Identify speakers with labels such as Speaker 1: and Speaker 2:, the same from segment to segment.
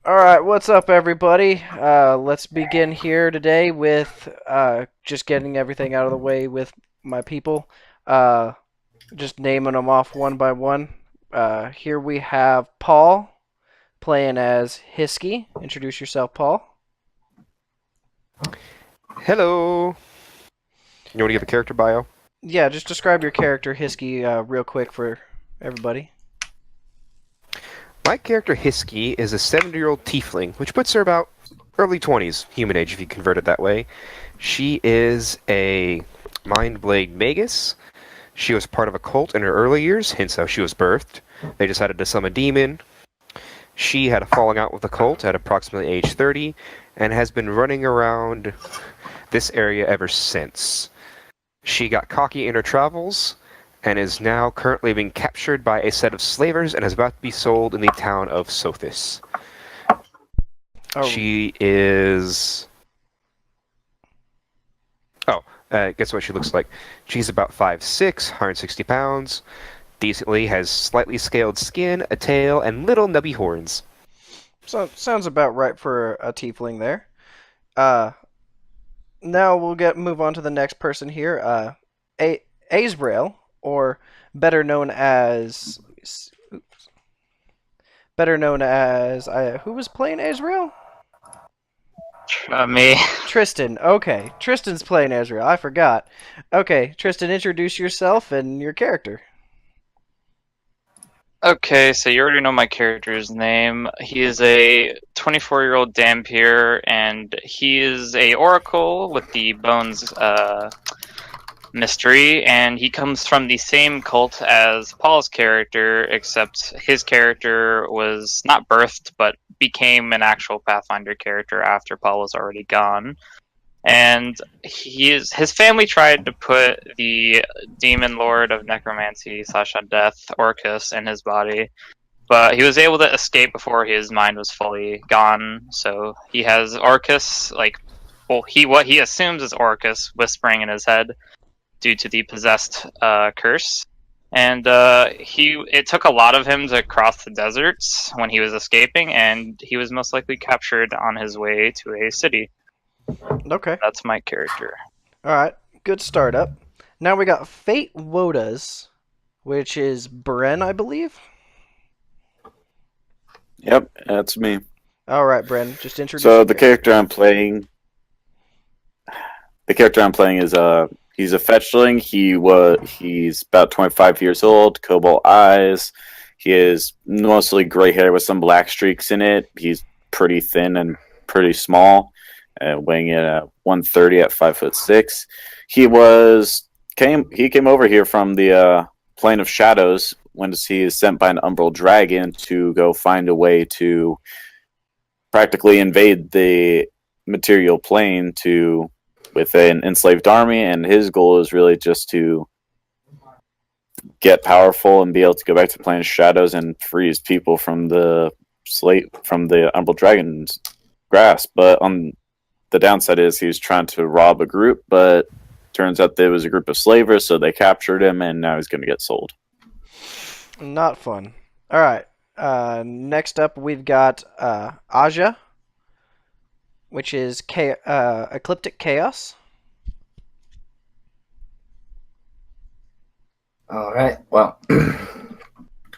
Speaker 1: Alright, what's up, everybody? Let's begin here today with just getting everything out of the way with my people. Uh, just naming them off one by one. Here we have Paul playing as Hisky. Introduce yourself, Paul.
Speaker 2: Hello. You want to give a character bio?
Speaker 1: Yeah, just describe your character, Hisky, real quick for everybody.
Speaker 2: My character Hisky is a 70-year-old tiefling, which puts her about early 20s, human age if you convert it that way. She is a mind blade magus. She was part of a cult in her early years, hence how she was birthed. They decided to summon a demon. She had a falling out with the cult at approximately age 30 and has been running around this area ever since. She got cocky in her travels and is now currently being captured by a set of slavers and is about to be sold in the town of Sothis.
Speaker 1: Oh,
Speaker 2: She is... guess what she looks like? She's about 5'6", 160 pounds, decently has slightly scaled skin, a tail, and little nubby horns.
Speaker 1: so sounds about right for a tiefling there. Uh, Now we'll move on to the next person here. Azrael, or better known as who was playing Azrael?
Speaker 3: Me.
Speaker 1: Tristan. Okay, Tristan's playing Azrael. I forgot. Okay, Tristan, introduce yourself and your character.
Speaker 3: Okay, so you already know my character's name. He is a 24-year-old Dampier, and he is a oracle with the Bones mystery, and he comes from the same cult as Paul's character, except his character was not birthed, but became an actual Pathfinder character after Paul was already gone. And his family tried to put the demon lord of necromancy / undeath Orcus in his body, but he was able to escape before his mind was fully gone. So he has Orcus, what he assumes is Orcus whispering in his head due to the possessed curse. And it took a lot of him to cross the deserts when he was escaping, and he was most likely captured on his way to a city.
Speaker 1: Okay.
Speaker 3: That's my character.
Speaker 1: All right. Good startup. Now we got Fate Wodas, which is Bren, I believe.
Speaker 4: Yep, that's me.
Speaker 1: All right, Bren. Just introduce
Speaker 4: So
Speaker 1: your
Speaker 4: the
Speaker 1: character.
Speaker 4: character I'm playing, is he's a fetchling. He's about 25 years old, cobalt eyes. He is mostly gray hair with some black streaks in it. He's pretty thin and pretty small, weighing in at 130 at 5'6". He came over here from the plane of shadows when he is sent by an umbral dragon to go find a way to practically invade the material plane with an enslaved army, and his goal is really just to get powerful and be able to go back to the plane of shadows and free his people from the umbral dragon's grasp. But on the downside is he's trying to rob a group, but turns out there was a group of slavers, so they captured him, and now he's going to get sold.
Speaker 1: Not fun. All right. Next up, we've got Aja, which is Ecliptic Chaos.
Speaker 5: All right. Well,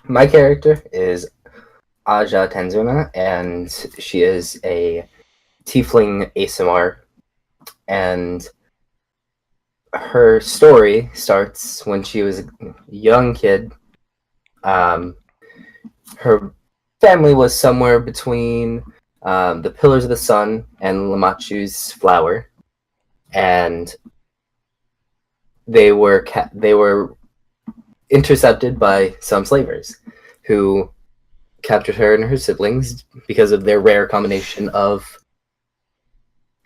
Speaker 5: my character is Aja Tenzuna, and she is a tiefling ASMR, and her story starts when she was a young kid. Her family was somewhere between the Pillars of the Sun and Lamachu's Flower, and they were intercepted by some slavers who captured her and her siblings because of their rare combination of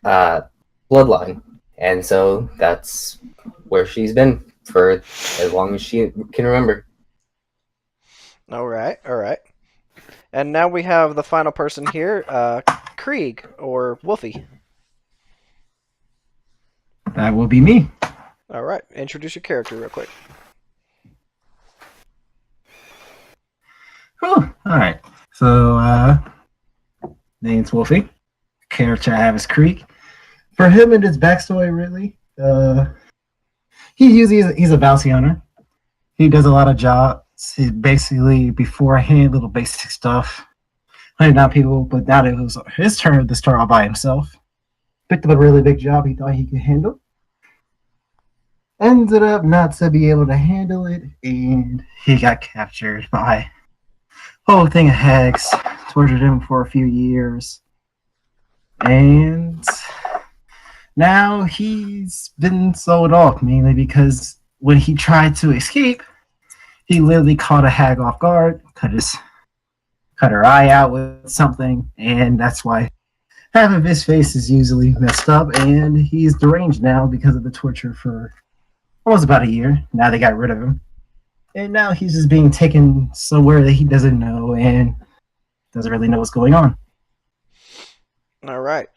Speaker 5: bloodline. And so that's where she's been for as long as she can remember.
Speaker 1: All right. All right. And now we have the final person here, Krieg, or Wolfie.
Speaker 6: That will be me.
Speaker 1: All right. Introduce your character real quick.
Speaker 6: Whew. All right. So named Wolfie. Character I have is Creek. For him and his backstory, really, he's a bounty hunter. He does a lot of jobs. He basically beforehand little basic stuff, hunting down people. But now that it was his turn to start all by himself, picked up a really big job he thought he could handle. Ended up not to be able to handle it, and he got captured by a whole thing of hags. Tortured him for a few years, and now he's been sold off mainly because when he tried to escape, he literally caught a hag off guard, cut her eye out with something, and that's why half of his face is usually messed up, and he's deranged now because of the torture for almost about a year. Now they got rid of him, and now he's just being taken somewhere that he doesn't know and doesn't really know what's going on.
Speaker 1: All right.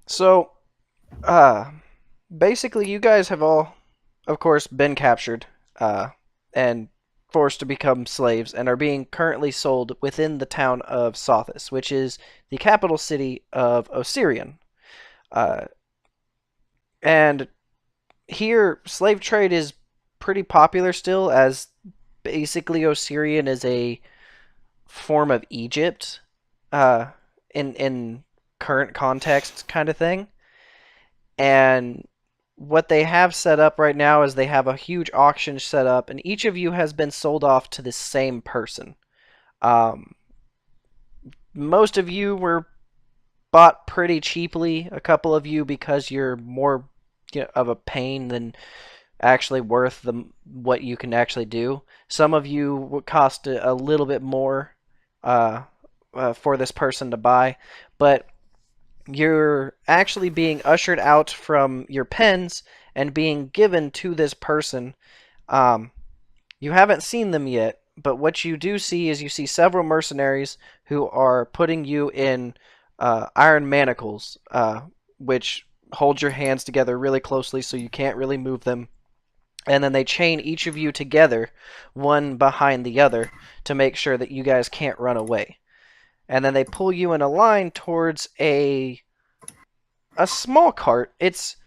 Speaker 1: So, basically, you guys have all, of course, been captured and forced to become slaves and are being currently sold within the town of Sothis, which is the capital city of Osirion. And here, slave trade is pretty popular still, as basically Osirion is a form of Egypt in current context kind of thing. And what they have set up right now is they have a huge auction set up, and each of you has been sold off to the same person. Most of you were bought pretty cheaply, a couple of you because you're more of a pain than actually worth what you can actually do. Some of you would cost a little bit more for this person to buy, but you're actually being ushered out from your pens and being given to this person. You haven't seen them yet, but what you do see is you see several mercenaries who are putting you in iron manacles, which hold your hands together really closely so you can't really move them. And then they chain each of you together, one behind the other, to make sure that you guys can't run away. And then they pull you in a line towards a small cart. It's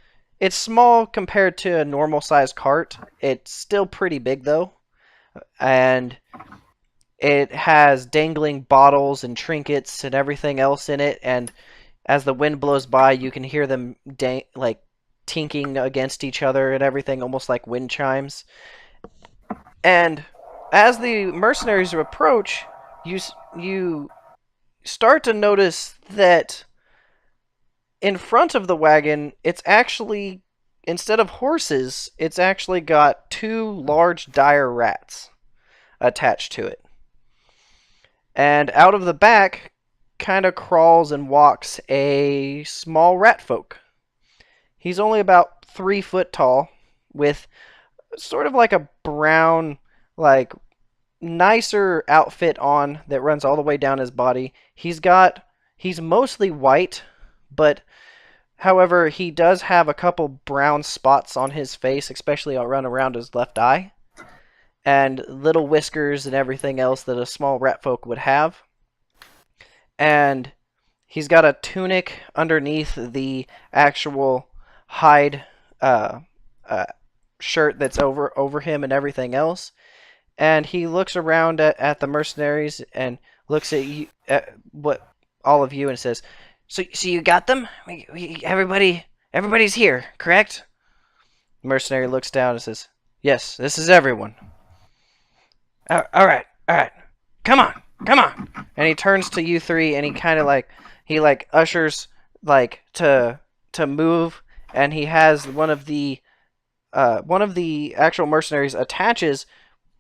Speaker 1: small compared to a normal sized cart. It's still pretty big though. And it has dangling bottles and trinkets and everything else in it, and as the wind blows by you can hear them tinking against each other and everything, almost like wind chimes. And as the mercenaries approach, you start to notice that in front of the wagon, it's actually, instead of horses, it's actually got two large dire rats attached to it. And out of the back kind of crawls and walks a small rat folk. He's only about 3 foot tall, with sort of like a brown, nicer outfit on that runs all the way down his body. He's mostly white, but however, he does have a couple brown spots on his face, especially around his left eye, and little whiskers and everything else that a small rat folk would have. And he's got a tunic underneath the actual hide shirt that's over him and everything else. And he looks around at the mercenaries and looks at you, at all of you, and says, "So you got them? Everybody's here, correct?" The mercenary looks down and says, "Yes, this is everyone." All right. Come on. And he turns to you three, and he kind of ushers to move, and he has one of the actual mercenaries attaches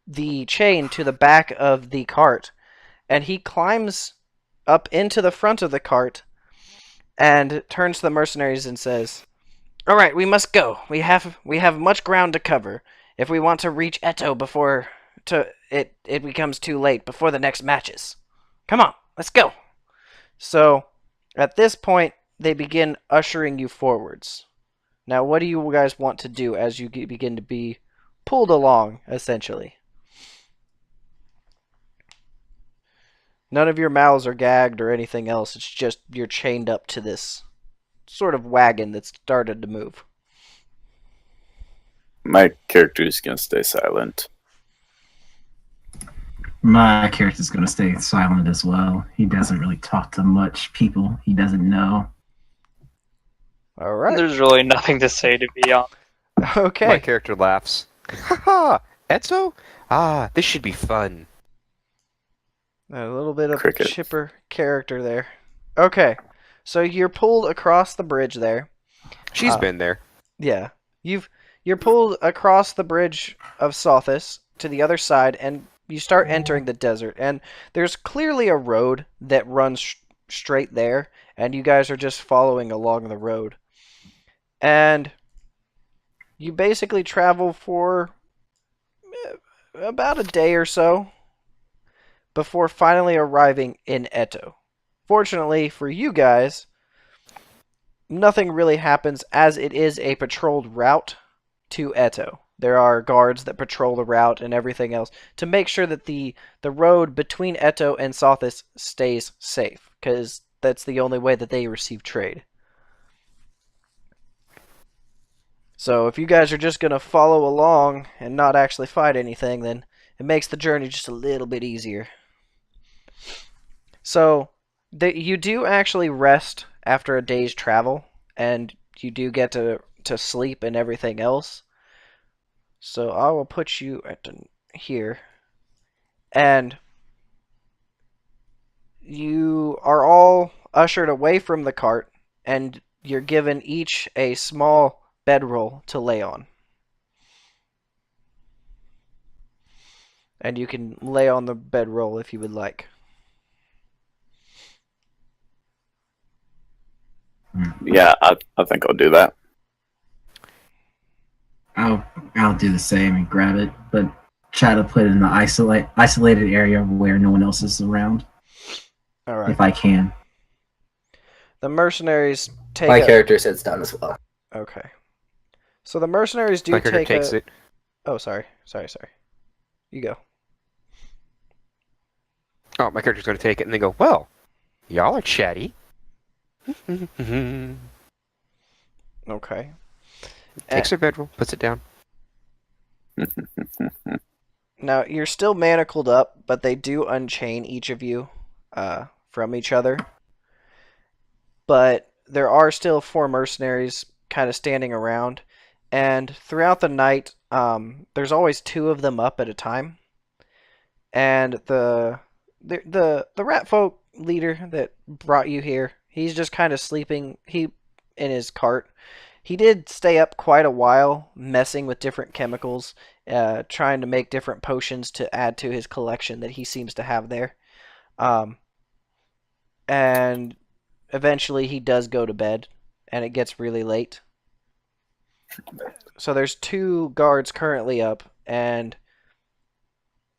Speaker 1: the chain to the back of the cart, and he climbs up into the front of the cart and turns to the mercenaries and says, "All right, we must go. We have much ground to cover if we want to reach Eto before it becomes too late, before the next matches. Come on, let's go." So at this point, they begin ushering you forwards. Now, what do you guys want to do as you begin to be pulled along, essentially? None of your mouths are gagged or anything else. It's just you're chained up to this sort of wagon that's started to move.
Speaker 4: My character is gonna stay silent.
Speaker 6: My character's going to stay silent as well. He doesn't really talk to much people he doesn't know.
Speaker 1: All right.
Speaker 3: There's really nothing to say, to be honest.
Speaker 1: Okay.
Speaker 2: My character laughs. Ha ha! Etzo? Ah, this should be fun.
Speaker 1: A little bit of
Speaker 4: Cricket.
Speaker 1: chipper character there. Okay. So you're pulled across the bridge there.
Speaker 2: She's been there.
Speaker 1: Yeah. You're pulled across the bridge of Sothis to the other side, and you start entering the desert. And there's clearly a road that runs straight there, and you guys are just following along the road. And you basically travel for about a day or so before finally arriving in Eto. Fortunately for you guys, nothing really happens as it is a patrolled route to Eto. There are guards that patrol the route and everything else to make sure that the road between Eto and Sothis stays safe, because that's the only way that they receive trade. So if you guys are just going to follow along and not actually fight anything, then it makes the journey just a little bit easier. So you do actually rest after a day's travel, and you do get to sleep and everything else. So I will put you at here. And you are all ushered away from the cart, and you're given each a small bedroll to lay on. And you can lay on the bedroll if you would like.
Speaker 4: Yeah, I think I'll do that.
Speaker 6: I'll do the same and grab it, but try to put it in the isolated area where no one else is around,
Speaker 1: All right.
Speaker 6: if I can.
Speaker 1: The mercenaries take
Speaker 5: My character sits down as well.
Speaker 1: Okay. So the mercenaries do
Speaker 2: My character
Speaker 1: take
Speaker 2: takes
Speaker 1: a...
Speaker 2: it.
Speaker 1: Oh, sorry. You go.
Speaker 2: Oh, my character's going to take it, and they go, well, y'all are chatty.
Speaker 1: Okay.
Speaker 2: Takes her bedroll, puts it down.
Speaker 1: Now, you're still manacled up, but they do unchain each of you from each other. But there are still 4 mercenaries kind of standing around. And throughout the night, there's always 2 of them up at a time. And the rat folk leader that brought you here, he's just kind of sleeping in his cart. He did stay up quite a while, messing with different chemicals, trying to make different potions to add to his collection that he seems to have there. And eventually he does go to bed, and it gets really late. So there's 2 guards currently up, and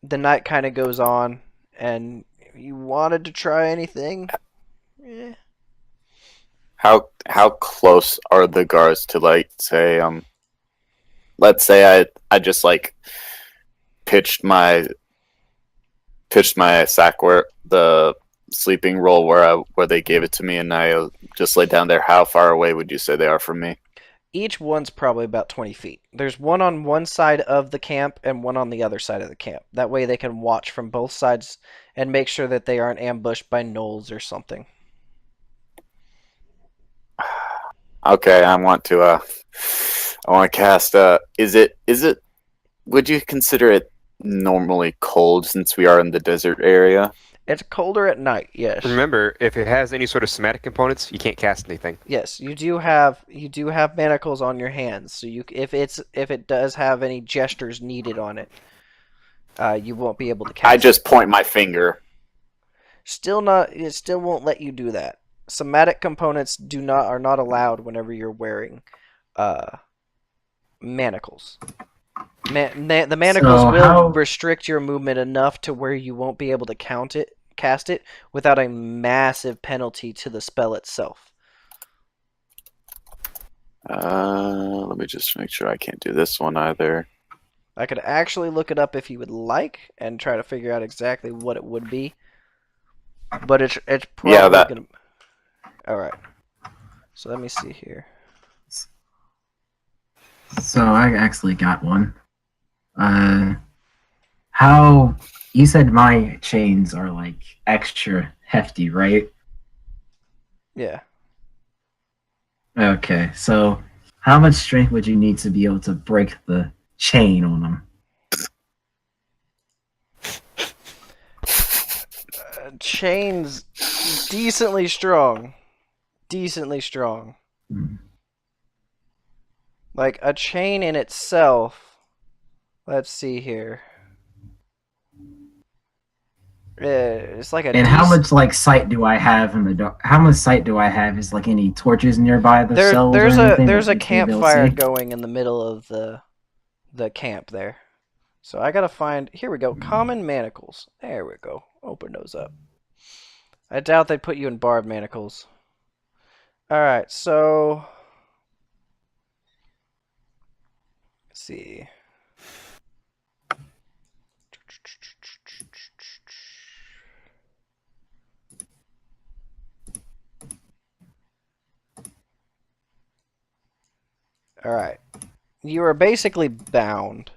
Speaker 1: the night kind of goes on, and you wanted to try anything? Eh.
Speaker 4: How close are the guards to, like, say, let's say I just like pitched my sack where the sleeping roll where they gave it to me, and I just lay down there. How far away would you say they are from me?
Speaker 1: Each one's probably about 20 feet. There's one on one side of the camp and one on the other side of the camp. That way they can watch from both sides and make sure that they aren't ambushed by gnolls or something.
Speaker 4: Okay, I want to cast. Is it? Would you consider it normally cold since we are in the desert area?
Speaker 1: It's colder at night, yes.
Speaker 2: Remember, if it has any sort of somatic components, you can't cast anything.
Speaker 1: Yes, you do have manacles on your hands, so if it does have any gestures needed on it, you won't be able to cast.
Speaker 4: I just point my finger.
Speaker 1: It still won't let you do that. Somatic components are not allowed whenever you're wearing manacles. The manacles will restrict your movement enough to where you won't be able to cast it without a massive penalty to the spell itself.
Speaker 4: Let me just make sure I can't do this one either.
Speaker 1: I could actually look it up if you would like and try to figure out exactly what it would be. but it's
Speaker 4: Yeah,
Speaker 1: probably
Speaker 4: that.
Speaker 1: gonna. All right. So let me see here.
Speaker 6: So I actually got one. How you said my chains are like extra hefty, right?
Speaker 1: Yeah.
Speaker 6: Okay, so how much strength would you need to be able to break the chain on them?
Speaker 1: Chains, decently strong. Decently strong.
Speaker 6: Hmm.
Speaker 1: Like a chain in itself. Let's see here. It's like a
Speaker 6: And how much like sight do I have in the dark? How much sight do I have? Is like any torches nearby the cells or anything
Speaker 1: there's
Speaker 6: that
Speaker 1: a
Speaker 6: makes me able to
Speaker 1: campfire
Speaker 6: see?
Speaker 1: going in the middle of the camp there. So I gotta find. Here we go. Common manacles. There we go. Open those up. I doubt they put you in barred manacles. All right. So let's see. All right. You are basically bound.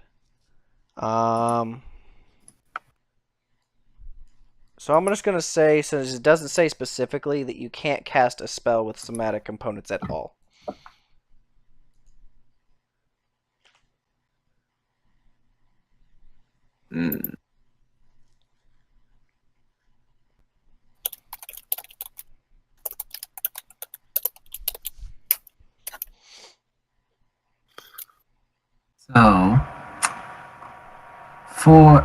Speaker 1: So I'm just going to say, since it doesn't say specifically, that you can't cast a spell with somatic components at all.
Speaker 4: Mm.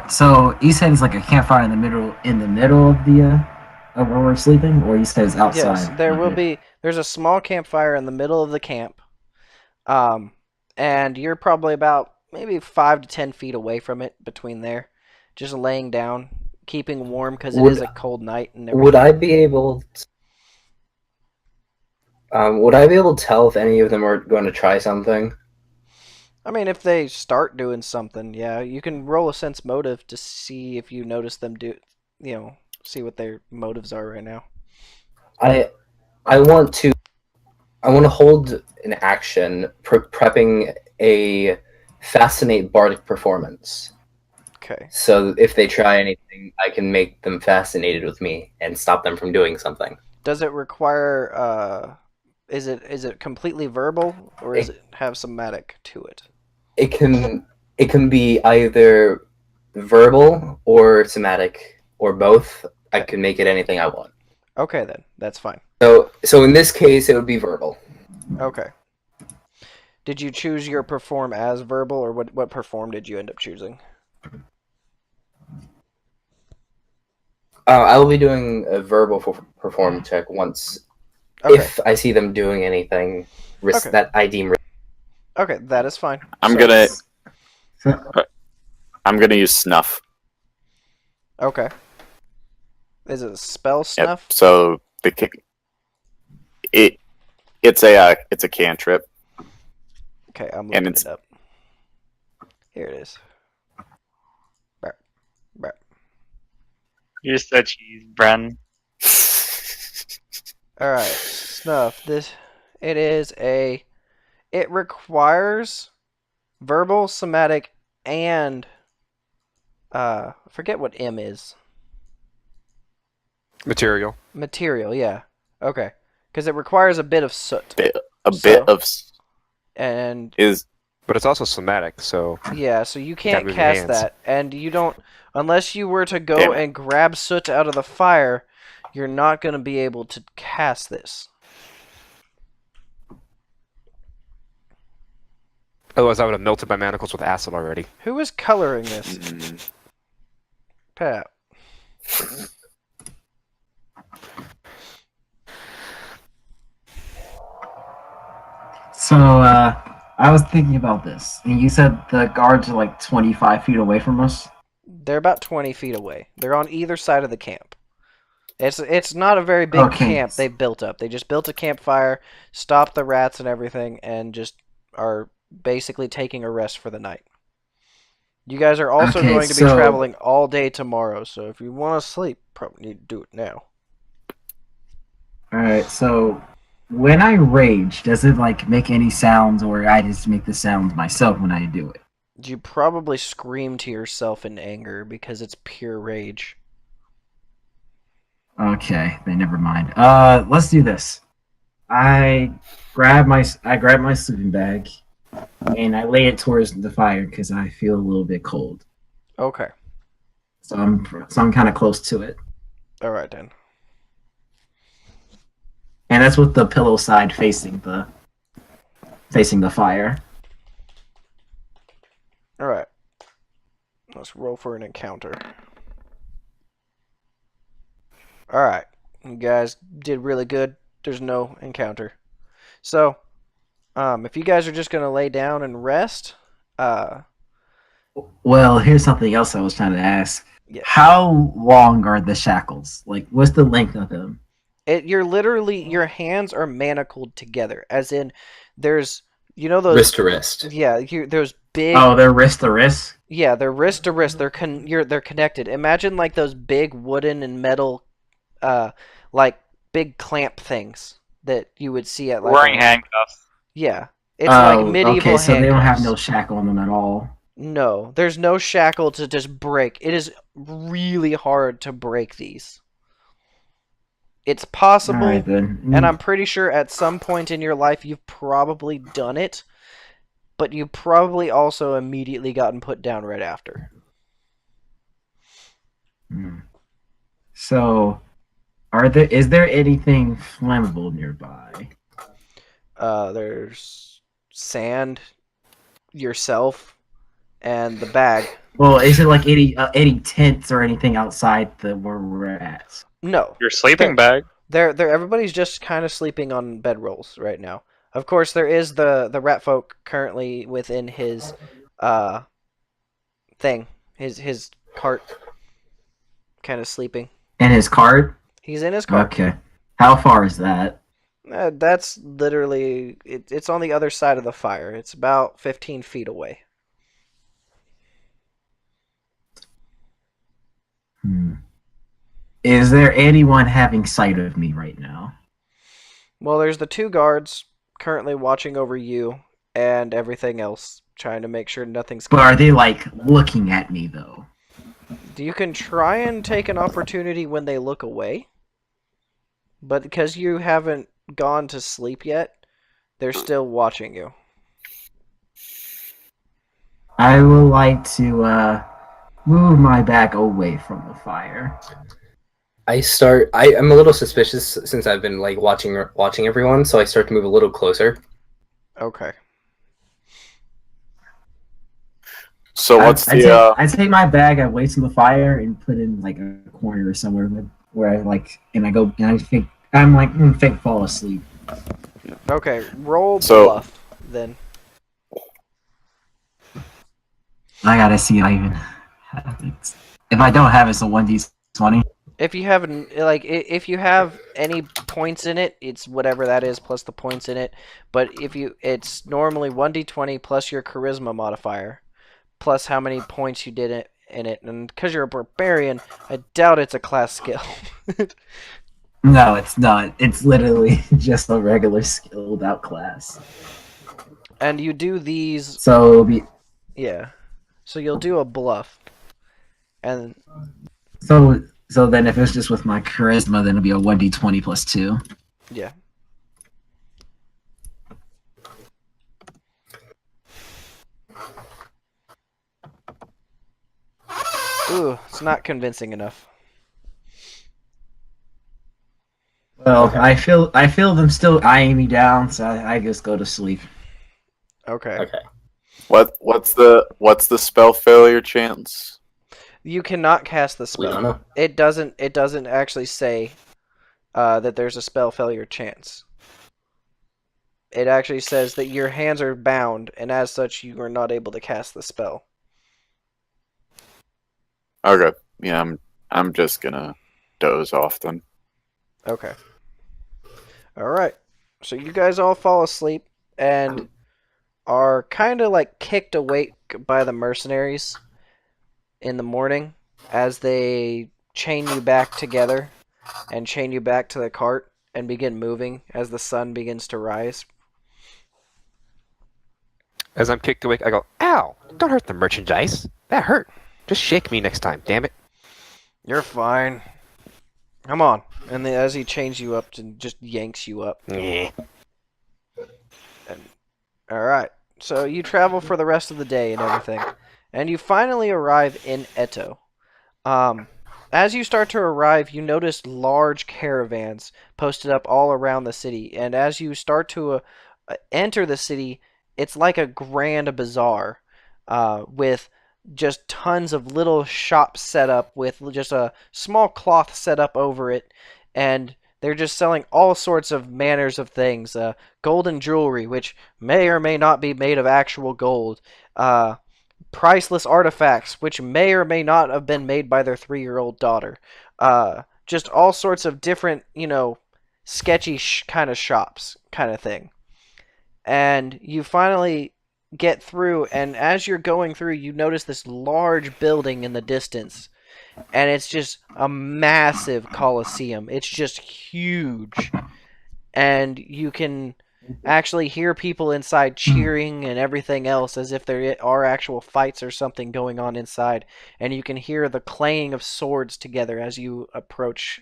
Speaker 6: So you said it's like a campfire in the middle of the of where we're sleeping, or you said it's outside?
Speaker 1: Yes, there
Speaker 6: of
Speaker 1: will
Speaker 6: it?
Speaker 1: be. There's a small campfire in the middle of the camp, and you're probably about maybe 5 to 10 feet away from it between there, just laying down, keeping warm because it is
Speaker 5: Would
Speaker 1: a cold night and
Speaker 5: would
Speaker 1: everything.
Speaker 5: I be able? Would I be able to tell if any of them are going to try something?
Speaker 1: I mean, if they start doing something, yeah, you can roll a sense motive to see if you notice them do, see what their motives are right now.
Speaker 5: I I want to hold an action prepping a fascinate bardic performance.
Speaker 1: Okay.
Speaker 5: So if they try anything, I can make them fascinated with me and stop them from doing something.
Speaker 1: Does it require is it completely verbal or does
Speaker 5: It,
Speaker 1: it have somatic to it?
Speaker 5: it can be either verbal or somatic or both. I can make it anything I want.
Speaker 1: Okay then, that's fine.
Speaker 5: So in this case, it would be verbal.
Speaker 1: Okay. Did you choose your perform as verbal or what perform did you end up choosing?
Speaker 5: I will be doing a verbal perform check once
Speaker 1: Okay.
Speaker 5: if I see them doing anything
Speaker 1: Okay.
Speaker 5: that I deem.
Speaker 1: Okay, that is fine.
Speaker 4: I'm
Speaker 1: So-
Speaker 4: gonna
Speaker 6: So,
Speaker 4: I'm gonna use snuff.
Speaker 1: Okay. Is it a spell
Speaker 4: Yep.
Speaker 1: snuff?
Speaker 4: So it's a cantrip.
Speaker 1: Okay, I'm
Speaker 4: And
Speaker 1: looking
Speaker 4: it's-
Speaker 1: it up. Here it is. Brap. Brap.
Speaker 3: You're so cheese, Bren.
Speaker 1: Alright, snuff. It requires verbal, somatic, and forget what M is.
Speaker 2: Material.
Speaker 1: Material, yeah. Okay. Because it requires a bit of soot.
Speaker 4: A
Speaker 1: So-
Speaker 4: bit of
Speaker 1: And
Speaker 4: is
Speaker 2: But it's also somatic, so
Speaker 1: yeah, so you can't
Speaker 2: move your
Speaker 1: cast
Speaker 2: hands.
Speaker 1: that. And you don't unless you were to
Speaker 4: Damn
Speaker 1: go
Speaker 4: it.
Speaker 1: and grab soot out of the fire, you're not gonna be able to cast this.
Speaker 2: otherwise I would have melted my manacles with acid already.
Speaker 1: Who is coloring this? Pat.
Speaker 6: so I was thinking about this, and you said the guards are like 25 feet away from us.
Speaker 1: They're about 20 feet away. They're on either side of the camp. It's not a very big
Speaker 6: Okay.
Speaker 1: camp they built up. They just built a campfire, stopped the rats and everything, and just are basically taking a rest for the night. You guys are also
Speaker 6: Okay,
Speaker 1: going to be
Speaker 6: so-
Speaker 1: traveling all day tomorrow, so if you want to sleep, probably need to do it now.
Speaker 6: Alright, so when I rage, does it like make any sounds, or I just make the sounds myself when I do it?
Speaker 1: You probably scream to yourself in anger because it's pure rage.
Speaker 6: Okay, then never mind. Let's do this. I I grab my sleeping bag and I lay it towards the fire because I feel a little bit cold.
Speaker 1: Okay.
Speaker 6: So I'm kind of close to it,
Speaker 1: All right then.
Speaker 6: and that's with the pillow side facing the fire.
Speaker 1: All right. Let's roll for an encounter. All right. You guys did really good. There's no encounter. So, if you guys are just gonna lay down and rest,
Speaker 6: Well, here's something else I was trying to ask.
Speaker 1: yes.
Speaker 6: How long are the shackles? Like, what's the length of them?
Speaker 1: You're literally, your hands are manacled together, as in there's, you know those,
Speaker 5: Wrist to wrist.
Speaker 1: yeah, those big,
Speaker 6: Oh, they're wrist to wrist.
Speaker 1: yeah, they're wrist to wrist. They're connected. Imagine like those big wooden and metal, like big clamp things that you would see at like
Speaker 3: Wearing handcuffs.
Speaker 1: yeah, it's like
Speaker 6: Oh,
Speaker 1: medieval
Speaker 6: okay, so they don't have no
Speaker 1: handcuffs.
Speaker 6: shackle on them at all.
Speaker 1: No, there's no shackle to just break. It is really hard to break these. It's possible,
Speaker 6: All right then.
Speaker 1: and I'm pretty sure at some point in your life you've probably done it, but you probably also immediately gotten put down right after.
Speaker 6: So, is there anything flammable nearby?
Speaker 1: There's sand, yourself, and the bag.
Speaker 6: Well, is it like any tents or anything outside where we're at?
Speaker 1: No,
Speaker 3: Your sleeping bag.
Speaker 1: everybody's just kind of sleeping on bedrolls right now. Of course, there is the rat folk currently within his thing, his cart, kind of sleeping.
Speaker 6: In his cart?
Speaker 1: He's in his cart.
Speaker 6: Okay. How far is that?
Speaker 1: That's literally it's on the other side of the fire. It's about 15 feet away.
Speaker 6: Is there anyone having sight of me right now?
Speaker 1: Well, there's the two guards currently watching over you and everything else, trying to make sure nothing's.
Speaker 6: But are they like looking at me though?
Speaker 1: You can try and take an opportunity when they look away, but because you haven't gone to sleep yet, they're still watching you.
Speaker 6: I would like to move my back away from the fire.
Speaker 5: I'm a little suspicious since I've been like watching everyone, so I start to move a little closer.
Speaker 1: Okay.
Speaker 4: So what's
Speaker 6: I take my bag away from the fire and put it in like a corner or somewhere where I like, and I go and I think I'm like think fall asleep.
Speaker 1: Okay, roll
Speaker 4: So-
Speaker 1: bluff then.
Speaker 6: I gotta see if I even have it. If I don't have it, it's a 1d20.
Speaker 1: If you have if you have any points in it, it's whatever that is plus the points in it. But it's normally 1d20 plus your charisma modifier, plus how many points you did in it. And because you're a barbarian, I doubt it's a class skill.
Speaker 6: No, it's not. It's literally just a regular skill without class.
Speaker 1: And you do these,
Speaker 6: So it'll be
Speaker 1: yeah. So you'll do a bluff, and
Speaker 6: so then if it's just with my charisma, then it'll be a 1d20 plus 2.
Speaker 1: yeah. Ooh, it's not convincing enough.
Speaker 6: Well,
Speaker 5: Okay.
Speaker 6: I feel them still eyeing me down, so I just go to sleep.
Speaker 1: Okay.
Speaker 5: Okay.
Speaker 4: what's the spell failure chance?
Speaker 1: You cannot cast the
Speaker 5: We don't
Speaker 1: spell.
Speaker 5: know.
Speaker 1: It doesn't actually say that there's a spell failure chance. It actually says that your hands are bound, and as such, you are not able to cast the spell.
Speaker 4: Okay, yeah, I'm just gonna doze off then.
Speaker 1: Okay. All right. So you guys all fall asleep and are kind of like kicked awake by the mercenaries in the morning as they chain you back together and chain you back to the cart and begin moving as the sun begins to rise.
Speaker 2: As I'm kicked awake, I go, "Ow! Don't hurt the merchandise. That hurt. Just shake me next time, damn it."
Speaker 1: You're fine. Come on. And then as he chains you up and just yanks you up.
Speaker 2: Yeah.
Speaker 1: Alright. So you travel for the rest of the day and everything. And you finally arrive in Eto. As you start to arrive, you notice large caravans posted up all around the city. And as you start to enter the city, it's like a grand bazaar with just tons of little shops set up with just a small cloth set up over it. And they're just selling all sorts of manners of things. Golden jewelry, which may or may not be made of actual gold. Priceless artifacts, which may or may not have been made by their 3-year-old daughter. Just all sorts of different, sketchy kind of shops kind of thing. And you finally get through, and as you're going through, you notice this large building in the distance. And it's just a massive Coliseum. It's just huge. And you can actually hear people inside cheering and everything else as if there are actual fights or something going on inside. And you can hear the clanging of swords together as you approach.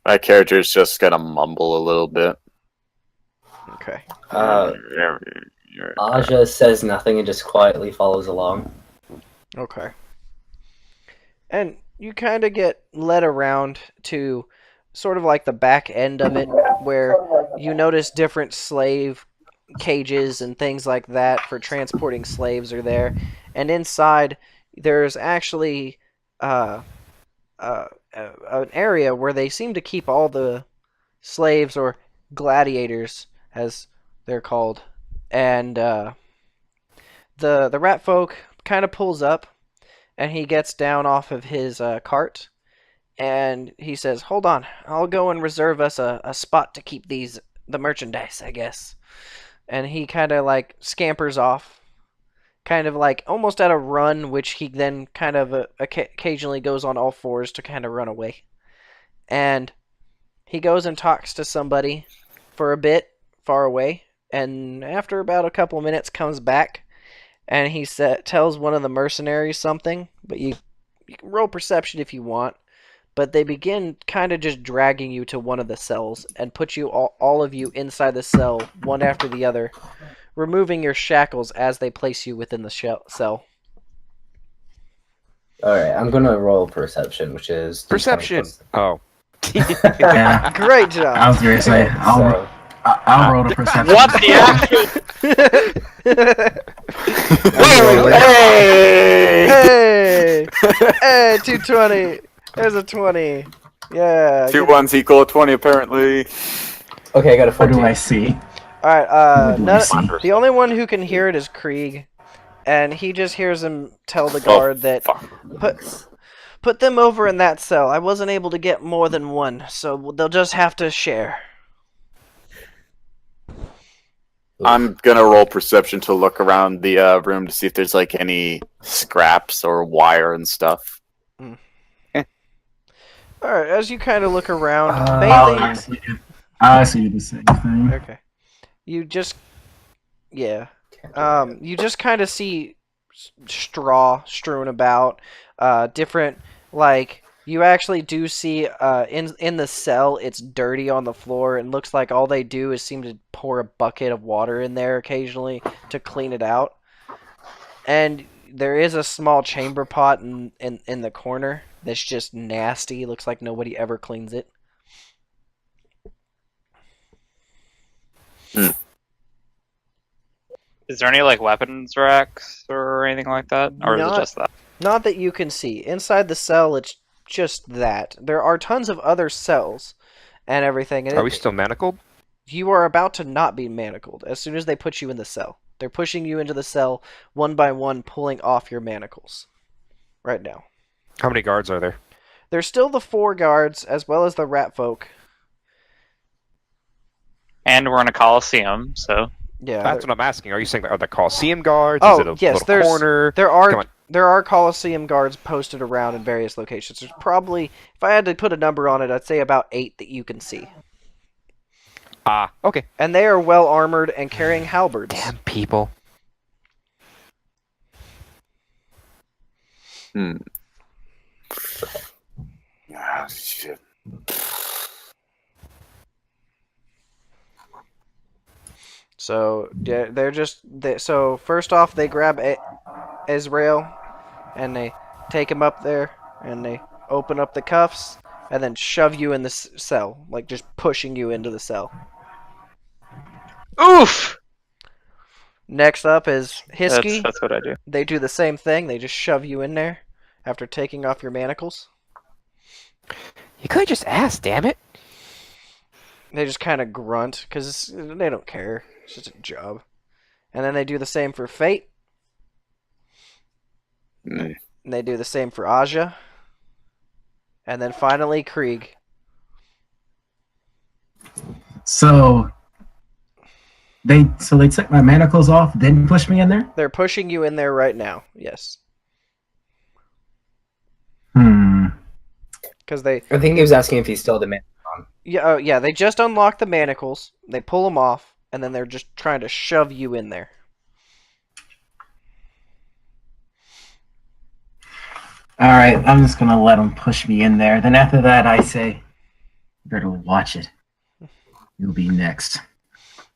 Speaker 4: My character is just gonna mumble a little bit.
Speaker 1: Okay.
Speaker 5: Aja says nothing and just quietly follows along.
Speaker 1: Okay. And you kind of get led around to sort of like the back end of it, where you notice different slave cages and things like that for transporting slaves are there. And inside, there's actually an area where they seem to keep all the slaves, or gladiators, as they're called. And the rat folk kind of pulls up, and he gets down off of his cart, and he says, "Hold on, I'll go and reserve us a spot to keep the merchandise, I guess." And he kind of like scampers off, kind of like almost at a run, which he then kind of occasionally goes on all fours to kind of run away. And he goes and talks to somebody for a bit far away, and after about a couple minutes comes back, and he tells one of the mercenaries something, but you can roll perception if you want. But they begin kind of just dragging you to one of the cells and put you all of you inside the cell, one after the other, removing your shackles as they place you within the cell.
Speaker 5: Alright, I'm gonna roll perception, which is...
Speaker 2: Perception! Oh.
Speaker 6: Yeah,
Speaker 1: Great job.
Speaker 6: I was gonna say I'll roll the perception.
Speaker 3: What the actual?
Speaker 1: Hey! Hey! 220! There's a 20. Yeah.
Speaker 4: 2 ones equal 20, apparently.
Speaker 5: Okay, I got a
Speaker 6: What
Speaker 5: 14.
Speaker 6: do I see?
Speaker 1: Alright,
Speaker 6: What do I see?
Speaker 1: the only one who can hear it is Krieg. And he just hears him tell the guard that put them over in that cell. I wasn't able to get more than one, so they'll just have to share.
Speaker 4: I'm gonna roll perception to look around the room to see if there's like any scraps or wire and stuff.
Speaker 1: Alright, as you kind of look around,
Speaker 6: I see the same thing.
Speaker 1: Okay. You just... Yeah. You just kind of see straw strewn about. Different... Like, you actually do see in the cell, it's dirty on the floor, and looks like all they do is seem to pour a bucket of water in there occasionally to clean it out. And there is a small chamber pot in the corner that's just nasty. Looks like nobody ever cleans it.
Speaker 3: Is there any like weapons racks or anything like that, or is it just that?
Speaker 1: Not that you can see. Inside the cell, it's just that. There are tons of other cells and everything. And
Speaker 2: Are we still manacled?
Speaker 1: You are about to not be manacled as soon as they put you in the cell. They're pushing you into the cell one by one, pulling off your manacles right now.
Speaker 2: How many guards are there?
Speaker 1: There's still the 4 guards, as well as the rat folk.
Speaker 3: And we're in a coliseum, so
Speaker 1: Yeah.
Speaker 2: That's what I'm asking. Are you saying are the Coliseum Guards? Is
Speaker 1: Oh
Speaker 2: it a
Speaker 1: yes,
Speaker 2: little corner?
Speaker 1: there
Speaker 2: Come
Speaker 1: are
Speaker 2: on.
Speaker 1: there are Coliseum guards posted around in various locations. There's probably, if I had to put a number on it, I'd say about 8 that you can see.
Speaker 2: Ah, okay.
Speaker 1: And they are well armored and carrying halberds.
Speaker 2: Damn people.
Speaker 4: Ah, shit.
Speaker 1: So so first off they grab Israel and they take him up there and they open up the cuffs and then shove you in the cell, like just pushing you into the cell.
Speaker 3: Oof!
Speaker 1: Next up is Hisky.
Speaker 3: That's what I do.
Speaker 1: They do the same thing. They just shove you in there after taking off your manacles.
Speaker 2: You could have just asked, damn it.
Speaker 1: They just kind of grunt because they don't care. It's just a job. And then they do the same for Fate.
Speaker 4: Mm.
Speaker 1: And they do the same for Aja. And then finally Krieg.
Speaker 6: So they took my manacles off, then push me in there?
Speaker 1: They're pushing you in there right now. Yes. Because they...
Speaker 5: I think he was asking if he still had the man.
Speaker 1: Yeah, yeah, they just unlock the manacles, they pull them off, and then they're just trying to shove you in there.
Speaker 6: Alright, I'm just gonna let them push me in there. Then after that, I say, you better watch it. You'll be next.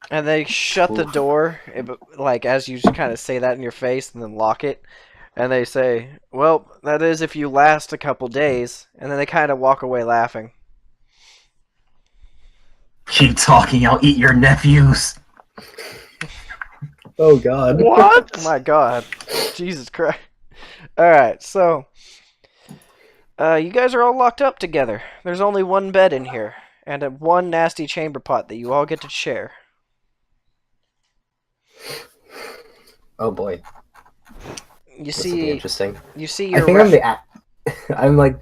Speaker 1: And they shut the door, like, as you just kind of say that in your face, and then lock it. And they say, well, that is if you last a couple days. And then they kind of walk away laughing.
Speaker 6: Keep talking, I'll eat your nephews.
Speaker 5: Oh God!
Speaker 3: What?
Speaker 1: Oh my God. Jesus Christ. Alright, so... you guys are all locked up together. There's only one bed in here. And one nasty chamber pot that you all get to share.
Speaker 5: Oh boy!
Speaker 1: You
Speaker 5: This will be
Speaker 1: see...
Speaker 5: interesting.
Speaker 1: You see
Speaker 5: I
Speaker 1: your...
Speaker 5: think I'm the. I'm like.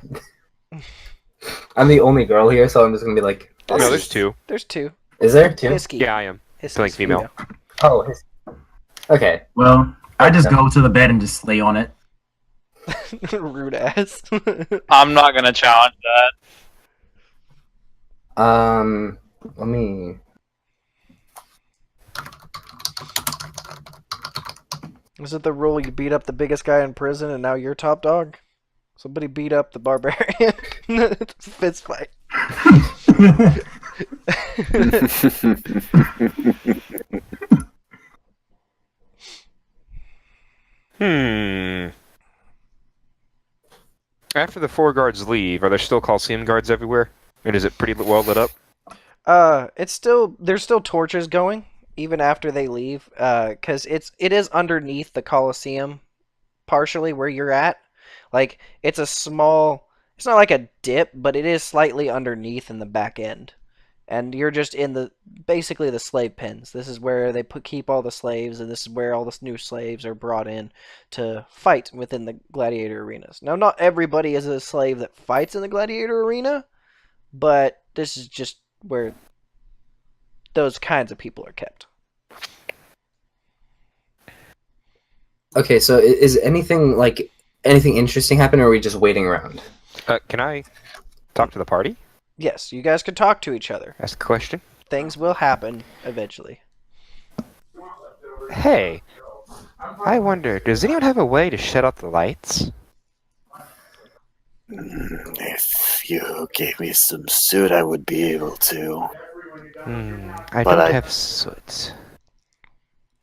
Speaker 5: I'm the only girl here, so I'm just gonna be like.
Speaker 2: No, there's two.
Speaker 1: There's two.
Speaker 5: Is there two?
Speaker 1: Hisky.
Speaker 2: Yeah, I am.
Speaker 1: Hisky's
Speaker 2: Playing female.
Speaker 5: Oh. Okay.
Speaker 6: Well, I just go to the bed and just lay on it.
Speaker 1: Rude ass.
Speaker 3: I'm not gonna challenge that.
Speaker 5: Let me.
Speaker 1: Is it the rule you beat up the biggest guy in prison and now you're top dog? Somebody beat up the barbarian. Fist fight.
Speaker 2: After the 4 guards leave, are there still Coliseum Guards everywhere? And is it pretty well lit up?
Speaker 1: There's still torches going even after they leave, because it is underneath the Coliseum, partially where you're at. Like it's it's not like a dip, but it is slightly underneath in the back end, and you're just in basically the slave pens. This is where they keep all the slaves, and this is where all the new slaves are brought in to fight within the gladiator arenas. Now, not everybody is a slave that fights in the gladiator arena, but this is just where those kinds of people are kept.
Speaker 5: Okay, so is anything interesting happen, or are we just waiting around?
Speaker 2: Can I talk to the party?
Speaker 1: Yes, you guys can talk to each other.
Speaker 2: Ask a question?
Speaker 1: Things will happen eventually.
Speaker 2: Hey, I wonder, does anyone have a way to shut off the lights?
Speaker 4: If you gave me some soot, I would be able to.
Speaker 2: I
Speaker 4: But
Speaker 2: don't have soot.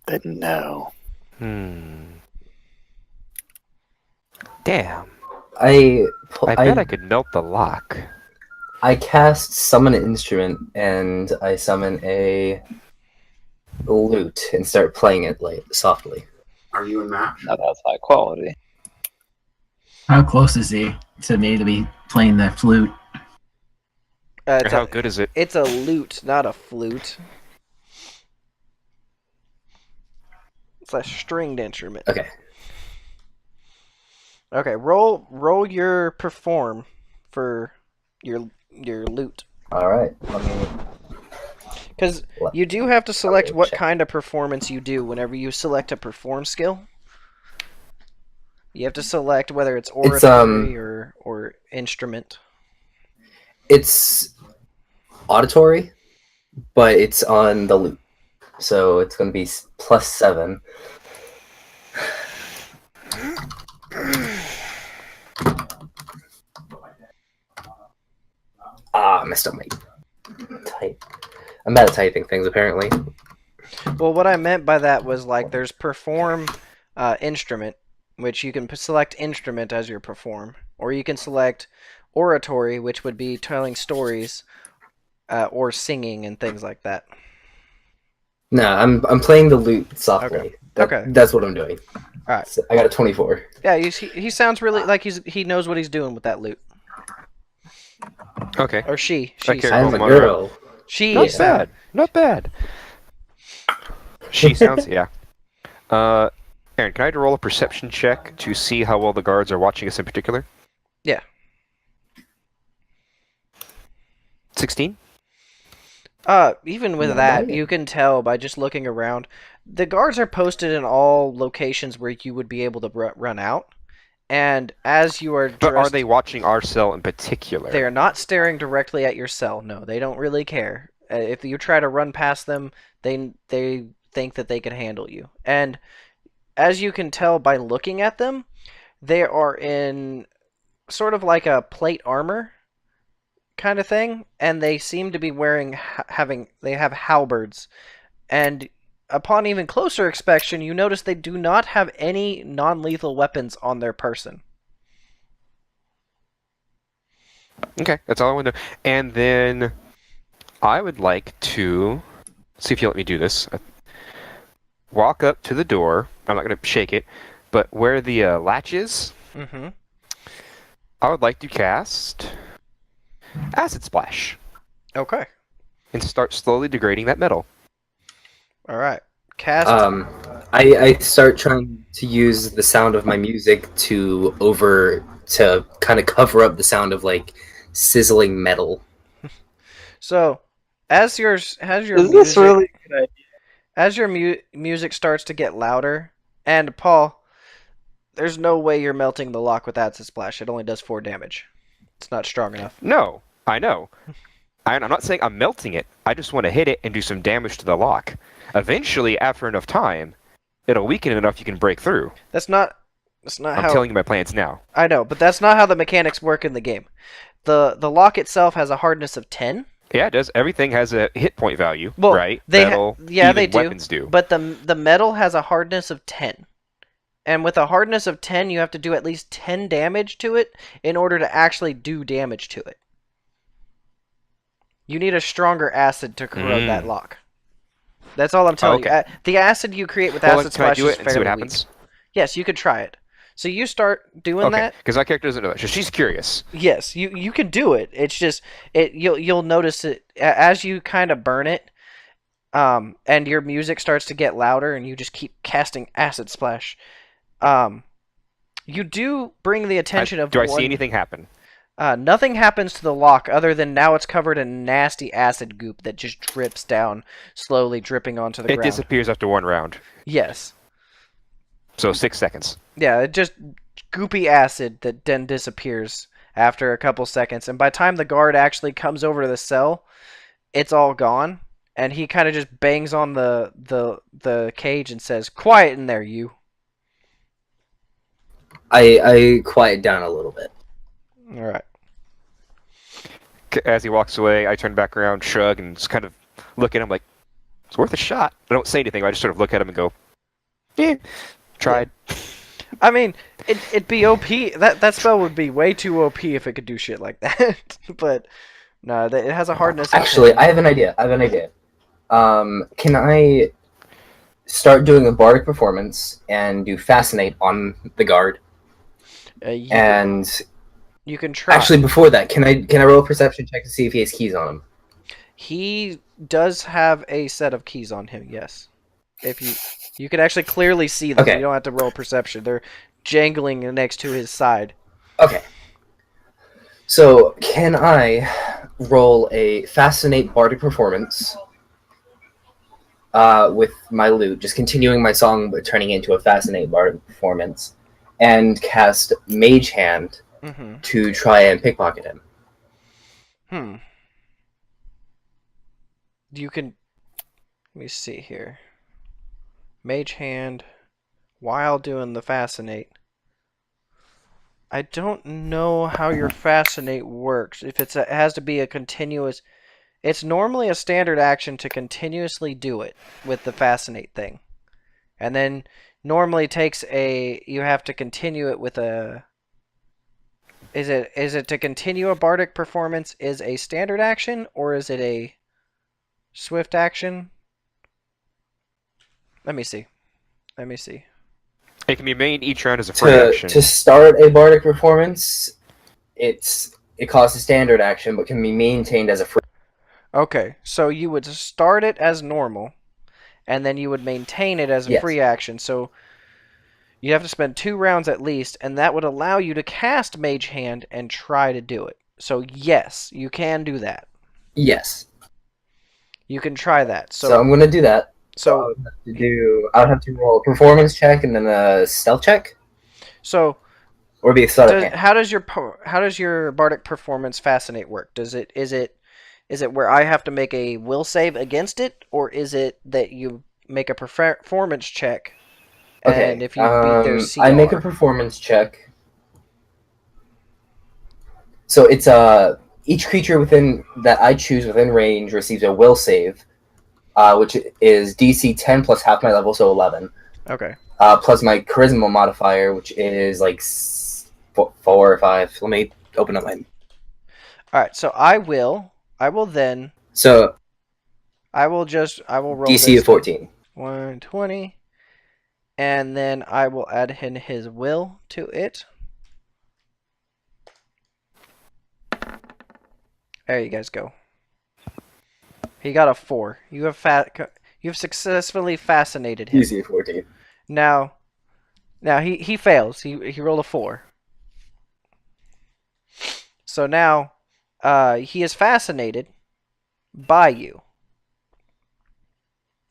Speaker 4: But no.
Speaker 2: Damn.
Speaker 5: I
Speaker 2: bet I could melt the lock.
Speaker 5: I cast summon an instrument, and I summon a lute and start playing it softly.
Speaker 7: Are you in match?
Speaker 3: No, that's high quality.
Speaker 6: How close is he to me to be playing the flute?
Speaker 2: How good is it?
Speaker 1: It's a lute, not a flute. It's a stringed instrument.
Speaker 5: Okay.
Speaker 1: Okay, roll your perform for your lute.
Speaker 5: All right.
Speaker 1: Because you do have to select what
Speaker 5: check.
Speaker 1: kind of performance you do whenever you select a perform skill. You have to select whether it's oratory or instrument.
Speaker 5: It's auditory, but it's on the loop, so it's going to be +7. I messed up my type. I'm bad at typing things, apparently.
Speaker 1: Well, what I meant by that was like there's perform instrument, which you can select instrument as your perform, or you can select oratory, which would be telling stories or singing and things like that.
Speaker 5: No, I'm playing the lute softly.
Speaker 1: Okay.
Speaker 5: That's what I'm doing.
Speaker 1: All right.
Speaker 5: So I got a 24.
Speaker 1: Yeah, he sounds really like he knows what he's doing with that lute.
Speaker 2: Okay.
Speaker 1: Or she.
Speaker 2: Okay,
Speaker 5: I'm a
Speaker 2: Roll
Speaker 5: girl.
Speaker 1: She.
Speaker 2: Not bad. Not bad. She sounds, yeah. Aaron, can I roll a perception check to see how well the guards are watching us in particular?
Speaker 1: Yeah.
Speaker 2: 16?
Speaker 1: Even with
Speaker 5: Not
Speaker 1: that,
Speaker 5: bad.
Speaker 1: you can tell by just looking around. The guards are posted in all locations where you would be able to run out. And as you are dressed,
Speaker 2: But are they watching our cell in particular?
Speaker 1: they are not staring directly at your cell. No, they don't really care. If you try to run past them, they think that they can handle you. And as you can tell by looking at them, they are in sort of like a plate armor kind of thing, and they seem to be wearing they have halberds. And upon even closer inspection, you notice they do not have any non-lethal weapons on their person.
Speaker 2: Okay, that's all I want to know. And then I would like to see if you let me do this. Walk up to the door. I'm not going to shake it, but where the latch is,
Speaker 1: Mm-hmm.
Speaker 2: I would like to cast Acid Splash
Speaker 1: Okay.
Speaker 2: and start slowly degrading that metal.
Speaker 1: All right. Cast.
Speaker 5: I start trying to use the sound of my music to kind of cover up the sound of like sizzling metal.
Speaker 1: So, as your
Speaker 3: Is
Speaker 1: music,
Speaker 3: this really a good idea?
Speaker 1: as your music starts to get louder, and Paul, there's no way you're melting the lock with acid splash. It only does 4 damage. It's not strong enough.
Speaker 2: No, I know. I'm not saying I'm melting it. I just want to hit it and do some damage to the lock. Eventually, after enough time, it'll weaken enough you can break through.
Speaker 1: That's not
Speaker 2: I'm
Speaker 1: how.
Speaker 2: telling you my plans now.
Speaker 1: I know, but that's not how the mechanics work in the game. The lock itself has a hardness of 10.
Speaker 2: Yeah, it does. Everything has a hit point value,
Speaker 1: Well,
Speaker 2: right?
Speaker 1: they
Speaker 2: Metal,
Speaker 1: yeah,
Speaker 2: even
Speaker 1: they do.
Speaker 2: weapons do.
Speaker 1: But the metal has a hardness of 10. And with a hardness of 10, you have to do at least 10 damage to it in order to actually do damage to it. You need a stronger acid to corrode that lock. That's all I'm telling
Speaker 2: Okay.
Speaker 1: you. The acid you create with
Speaker 2: Well,
Speaker 1: acid
Speaker 2: can I
Speaker 1: splash
Speaker 2: do
Speaker 1: is
Speaker 2: it and see what
Speaker 1: fairly
Speaker 2: happens?
Speaker 1: weak. Yes, you could try it. So you start doing
Speaker 2: Okay,
Speaker 1: that.
Speaker 2: because my character doesn't know that. So she's curious.
Speaker 1: Yes, you can do it. It's just you'll notice it as you kind of burn it, and your music starts to get louder, and you just keep casting acid splash. You do bring the attention of
Speaker 2: Do I
Speaker 1: one.
Speaker 2: see anything happen?
Speaker 1: Nothing happens to the lock other than now it's covered in nasty acid goop that just drips down, slowly dripping onto the
Speaker 2: It
Speaker 1: ground.
Speaker 2: disappears after one round.
Speaker 1: Yes.
Speaker 2: So 6 seconds.
Speaker 1: Yeah, it just goopy acid that then disappears after a couple seconds. And by the time the guard actually comes over to the cell, it's all gone. And he kind of just bangs on the cage and says, "Quiet in there, you."
Speaker 5: I quiet down a little bit.
Speaker 1: All right.
Speaker 2: As he walks away, I turn back around, shrug, and just kind of look at him like, it's worth a shot. I don't say anything, I just sort of look at him and go, yeah, tried.
Speaker 1: I mean, it'd be OP. That spell would be way too OP if it could do shit like that. But no, it has a hardness.
Speaker 5: Actually, I have an idea. Can I start doing a bardic performance and do fascinate on the guard? And
Speaker 1: you can try.
Speaker 5: actually, before that, can I roll a perception check to see if he has keys on him?
Speaker 1: He does have a set of keys on him. Yes, if you can actually clearly see them.
Speaker 5: Okay.
Speaker 1: You don't have to roll perception. They're jangling next to his side.
Speaker 5: Okay. So, can I roll a fascinate bardic performance with my lute, just continuing my song but turning it into a fascinating bardic performance, and cast Mage Hand
Speaker 1: Mm-hmm.
Speaker 5: to try and pickpocket him.
Speaker 1: You can. Let me see here. Mage Hand while doing the Fascinate. I don't know how your Fascinate works. If it has to be a continuous... It's normally a standard action to continuously do it with the Fascinate thing. And then normally takes a... You have to continue it with a... Is it to continue a bardic performance is a standard action, or is it a swift action? Let me see.
Speaker 2: It can be made each round as a free action.
Speaker 5: To start a bardic performance, it costs a standard action, but can be maintained as a free.
Speaker 1: Okay, so you would start it as normal, and then you would maintain it as a free action. So you have to spend 2 rounds at least, and that would allow you to cast Mage Hand and try to do it. So yes, you can do that.
Speaker 5: Yes.
Speaker 1: You can try that.
Speaker 5: So I'm going to do that.
Speaker 1: So
Speaker 5: I would have to roll a performance check and then a stealth check.
Speaker 1: So
Speaker 5: or be a stealth.
Speaker 1: How does your bardic performance Fascinate work? Is it where I have to make a will save against it, or is it that you make a performance check?
Speaker 5: Okay.
Speaker 1: And if you beat their CR.
Speaker 5: I make a performance check. So it's each creature that I choose within range receives a will save, which is DC 10 plus half my level, so 11.
Speaker 1: Okay.
Speaker 5: Plus my charisma modifier, which is like 4 or 5. Let me open up my.
Speaker 1: All right. So I will then.
Speaker 5: So.
Speaker 1: I will roll
Speaker 5: DC of 14.
Speaker 1: 120. And then I will add in his will to it. There you guys go. He got a 4. You have successfully fascinated him.
Speaker 5: DC 14.
Speaker 1: Now he fails. He rolled a 4. So now he is fascinated by you.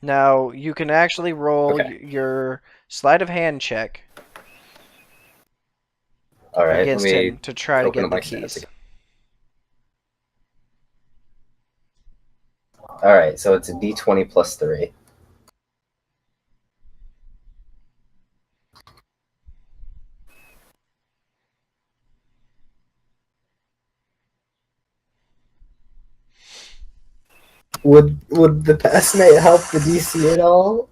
Speaker 1: Now you can actually roll your sleight of hand check against him to try to get the keys.
Speaker 5: Alright, so it's a D20 plus 3. Would the Fascinate help the DC at all?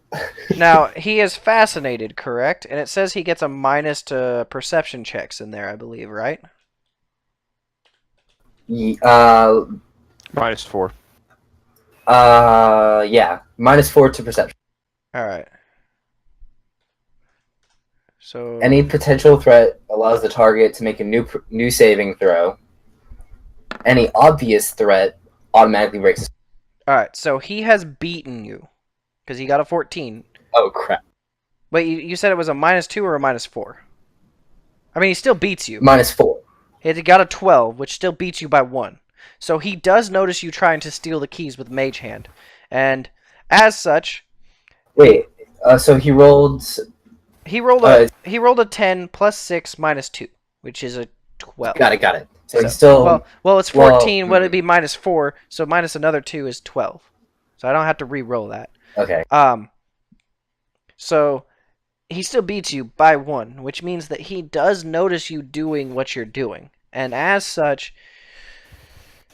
Speaker 1: Now, he is fascinated, correct? And it says he gets a minus to perception checks in there, I believe, right?
Speaker 2: -4.
Speaker 5: Yeah. -4 to perception.
Speaker 1: Alright. So
Speaker 5: any potential threat allows the target to make a new saving throw. Any obvious threat automatically breaks.
Speaker 1: Alright, so he has beaten you. Because he got a 14.
Speaker 5: Oh, crap.
Speaker 1: Wait, you said it was a -2 or a -4? I mean, he still beats you.
Speaker 5: -4.
Speaker 1: He got a 12, which still beats you by 1. So he does notice you trying to steal the keys with Mage Hand. And as such...
Speaker 5: Wait, so he rolled...
Speaker 1: He rolled a 10 plus 6 minus 2, which is a 12.
Speaker 5: Got it. So he's still...
Speaker 1: Well, it's 14. Would it be -4? So minus another 2 is 12. So I don't have to re-roll that.
Speaker 5: Okay.
Speaker 1: So he still beats you by 1, which means that he does notice you doing what you're doing. And as such,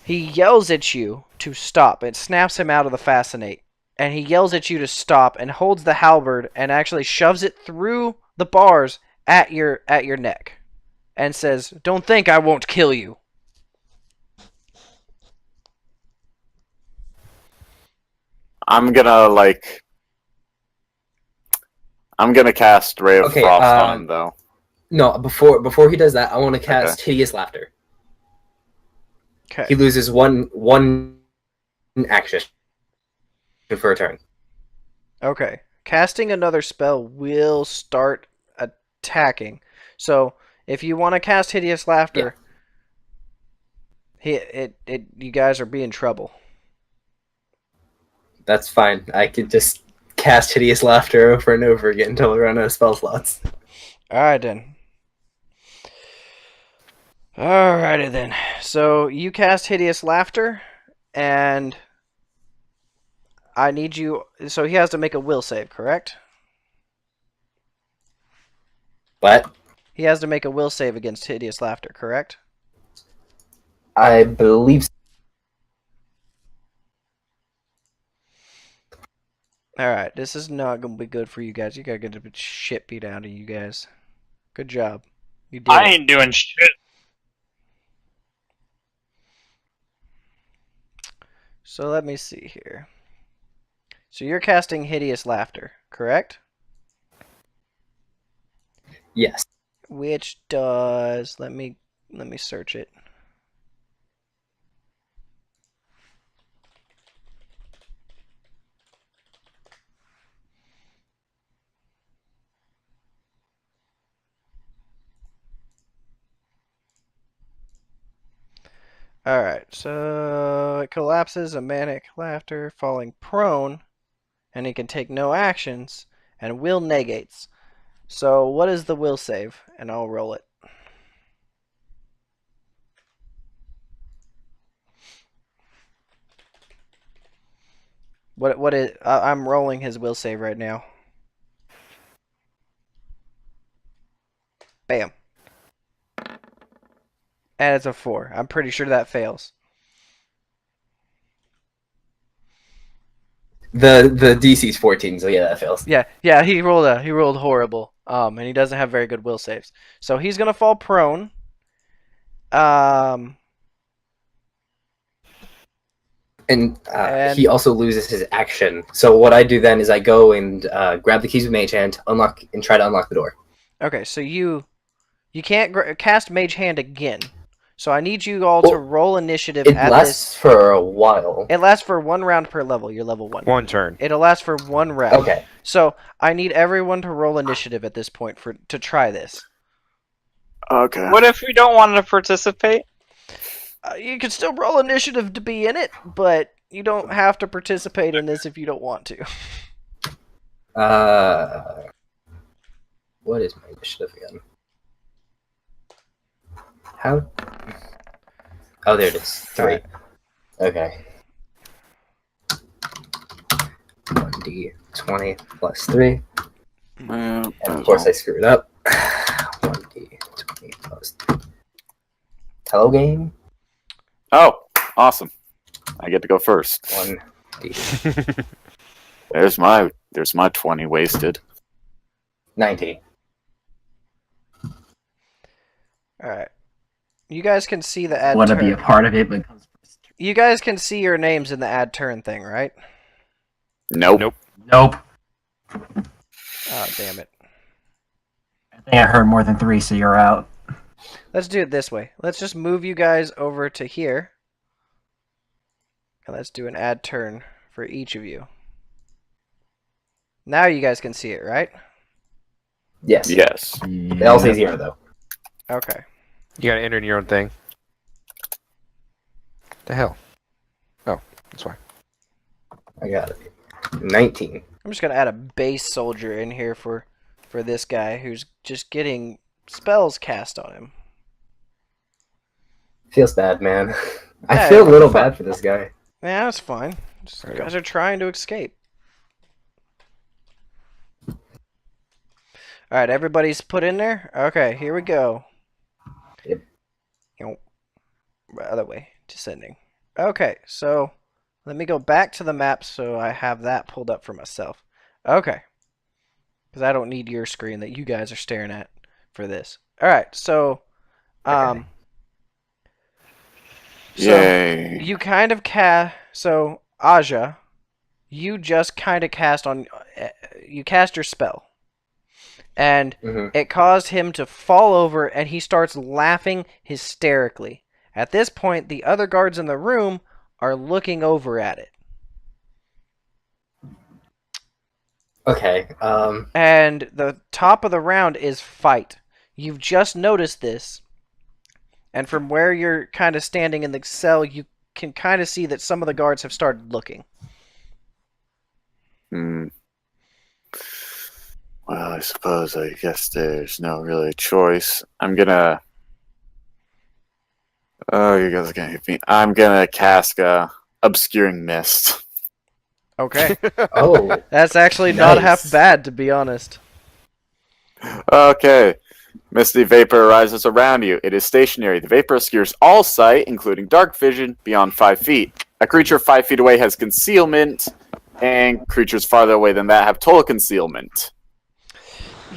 Speaker 1: he yells at you to stop. It snaps him out of the Fascinate. And he yells at you to stop and holds the halberd and actually shoves it through the bars at your neck. And says, "Don't think I won't kill you."
Speaker 4: I'm gonna cast Ray of Frost on him, though.
Speaker 5: No, before he does that, I want to cast Hideous Laughter.
Speaker 1: Okay.
Speaker 5: He loses one action for a turn.
Speaker 1: Okay. Casting another spell will start attacking. So if you want to cast Hideous Laughter, you guys are be in trouble.
Speaker 5: That's fine. I could just cast Hideous Laughter over and over again until we run out of spell slots.
Speaker 1: Alright then. Alrighty then. So you cast Hideous Laughter, and I need you. So he has to make a will save, correct?
Speaker 5: What?
Speaker 1: He has to make a will save against Hideous Laughter, correct?
Speaker 5: I believe so.
Speaker 1: Alright, this is not going to be good for you guys. You gotta get the shit beat out of you guys. Good job. You did
Speaker 3: I
Speaker 1: it.
Speaker 3: ain't doing shit.
Speaker 1: So let me see here. So you're casting Hideous Laughter, correct?
Speaker 5: Yes.
Speaker 1: Which does... Let me search it. Alright, so it collapses a manic laughter, falling prone, and he can take no actions, and will negates. So what is the will save? And I'll roll it. What is... I'm rolling his will save right now. Bam. And it's a 4. I'm pretty sure that fails.
Speaker 5: The DC's 14, so yeah, that fails.
Speaker 1: Yeah, he rolled horrible. And he doesn't have very good will saves. So he's gonna fall prone.
Speaker 5: And
Speaker 1: And-
Speaker 5: he also loses his action. So what I do then is I go and grab the keys with Mage Hand, unlock, and try to unlock the door.
Speaker 1: Okay, so you can't cast Mage Hand again. So I need you all to roll initiative
Speaker 5: It
Speaker 1: at
Speaker 5: lasts
Speaker 1: this.
Speaker 5: for a while.
Speaker 1: It lasts for 1 round per level. You're level 1.
Speaker 2: One turn.
Speaker 1: It'll last for 1 round.
Speaker 5: Okay.
Speaker 1: So I need everyone to roll initiative at this point to try this.
Speaker 4: Okay.
Speaker 3: What if we don't want to participate?
Speaker 1: You can still roll initiative to be in it, but you don't have to participate in this if you don't want to.
Speaker 5: What is my initiative again? How? Oh, there it is. 3.
Speaker 1: Alright.
Speaker 5: Okay. 1d20 plus 3. And of course I screwed up. 1d20 plus 3. Hello, game?
Speaker 4: Oh, awesome. I get to go first.
Speaker 5: 1d.
Speaker 4: There's my 20 wasted.
Speaker 5: 19.
Speaker 1: Alright. You guys can see the add
Speaker 6: Want to
Speaker 1: turn.
Speaker 6: be a part of it, but
Speaker 1: You guys can see your names in the add turn thing, right?
Speaker 4: Nope.
Speaker 6: nope.
Speaker 1: Oh, damn it.
Speaker 6: I think I heard more than 3, so you're out.
Speaker 1: Let's do it this way. Let's just move you guys over to here. And let's do an add turn for each of you. Now you guys can see it, right?
Speaker 5: Yes.
Speaker 4: Yes.
Speaker 5: It all says 0, though.
Speaker 1: Okay.
Speaker 2: You gotta enter in your own thing. The hell? Oh, that's why.
Speaker 5: I got it. 19.
Speaker 1: I'm just gonna add a base soldier in here for this guy who's just getting spells cast on him.
Speaker 5: Feels bad, man. I
Speaker 1: Yeah,
Speaker 5: feel a little
Speaker 1: fuck.
Speaker 5: bad for this guy.
Speaker 1: Yeah, that's fine. Just,
Speaker 2: There you
Speaker 1: guys are trying to escape. Alright, everybody's put in there? Okay, here we go.
Speaker 5: Yep.
Speaker 1: Other way, descending. Okay, so let me go back to the map so I have that pulled up for myself. Okay. Because I don't need your screen that you guys are staring at for this. Alright, so
Speaker 5: Okay.
Speaker 4: Yay.
Speaker 1: you kind of so Aja, you just kind of cast your spell. And
Speaker 5: Mhm.
Speaker 1: it caused him to fall over and he starts laughing hysterically. At this point, the other guards in the room are looking over at it.
Speaker 5: Okay.
Speaker 1: And the top of the round is fight. You've just noticed this. And from where you're kind of standing in the cell, you can kind of see that some of the guards have started looking.
Speaker 4: Hmm. Well, I guess there's no really choice. I'm gonna. Oh, you guys are gonna hit me. I'm gonna cast Obscuring Mist.
Speaker 1: Okay.
Speaker 5: Oh,
Speaker 1: That's actually not half
Speaker 5: nice.
Speaker 1: bad, to be honest.
Speaker 4: Okay. Misty vapor arises around you. It is stationary. The vapor obscures all sight, including dark vision, beyond 5 feet. A creature 5 feet away has concealment, and creatures farther away than that have total concealment.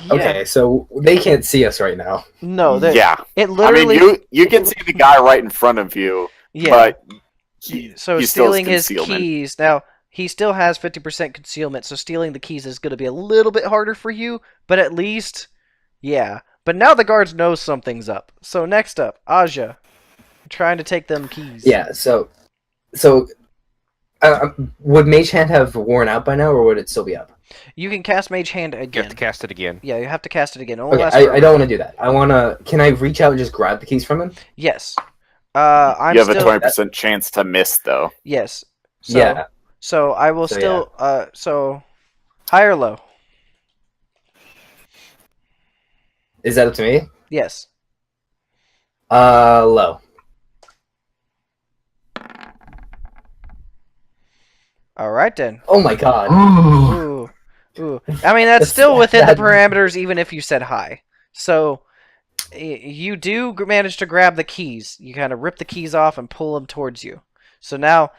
Speaker 1: Yeah.
Speaker 5: Okay, so they can't see us right now.
Speaker 1: No,
Speaker 4: Yeah.
Speaker 1: it
Speaker 4: I
Speaker 1: literally.
Speaker 4: mean, you can see the guy right in front of you,
Speaker 1: Yeah.
Speaker 4: but
Speaker 1: So
Speaker 4: he still has
Speaker 1: stealing his
Speaker 4: concealment.
Speaker 1: keys. Now, he still has 50% concealment, so stealing the keys is going to be a little bit harder for you, but at least, yeah. But now the guards know something's up. So next up, Aja. Trying to take them keys.
Speaker 5: Yeah, so would Mage Hand have worn out by now, or would it still be up?
Speaker 1: You can cast Mage Hand
Speaker 2: You
Speaker 1: again.
Speaker 2: have to cast it again.
Speaker 1: Yeah, you have to cast it again. It only
Speaker 5: Okay,
Speaker 1: lasts for a
Speaker 5: I don't
Speaker 1: round.
Speaker 5: want to do that. I want to. Can I reach out and just grab the keys from him?
Speaker 1: Yes. I'm
Speaker 4: You have
Speaker 1: still.
Speaker 4: a 20% chance to miss, though.
Speaker 1: Yes. So,
Speaker 5: Yeah.
Speaker 1: So I will
Speaker 5: So,
Speaker 1: still. So, high or low?
Speaker 5: Is that up to me?
Speaker 1: Yes.
Speaker 5: Low.
Speaker 1: All right then.
Speaker 5: Oh my god.
Speaker 6: Ooh.
Speaker 1: Ooh. I mean, that's
Speaker 5: That's
Speaker 1: still within the
Speaker 5: bad.
Speaker 1: parameters, even if you said high. So, you do manage to grab the keys. You kind of rip the keys off and pull them towards you. So now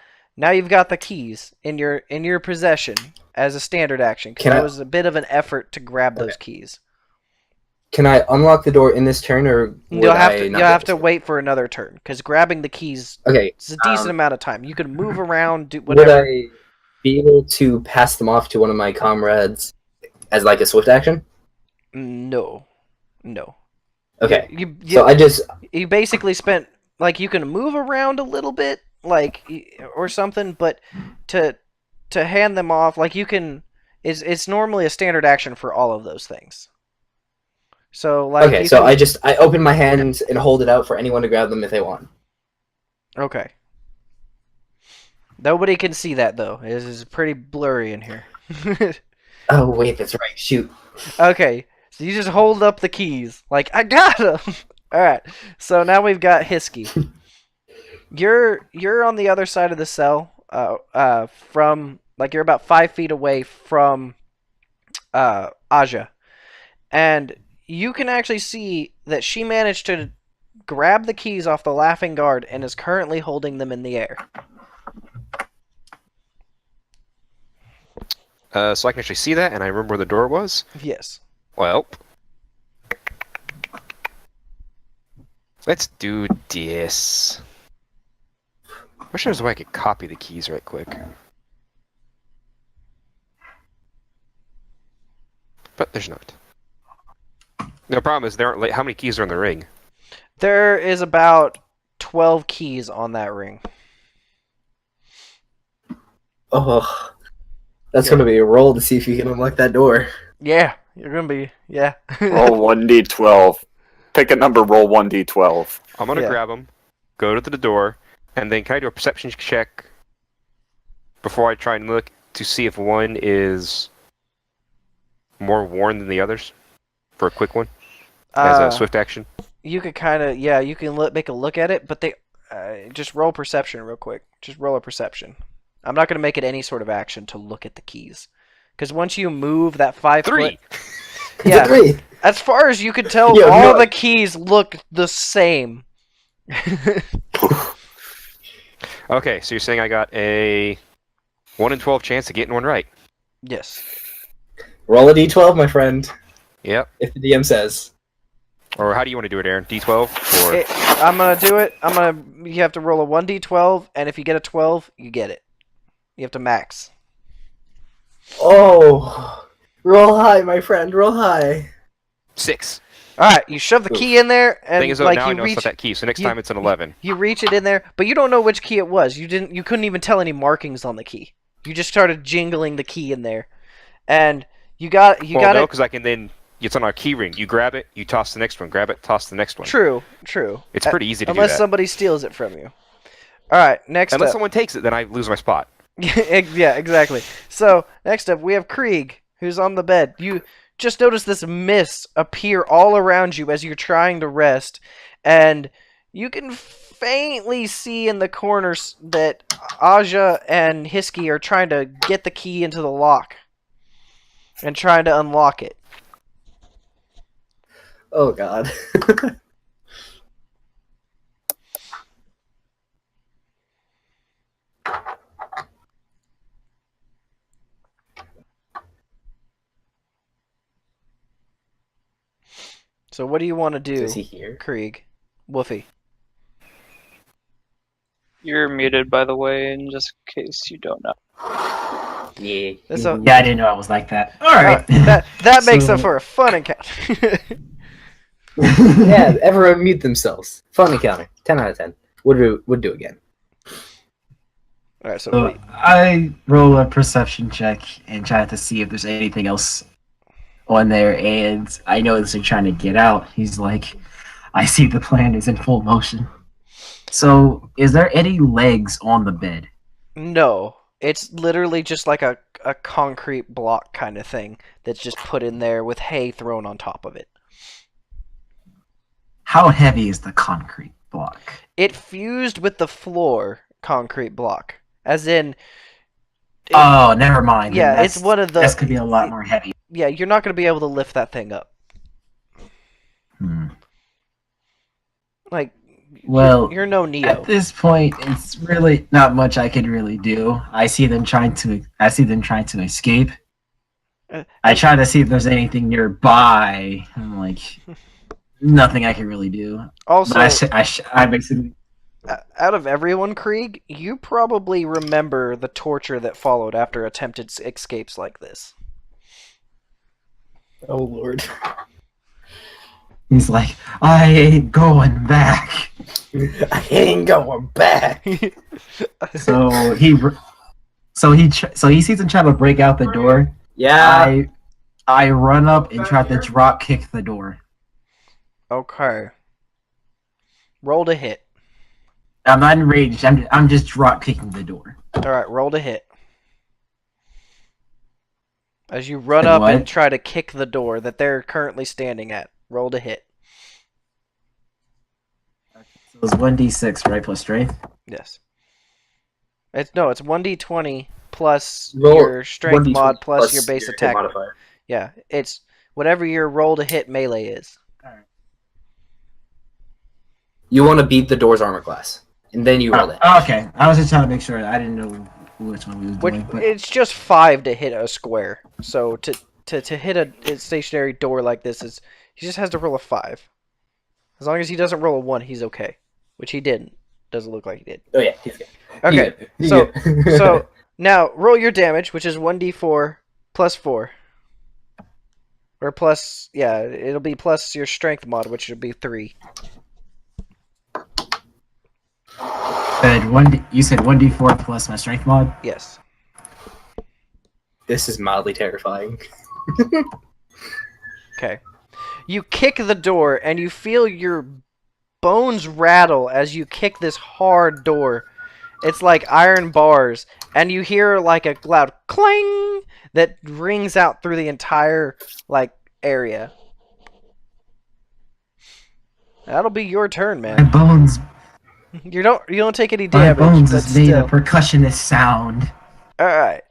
Speaker 1: you've got the keys in your possession as a standard action. Because it was a bit of an effort to grab those keys.
Speaker 5: Can I unlock the door in this turn, or would
Speaker 1: You'll
Speaker 5: I
Speaker 1: have to wait for another turn because grabbing the keys
Speaker 5: Okay.
Speaker 1: is a decent amount of time. You can move around, do
Speaker 5: Would
Speaker 1: whatever.
Speaker 5: I be able to pass them off to one of my comrades as like a swift action?
Speaker 1: No.
Speaker 5: Okay.
Speaker 1: You
Speaker 5: So I just
Speaker 1: you basically spent like you can move around a little bit like or something, but to hand them off like you can it's normally a standard action for all of those things. So like
Speaker 5: okay.
Speaker 1: you
Speaker 5: So
Speaker 1: can-
Speaker 5: I open my hand and hold it out for anyone to grab them if they want.
Speaker 1: okay. Nobody can see that though. It is pretty blurry in here.
Speaker 5: Oh wait, that's right. Shoot.
Speaker 1: Okay, so you just hold up the keys like I got them. All right. So now we've got Hisky. You're on the other side of the cell. From like you're about 5 feet away from Aja, and you can actually see that she managed to grab the keys off the laughing guard and is currently holding them in the air.
Speaker 2: So I can actually see that, and I remember where the door was.
Speaker 1: Yes.
Speaker 2: Well, let's do this. Wish there was a way I could copy the keys right quick. But there's not. The problem is there aren't. How many keys are in the ring?
Speaker 1: There is about 12 keys on that ring.
Speaker 5: Oh, that's gonna be a roll to see if you can unlock that door.
Speaker 1: Yeah, you're gonna be
Speaker 4: Roll 1d12. Pick a number, roll 1d12.
Speaker 2: I'm gonna
Speaker 1: Yeah.
Speaker 2: grab them, go to the door, and then can I do a perception check before I try and look to see if one is more worn than the others for a quick one as a swift action?
Speaker 1: You could kind of you can make a look at it, but they just roll perception real quick. Just roll a perception. I'm not gonna make it any sort of action to look at the keys, because once you move that 5
Speaker 2: 3.
Speaker 1: foot, yeah,
Speaker 5: Three.
Speaker 1: as far as you can tell,
Speaker 5: Yeah,
Speaker 1: all
Speaker 5: no.
Speaker 1: the keys look the same.
Speaker 2: Okay, so you're saying I got a 1 in 12 chance of getting one right.
Speaker 1: Yes.
Speaker 5: Roll a d12, my friend.
Speaker 2: Yep.
Speaker 5: If the DM says.
Speaker 2: Or how do you want to do it, Aaron? D12 or
Speaker 1: I'm gonna do it. You have to roll a 1d12, and if you get a 12, you get it. You have to max.
Speaker 5: Oh, roll high, my friend. Roll high.
Speaker 2: 6?
Speaker 1: All right, you shove the key in there, and
Speaker 2: Thing is, though,
Speaker 1: like
Speaker 2: now I
Speaker 1: you
Speaker 2: know it's
Speaker 1: reach
Speaker 2: not that key, so next
Speaker 1: you-
Speaker 2: time it's an 11.
Speaker 1: You reach it in there, but you don't know which key it was. You couldn't even tell any markings on the key. You just started jingling the key in there, and you got
Speaker 2: No,
Speaker 1: it.
Speaker 2: because I can then. It's on our key ring. You grab it, you toss the next one. Grab it, toss the next one.
Speaker 1: True.
Speaker 2: It's pretty easy to do
Speaker 1: unless
Speaker 2: that.
Speaker 1: somebody steals it from you. All right, next
Speaker 2: Unless
Speaker 1: up.
Speaker 2: someone takes it, then I lose my spot.
Speaker 1: Yeah, exactly. So, next up, we have Krieg, who's on the bed. You just notice this mist appear all around you as you're trying to rest, and you can faintly see in the corners that Aja and Hisky are trying to get the key into the lock and trying to unlock it.
Speaker 5: Oh god.
Speaker 1: So, what do you want to do,
Speaker 5: Is he here?
Speaker 1: Krieg? Woofy.
Speaker 3: You're muted, by the way, in just in case you don't know.
Speaker 5: Yeah.
Speaker 1: That's a,
Speaker 6: Yeah, I didn't know I was like that. All right.
Speaker 1: that makes
Speaker 6: So-
Speaker 1: up for a fun encounter.
Speaker 5: Yeah, everyone mute themselves. Fun encounter. 10 out of 10. Would do again.
Speaker 1: All right, so
Speaker 6: So I roll a perception check and try to see if there's anything else on there. And I notice they're trying to get out. He's like, I see the plan is in full motion. So, is there any legs on the bed?
Speaker 1: no, it's literally just like a concrete block kind of thing that's just put in there with hay thrown on top of it.
Speaker 6: How heavy is the concrete block?
Speaker 1: It fused with the floor concrete block, as in.
Speaker 6: Oh, never mind.
Speaker 1: Yeah,
Speaker 6: Then
Speaker 1: it's one of the.
Speaker 6: This could be a lot more heavy.
Speaker 1: Yeah, you're not going to be able to lift that thing up.
Speaker 6: Hmm.
Speaker 1: Like,
Speaker 6: Well,
Speaker 1: you're no
Speaker 6: at
Speaker 1: Neo.
Speaker 6: this point, it's really not much I can really do. I see them trying to escape. I try to see if there's anything nearby. I'm like, nothing I can really do.
Speaker 1: Also,
Speaker 6: But I basically.
Speaker 1: out of everyone, Krieg, you probably remember the torture that followed after attempted escapes like this.
Speaker 5: Oh lord.
Speaker 6: He's like, I ain't going back.
Speaker 5: I ain't going back.
Speaker 6: So he sees him trying to break out the door.
Speaker 5: Yeah.
Speaker 6: I run up and try to drop kick the door.
Speaker 1: Okay. Roll to hit.
Speaker 6: I'm not enraged. I'm just drop kicking the door.
Speaker 1: Alright, roll to hit. As you run
Speaker 6: And
Speaker 1: up
Speaker 6: what?
Speaker 1: and try to kick the door that they're currently standing at. Roll to hit.
Speaker 6: So it's 1d6, right, plus strength.
Speaker 1: Yes. It's 1d20 plus
Speaker 5: Roll
Speaker 1: your strength
Speaker 5: 1d20
Speaker 1: mod plus your
Speaker 5: plus
Speaker 1: base
Speaker 5: your hit
Speaker 1: attack.
Speaker 5: modifier.
Speaker 1: Yeah, it's whatever your roll to hit melee is.
Speaker 5: You want to beat the door's armor class, and then you roll it.
Speaker 6: Okay, I was just trying to make sure. I didn't know which one we was doing. But
Speaker 1: It's just 5 to hit a square. So to hit a stationary door like this is he just has to roll a 5. As long as he doesn't roll a 1, he's okay. Which he didn't. Doesn't look like he did.
Speaker 5: Oh yeah, he's good.
Speaker 1: Okay,
Speaker 5: He's
Speaker 1: so
Speaker 5: good.
Speaker 1: so now roll your damage, which is 1d4 plus 4. Or plus, yeah, it'll be plus your strength mod, which would be 3.
Speaker 6: you said 1d4 plus my strength mod.
Speaker 1: Yes.
Speaker 5: This is mildly terrifying.
Speaker 1: Okay. You kick the door, and you feel your bones rattle as you kick this hard door. It's like iron bars, and you hear like a loud clang that rings out through the entire like area. That'll be your turn,
Speaker 6: My
Speaker 1: man.
Speaker 6: bones,
Speaker 1: You don't take any
Speaker 6: my
Speaker 1: damage,
Speaker 6: bones
Speaker 1: but
Speaker 6: is made
Speaker 1: still.
Speaker 6: a percussionist sound.
Speaker 1: All right.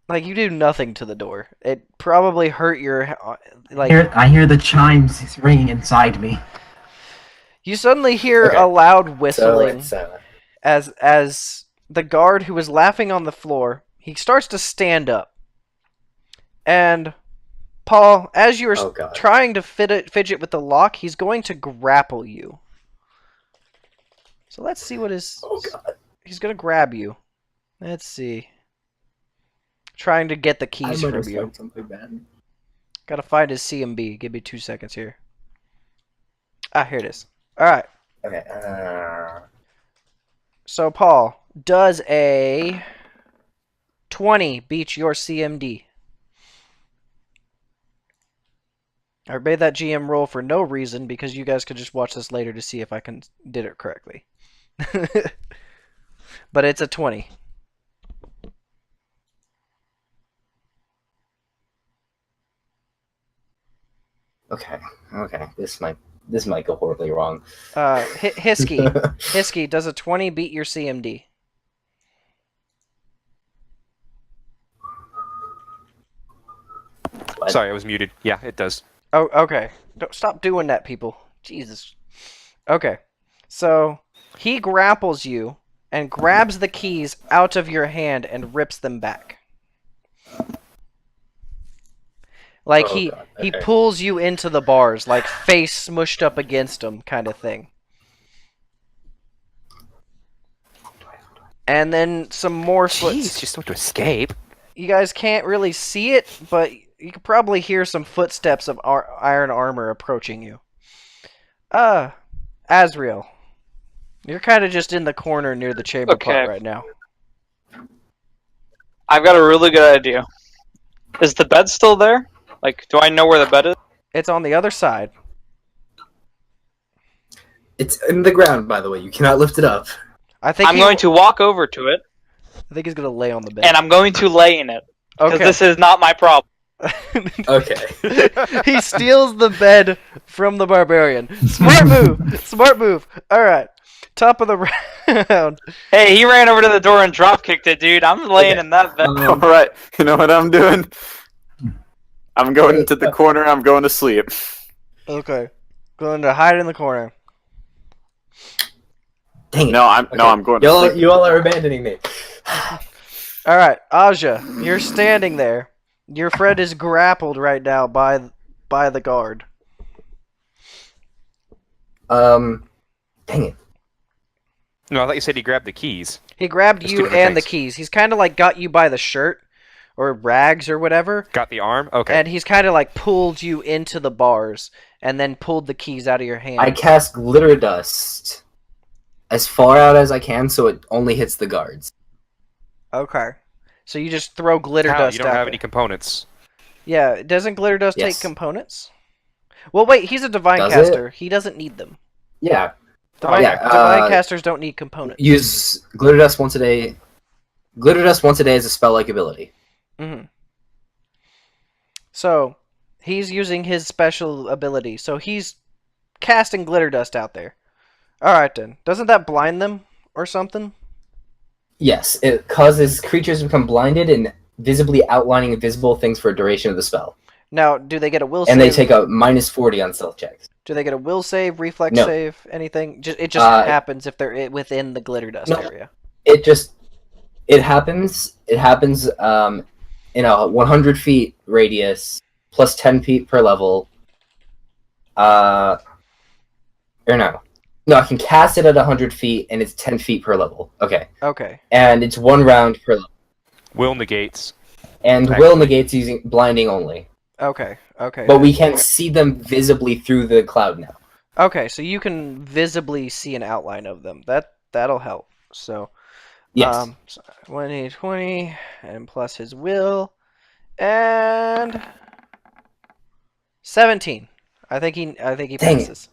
Speaker 1: Like you do nothing to the door. It probably hurt your like.
Speaker 6: I hear the chimes ringing inside me.
Speaker 1: You suddenly hear
Speaker 5: Okay.
Speaker 1: a loud
Speaker 5: So
Speaker 1: whistling
Speaker 5: it's
Speaker 1: as the guard who was laughing on the floor, he starts to stand up. And Paul, as you are
Speaker 5: Oh, God.
Speaker 1: trying to fidget with the lock, he's going to grapple you. So let's see what his.
Speaker 5: oh god.
Speaker 1: He's going to grab you. Let's see. Trying to get the
Speaker 5: I
Speaker 1: keys
Speaker 5: might
Speaker 1: from
Speaker 5: have
Speaker 1: you.
Speaker 5: spelled something bad.
Speaker 1: Gotta find his CMB. Give me 2 seconds here. Ah, here it is. Alright.
Speaker 5: Okay.
Speaker 1: So, Paul, does a 20 beat your CMD? I made that GM roll for no reason because you guys could just watch this later to see if I did it correctly. But it's a 20.
Speaker 5: Okay. This might go horribly wrong.
Speaker 1: Hisky, does a 20 beat your CMD?
Speaker 5: What?
Speaker 2: Sorry, I was muted. Yeah, it does.
Speaker 1: Oh, okay. Don't stop doing that, people. Jesus. Okay. So he grapples you and grabs the keys out of your hand and rips them back. Like
Speaker 5: Oh,
Speaker 1: he
Speaker 5: God.
Speaker 1: he
Speaker 5: Okay.
Speaker 1: pulls you into the bars, like face smushed up against him, kind of thing. And then some more
Speaker 2: Jeez, just want to escape.
Speaker 1: You guys can't really see it, but you can probably hear some footsteps of iron armor approaching you. Asriel, you're kind of just in the corner near the chamber pot
Speaker 3: Okay.
Speaker 1: right now.
Speaker 3: I've got a really good idea. Is the bed still there? Like, do I know where the bed is?
Speaker 1: It's on the other side.
Speaker 5: It's in the ground, by the way. You cannot lift it up.
Speaker 1: I think
Speaker 3: I'm going to walk over to it,
Speaker 1: I think he's gonna lay on the bed.
Speaker 3: and I'm going to lay in it. Because
Speaker 1: Okay.
Speaker 3: this is not my problem.
Speaker 5: Okay.
Speaker 1: He steals the bed from the barbarian. Smart move. Smart move. All right. Top of the round.
Speaker 3: Hey, he ran over to the door and drop kicked it, dude. I'm laying
Speaker 5: Okay.
Speaker 3: in that bed.
Speaker 4: All right, you know what I'm doing? I'm going into the corner. I'm going to sleep.
Speaker 1: Okay. Going to hide in the corner.
Speaker 5: Dang it.
Speaker 4: No, I'm going to sleep.
Speaker 5: You all are abandoning me.
Speaker 1: All right, Aja, you're standing there. Your friend is grappled right now by the guard.
Speaker 5: Dang it.
Speaker 2: No, I thought you said he grabbed the keys.
Speaker 1: He grabbed
Speaker 2: That's
Speaker 1: you
Speaker 2: two different
Speaker 1: and the
Speaker 2: things.
Speaker 1: keys. He's kind of like got you by the shirt or rags or whatever,
Speaker 2: Got the arm? Okay.
Speaker 1: and he's kind of like pulled you into the bars and then pulled the keys out of your hand.
Speaker 5: I cast glitter dust as far out as I can so it only hits the guards.
Speaker 1: Okay. So you just throw glitter
Speaker 2: How?
Speaker 1: dust
Speaker 2: You don't
Speaker 1: out
Speaker 2: have
Speaker 1: there.
Speaker 2: any components.
Speaker 1: Yeah, doesn't glitter dust
Speaker 5: Yes.
Speaker 1: take components? Well, wait, he's a divine
Speaker 5: Does
Speaker 1: caster. He doesn't need them.
Speaker 5: Yeah.
Speaker 1: Divine,
Speaker 5: yeah,
Speaker 1: divine casters don't need components.
Speaker 5: Use glitter dust once a day. Glitter dust once a day is a spell-like ability.
Speaker 1: Mm-hmm. So, he's using his special ability. So he's casting glitter dust out there. Alright then. Doesn't that blind them or something?
Speaker 5: Yes, it causes creatures to become blinded and visibly outlining invisible things for a duration of the spell.
Speaker 1: Now, do they get a will
Speaker 5: And
Speaker 1: save?
Speaker 5: they take a -40 on stealth checks.
Speaker 1: Do they get a will save, reflex
Speaker 5: No.
Speaker 1: save, anything? It just happens if they're within the glitter dust
Speaker 5: No.
Speaker 1: area.
Speaker 5: It happens in a 100 feet radius plus 10 feet per level. Or no, I can cast it at 100 feet and it's 10 feet per level. Okay,
Speaker 1: Okay.
Speaker 5: and it's 1 round per level.
Speaker 2: Will negates.
Speaker 5: And
Speaker 2: Excellent.
Speaker 5: will negates using blinding only,
Speaker 1: Okay.
Speaker 5: but we can see them visibly through the cloud now.
Speaker 1: Okay, so you can visibly see an outline of them. That'll help. So
Speaker 5: Yes.
Speaker 1: 20, and plus his will, and 17. I think he
Speaker 5: Dang it.
Speaker 1: passes.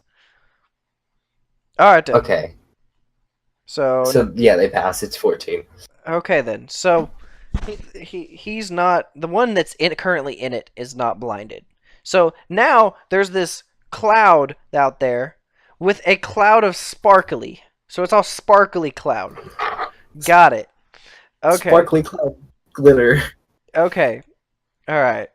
Speaker 1: All right then.
Speaker 5: Okay.
Speaker 1: So
Speaker 5: So yeah, they pass. It's 14.
Speaker 1: okay then. So he's not the one that's currently in it is not blinded. So now there's this cloud out there with a cloud of sparkly. So it's all sparkly cloud. Got it. Okay.
Speaker 5: Sparkly cloud glitter.
Speaker 1: Okay. All right.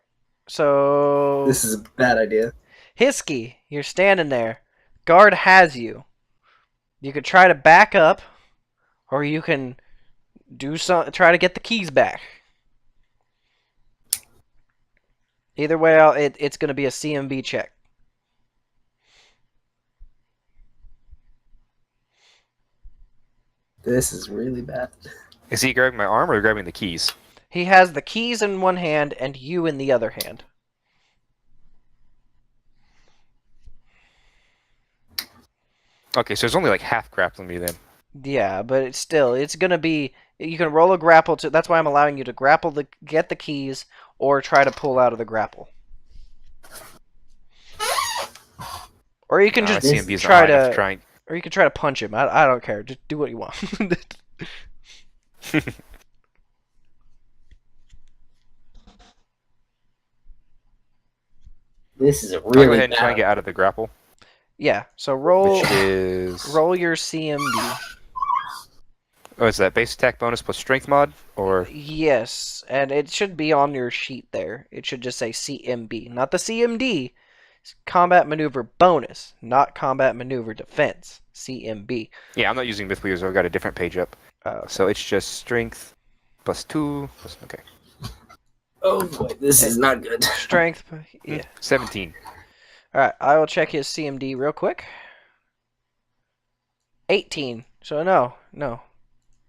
Speaker 1: So
Speaker 5: This is a bad idea.
Speaker 1: Hisky, you're standing there. Guard has you. You could try to back up, or you can try to get the keys back. Either way, it's going to be a CMB check.
Speaker 5: This is really bad.
Speaker 2: Is he grabbing my arm or grabbing the keys?
Speaker 1: He has the keys in one hand and you in the other hand.
Speaker 2: Okay, so there's only like half grappling me then.
Speaker 1: Yeah, but it's going to be. You can roll a grapple to. That's why I'm allowing you to grapple get the keys, or try to pull out of the grapple. Or you can just
Speaker 2: CMB is
Speaker 1: try
Speaker 2: not high enough
Speaker 1: to.
Speaker 2: trying.
Speaker 1: Or you can try to punch him. I don't care. Just do what you want.
Speaker 5: This is
Speaker 2: I'll go
Speaker 5: really
Speaker 2: ahead and try and
Speaker 5: bad.
Speaker 2: get out of the grapple,
Speaker 1: Yeah. So roll
Speaker 2: which is...
Speaker 1: roll your CMB.
Speaker 2: Oh, is that base attack bonus plus strength mod? Or...
Speaker 1: Yes, and it should be on your sheet there. It should just say CMB, not the CMD. It's combat maneuver bonus, not combat maneuver defense. CMB.
Speaker 2: Yeah, I'm not using Mythweaver, so I've got a different page up.
Speaker 1: Okay.
Speaker 2: So it's just strength plus 2. Okay.
Speaker 5: Oh boy, this is not good.
Speaker 1: Strength. Yeah.
Speaker 2: 17.
Speaker 1: All right, I will check his CMD real quick. 18. So no,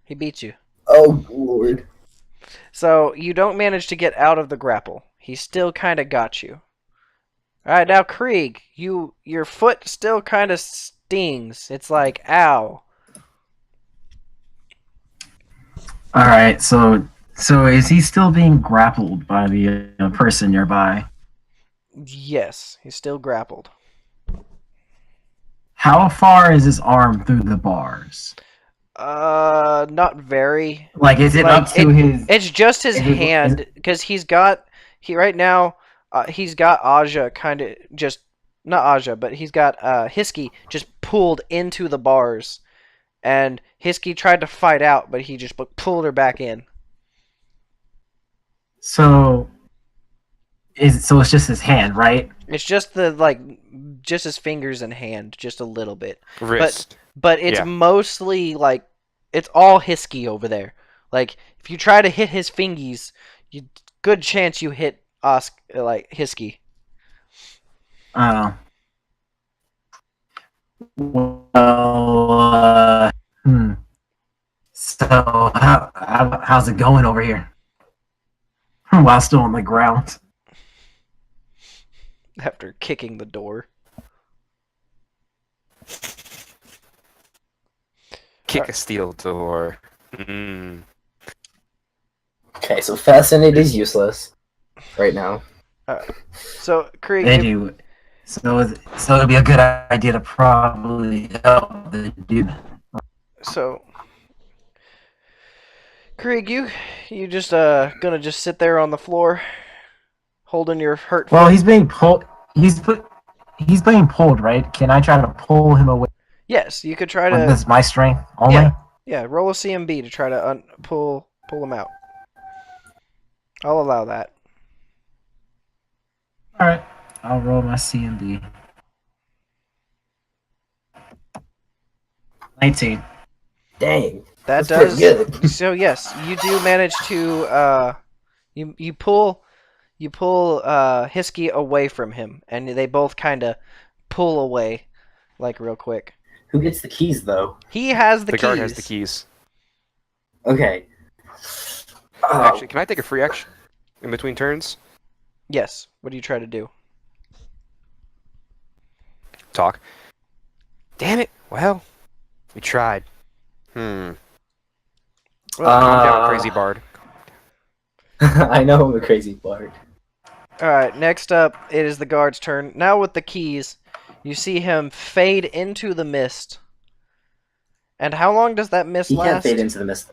Speaker 1: he beats you.
Speaker 5: Oh lord.
Speaker 1: So you don't manage to get out of the grapple. He still kind of got you. All right, now Krieg, your foot still kind of stings. It's like ow.
Speaker 6: All right, so is he still being grappled by the person nearby?
Speaker 1: Yes, he's still grappled.
Speaker 6: How far is his arm through the bars?
Speaker 1: Not very.
Speaker 6: Like, is it
Speaker 1: Like,
Speaker 6: up to his?
Speaker 1: It's just his
Speaker 6: Is it-
Speaker 1: hand because he's got right now. He's got Aja kind of just not Aja, but he's got Hisky just pulled into the bars, and Hisky tried to fight out, but he just pulled her back in.
Speaker 6: So it's just his hand, right?
Speaker 1: It's just just his fingers and hand, just a little bit.
Speaker 2: Wrist.
Speaker 1: But it's
Speaker 2: Yeah.
Speaker 1: mostly like it's all Hisky over there. Like if you try to hit his fingies, good chance you hit Hisky.
Speaker 6: Well, So how's it going over here? While still on the ground.
Speaker 1: After kicking the door.
Speaker 2: Kick a steel door. Mm.
Speaker 5: Okay, so Fascinate is useless right now.
Speaker 1: So Krieg,
Speaker 6: Anyway, so it'd be a good idea to probably help the dude.
Speaker 1: so Krieg, you just gonna just sit there on the floor, holding your hurt.
Speaker 6: Well, he's being pulled. He's being pulled, right? Can I try to pull him away
Speaker 1: Yes, you could try
Speaker 6: with
Speaker 1: to.
Speaker 6: this my strength only?
Speaker 1: Yeah. Yeah, roll a CMB to try to pull him out. I'll allow that.
Speaker 6: All right, I'll roll my CMB. 19.
Speaker 5: Dang.
Speaker 1: That
Speaker 5: That's
Speaker 1: does.
Speaker 5: pretty good.
Speaker 1: So yes, you do manage to you pull Hisky away from him, and they both kind of pull away, like real quick.
Speaker 5: Who gets the keys though?
Speaker 1: He has the
Speaker 2: The
Speaker 1: keys.
Speaker 2: guard has the keys.
Speaker 5: Okay.
Speaker 2: Actually, can I take a free action in between turns?
Speaker 1: Yes. What do you try to do?
Speaker 2: Talk. Damn it. Well, we tried. Calm down, crazy bard.
Speaker 5: I know I'm a crazy bard.
Speaker 1: All right. Next up, it is the guard's turn. Now with the keys, you see him fade into the mist. And how long does that mist
Speaker 5: He can't
Speaker 1: last?
Speaker 5: fade into the mist.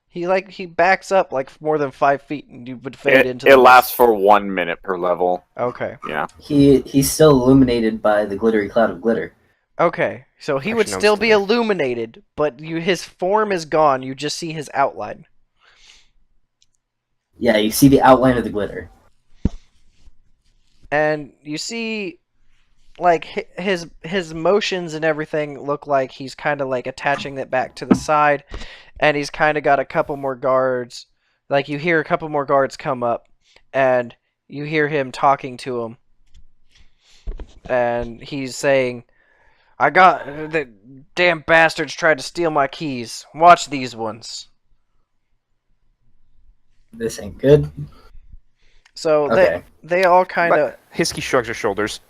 Speaker 1: He backs up like more than 5 feet, and you would fade into.
Speaker 4: It lasts for 1 minute per level.
Speaker 1: Okay.
Speaker 4: Yeah.
Speaker 5: He's still illuminated by the glittery cloud of glitter.
Speaker 1: Okay. So he would
Speaker 2: Actually, no, I'm
Speaker 1: still
Speaker 2: still
Speaker 1: be
Speaker 2: there.
Speaker 1: illuminated, but his form is gone. You just see his outline.
Speaker 5: Yeah, you see the outline of the glitter.
Speaker 1: And you see like his motions and everything look like he's kind of like attaching it back to the side, and he's kind of got a couple more guards. Like you hear a couple more guards come up, and you hear him talking to him, and he's saying, "I got the damn bastards tried to steal my keys. Watch these ones."
Speaker 5: This ain't good.
Speaker 1: So
Speaker 5: Okay.
Speaker 1: they all kind of
Speaker 2: Hisky shrugs her shoulders.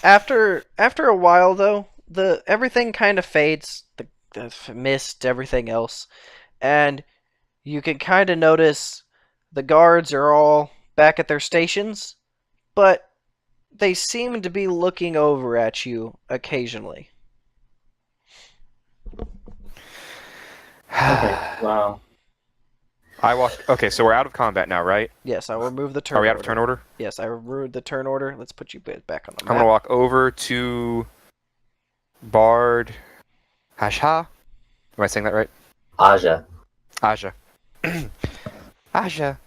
Speaker 1: after a while though, everything kind of fades, the mist, everything else, and you can kind of notice the guards are all back at their stations, but they seem to be looking over at you occasionally.
Speaker 5: Okay, wow.
Speaker 2: I walk. Okay, so we're out of combat now, right?
Speaker 1: Yes, I will remove the turn
Speaker 2: Are we out
Speaker 1: order.
Speaker 2: of turn order?
Speaker 1: Yes, I removed the turn order. Let's put you back on the map.
Speaker 2: I'm gonna walk over to Bard Hasha. Am I saying that right?
Speaker 5: Aja.
Speaker 2: Aja. Aja.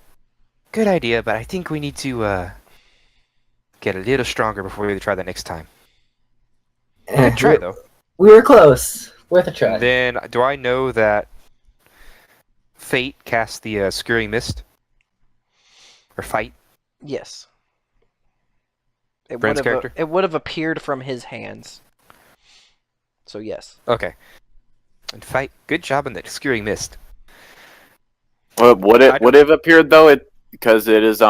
Speaker 2: Good idea, but I think we need to get a little stronger before we try that next time. Good try though.
Speaker 5: We were close. Worth a try.
Speaker 2: Then, do I know that Fate cast the Scurrying Mist? Or Fight?
Speaker 1: Yes. It would
Speaker 2: Brent's
Speaker 1: have
Speaker 2: character?
Speaker 1: it would have appeared from his hands. So yes.
Speaker 2: Okay. And Fight, good job on the Scurrying Mist.
Speaker 4: Would it have appeared though? Because it is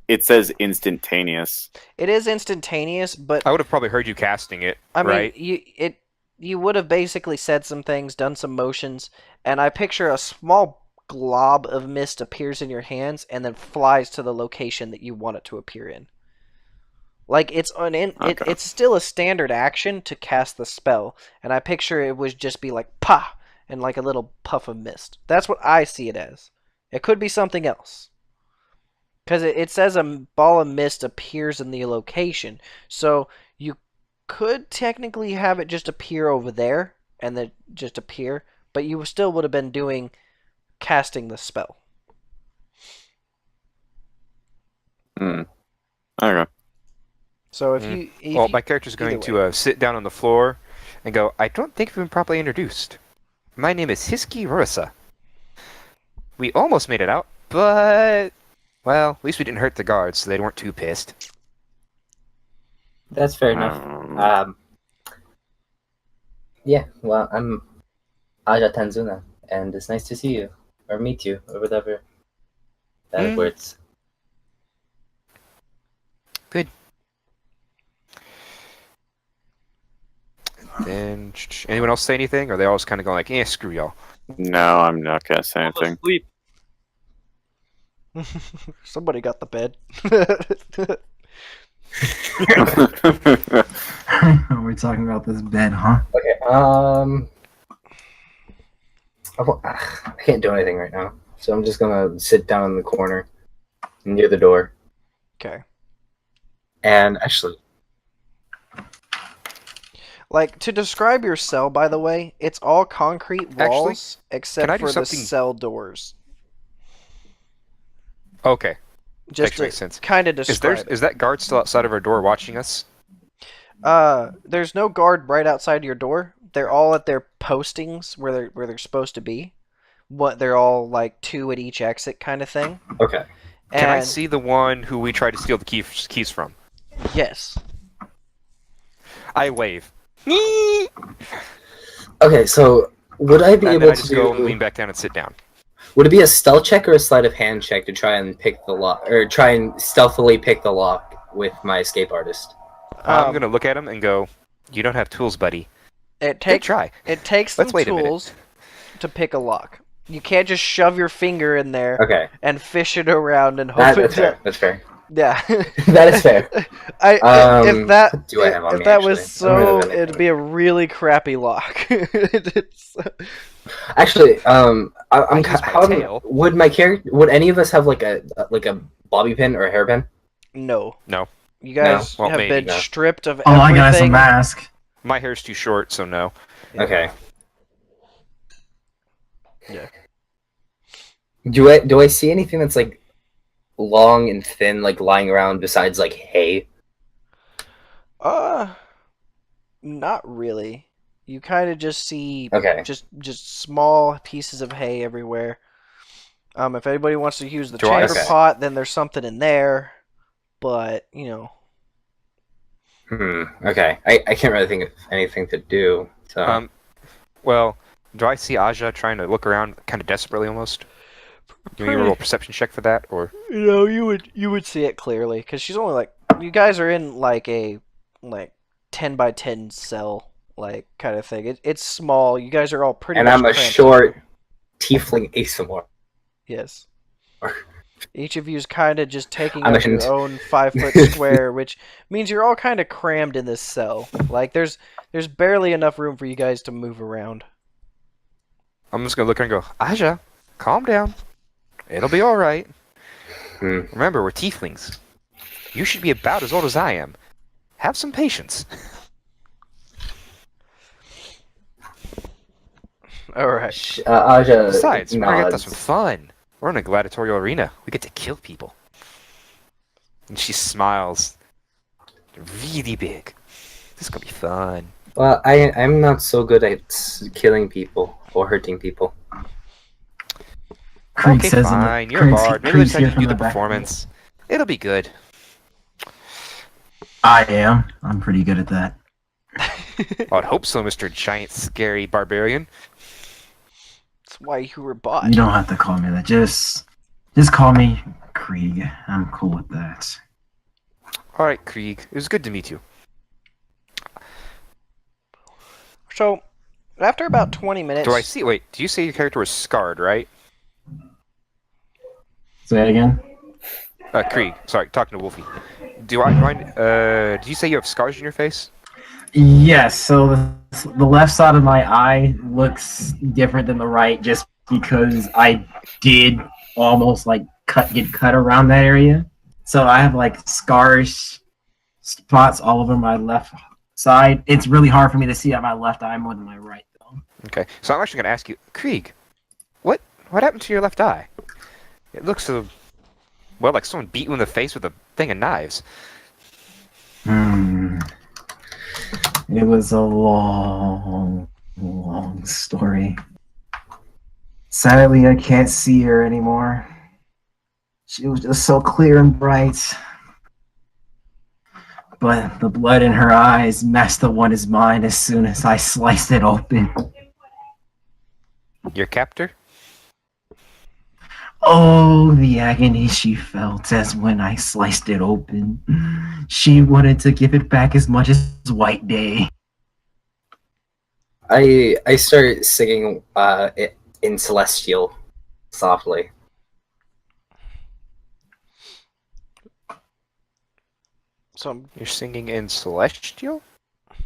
Speaker 4: it says instantaneous.
Speaker 1: It is instantaneous, but
Speaker 2: I would have probably heard you casting it,
Speaker 1: I mean,
Speaker 2: right?
Speaker 1: you would have basically said some things, done some motions, and I picture a small glob of mist appears in your hands and then flies to the location that you want it to appear in. Like it's it's still a standard action to cast the spell, and I picture it would just be like pa and like a little puff of mist. That's what I see it as. It could be something else. Because it says a ball of mist appears in the location, so you could technically have it just appear over there and then just appear, but you still would have been doing casting the spell.
Speaker 4: Okay.
Speaker 1: So if
Speaker 2: well, my character's going to sit down on the floor and go, I don't think we've been properly introduced. My name is Hiski Rosa. We almost made it out, but... well, at least we didn't hurt the guards, so they weren't too pissed.
Speaker 5: That's fair enough. Yeah, well, I'm Aja Tanzuna, and it's nice to see you, or meet you, or whatever that words.
Speaker 2: Good. Then, anyone else say anything? Or are they all just kind of going like, eh, screw y'all?
Speaker 4: No, I'm not gonna say anything.
Speaker 3: Sleep.
Speaker 1: Somebody got the bed.
Speaker 6: We're talking about this bed, huh?
Speaker 5: Okay, I can't do anything right now, so I'm just gonna sit down in the corner near the door.
Speaker 1: Okay.
Speaker 5: And actually,
Speaker 1: like, to describe your cell, by the way, it's all concrete walls except for the cell doors.
Speaker 2: Okay.
Speaker 1: Just
Speaker 2: makes sense.
Speaker 1: Kind of describe it.
Speaker 2: Is that guard still outside of our door watching us?
Speaker 1: There's no guard right outside your door. They're all at their postings where they're supposed to be. They're all like 2 at each exit kind of thing.
Speaker 5: okay.
Speaker 2: Can I see the one who we tried to steal the keys from?
Speaker 1: Yes.
Speaker 2: I wave.
Speaker 5: Okay, so would I be
Speaker 2: And
Speaker 5: able
Speaker 2: then I
Speaker 5: to
Speaker 2: just go and lean back down and sit down.
Speaker 5: Would it be a stealth check or a sleight of hand check to try and pick the lock, or try and stealthily pick the lock with my escape artist?
Speaker 2: I'm gonna look at him and go, "You don't have tools, buddy."
Speaker 1: Good
Speaker 2: try.
Speaker 1: It takes some tools to pick a lock. You can't just shove your finger in there and fish it around and hope
Speaker 5: that's fair. That's fair.
Speaker 1: Yeah.
Speaker 5: That is fair.
Speaker 1: If that
Speaker 5: if
Speaker 1: that was so, it'd be a really crappy lock.
Speaker 5: Actually, would my character? Would any of us have like a bobby pin or a hairpin?
Speaker 1: No.
Speaker 2: No.
Speaker 1: You guys
Speaker 2: Well,
Speaker 1: have
Speaker 2: maybe.
Speaker 1: been stripped of
Speaker 6: All I got is a
Speaker 1: everything.
Speaker 6: mask.
Speaker 2: My hair's too short, so no.
Speaker 5: Okay.
Speaker 1: Yeah.
Speaker 5: Do I see anything that's like long and thin, like lying around besides like hay?
Speaker 1: Not really. You kind of just see just small pieces of hay everywhere. If anybody wants to use the chamber pot, then there's something in there. But, you know.
Speaker 5: Okay. I can't really think of anything to do. So.
Speaker 2: Well, do I see Aja trying to look around kind of desperately almost? Give me a little perception check for that, or?
Speaker 1: You know, you would see it clearly, because she's only like, you guys are in like a 10 by 10 cell, like, kind of thing. It's small. You guys are all pretty much
Speaker 5: I'm a
Speaker 1: cramped
Speaker 5: short
Speaker 1: together.
Speaker 5: tiefling ASMR.
Speaker 1: Yes. Each of you is kind of just taking up your own 5-foot square, which means you're all kind of crammed in this cell. Like, there's barely enough room for you guys to move around.
Speaker 2: I'm just gonna look and go, Aja, calm down. It'll be all right.
Speaker 5: Hmm.
Speaker 2: Remember, we're tieflings. You should be about as old as I am. Have some patience.
Speaker 1: All right.
Speaker 5: Aja
Speaker 2: Besides, we're gonna get to
Speaker 5: nods.
Speaker 2: some fun. We're in a gladiatorial arena. We get to kill people. And she smiles. Really big. This is gonna be fun.
Speaker 5: Well, I'm not so good at killing people or hurting people.
Speaker 6: Krieg
Speaker 2: Okay,
Speaker 6: says in the
Speaker 2: fine. You're a bard. Maybe
Speaker 6: Krieg's
Speaker 2: let's have
Speaker 6: here
Speaker 2: you
Speaker 6: from
Speaker 2: do the
Speaker 6: back.
Speaker 2: performance. It'll be good.
Speaker 6: I am. I'm pretty good at that.
Speaker 2: I'd hope so, Mr. Giant Scary Barbarian.
Speaker 1: That's why you were bought.
Speaker 6: You don't have to call me that. Just call me Krieg. I'm cool with that.
Speaker 2: Alright, Krieg. It was good to meet you.
Speaker 1: So, after about 20 minutes,
Speaker 2: Do I see? Wait, do you say your character was scarred, right?
Speaker 6: Say that again.
Speaker 2: Krieg. Sorry, talking to Wolfie. Do I mind? Do you say you have scars on your face?
Speaker 6: Yes. So the left side of my eye looks different than the right, just because I did almost like get cut around that area. So I have like scars, spots all over my left side. It's really hard for me to see out my left eye more than my right, though.
Speaker 2: Okay, so I'm actually going to ask you, Krieg, what happened to your left eye? It looks so, well, like someone beat you in the face with a thing of knives.
Speaker 6: It was a long story. Sadly, I can't see her anymore. She was just so clear and bright. But the blood in her eyes messed up one his mind as soon as I sliced it open.
Speaker 2: Your captor?
Speaker 6: Oh, the agony she felt as when I sliced it open. She wanted to give it back as much as White Day.
Speaker 5: I start singing it in Celestial softly.
Speaker 1: so
Speaker 2: You're singing in Celestial?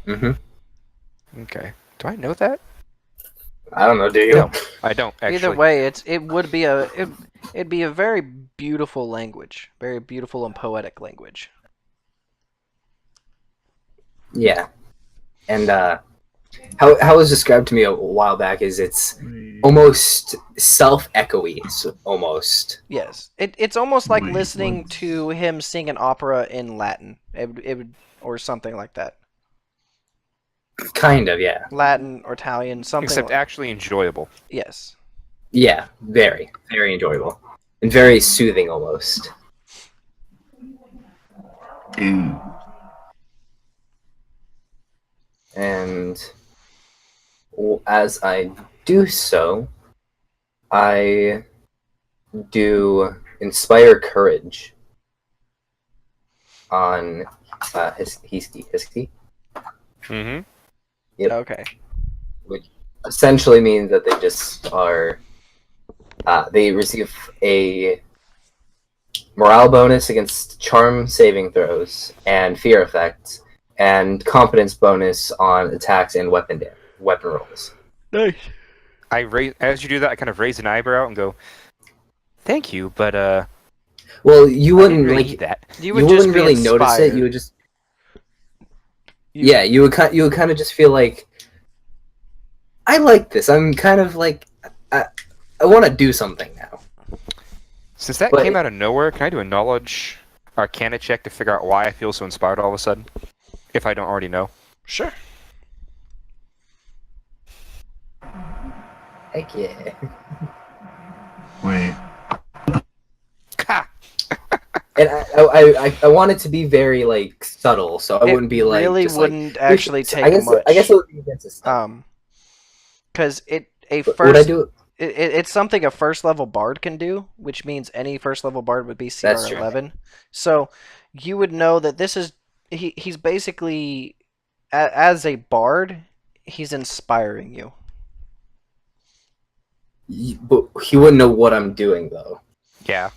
Speaker 5: Mm-hmm.
Speaker 2: Okay. Do I know that?
Speaker 5: I don't know, do you?
Speaker 2: No, I don't, actually.
Speaker 1: either way, it'd be a very beautiful language, very beautiful and poetic language.
Speaker 5: Yeah. And how it was described to me a while back is it's almost self-echoey, almost.
Speaker 1: Yes, it's almost like listening to him sing an opera in Latin. It would, or something like that.
Speaker 5: Kind of, yeah.
Speaker 1: Latin or Italian, something.
Speaker 2: Except
Speaker 1: like,
Speaker 2: actually enjoyable.
Speaker 1: yes.
Speaker 5: Yeah, very, very enjoyable. And very soothing almost.
Speaker 6: Dude.
Speaker 5: And as I do so, I do Inspire Courage on Hiski.
Speaker 2: Mm-hmm.
Speaker 5: Yep.
Speaker 1: Okay.
Speaker 5: Which essentially means that they just are they receive a morale bonus against charm saving throws and fear effects, and competence bonus on attacks and weapon rolls.
Speaker 1: Nice.
Speaker 2: As you do that, I kind of raise an eyebrow and go, "Thank you, but
Speaker 5: Well, you
Speaker 2: I
Speaker 5: wouldn't
Speaker 2: didn't really
Speaker 5: like
Speaker 2: need that."
Speaker 1: You
Speaker 5: you
Speaker 1: would just
Speaker 5: wouldn't
Speaker 1: be
Speaker 5: really notice it.
Speaker 1: inspired.
Speaker 5: You would just you would kind of just feel like, I like this. I'm kind of like, I want to do something now.
Speaker 2: Since that
Speaker 5: But-
Speaker 2: came out of nowhere, can I do a knowledge arcana check to figure out why I feel so inspired all of a sudden? If I don't already know.
Speaker 1: Sure.
Speaker 5: Heck yeah.
Speaker 6: Wait.
Speaker 2: Ha!
Speaker 5: And I want it to be very like subtle, so I wouldn't be like
Speaker 1: really
Speaker 5: just
Speaker 1: wouldn't
Speaker 5: like,
Speaker 1: actually take
Speaker 5: I guess
Speaker 1: much.
Speaker 5: I guess it would be against a style.
Speaker 1: Because
Speaker 5: Would I
Speaker 1: first
Speaker 5: do it?
Speaker 1: it's something a first level bard can do, which means any first level bard would be
Speaker 5: That's true.
Speaker 1: CR11. So you would know that this is he's basically as a bard, he's inspiring you.
Speaker 5: But he wouldn't know what I'm doing though.
Speaker 2: Yeah.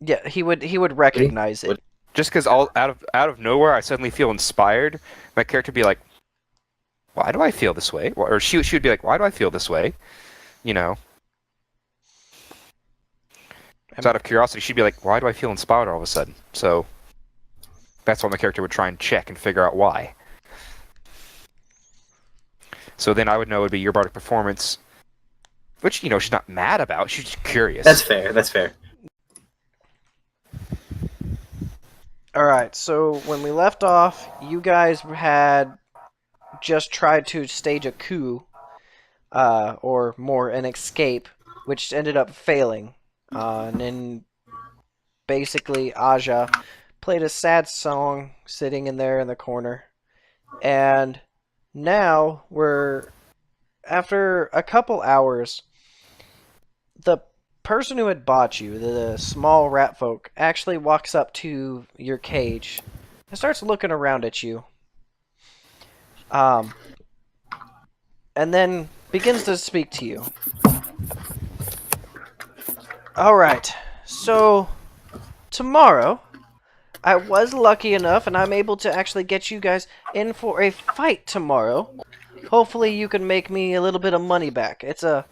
Speaker 1: Yeah, he would recognize it.
Speaker 2: Just because out of nowhere I suddenly feel inspired, my character would be like, "Why do I feel this way?" Or she would be like, "Why do I feel this way?" You know. So out of curiosity, she'd be like, why do I feel inspired all of a sudden? So that's when the character would try and check and figure out why. So then I would know it would be your bardic performance, which, she's not mad about. She's just curious.
Speaker 5: That's fair.
Speaker 1: Alright, so when we left off, you guys had just tried to stage a coup, or more, an escape, which ended up failing. And then basically Aja played a sad song sitting in there in the corner. And now after a couple hours, the person who had bought you, the small rat folk, actually walks up to your cage and starts looking around at you. And then begins to speak to you. Alright, so tomorrow, I was lucky enough and I'm able to actually get you guys in for a fight tomorrow. Hopefully you can make me a little bit of money back. It's a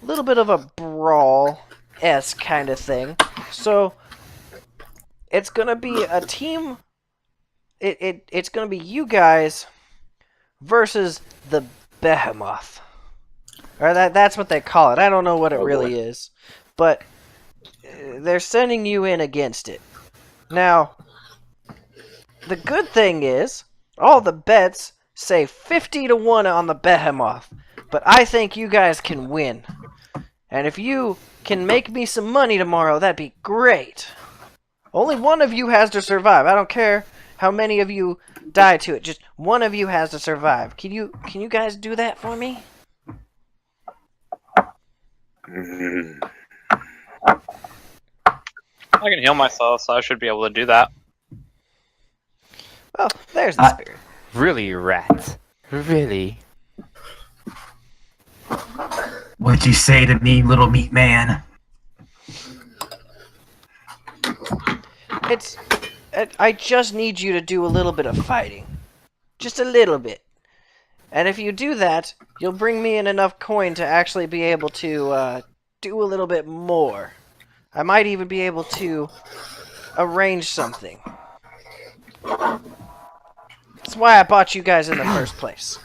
Speaker 1: little bit of a brawl-esque kind of thing. So, it's gonna be a team... It's gonna be you guys versus the Behemoth. Or that's what they call it. I don't know what it really is. But they're sending you in against it. Now, the good thing is, all the bets say 50-1 on the Behemoth. But I think you guys can win. And if you can make me some money tomorrow, that'd be great. Only one of you has to survive. I don't care how many of you die to it. Just one of you has to survive. Can you guys do that for me?
Speaker 3: I can heal myself, so I should be able to do that.
Speaker 1: Well, there's the spirit.
Speaker 2: Really, rat? Really?
Speaker 6: What'd you say to me, little meat man?
Speaker 1: I just need you to do a little bit of fighting. Just a little bit. And if you do that, you'll bring me in enough coin to actually be able to do a little bit more. I might even be able to arrange something. That's why I bought you guys in the first place.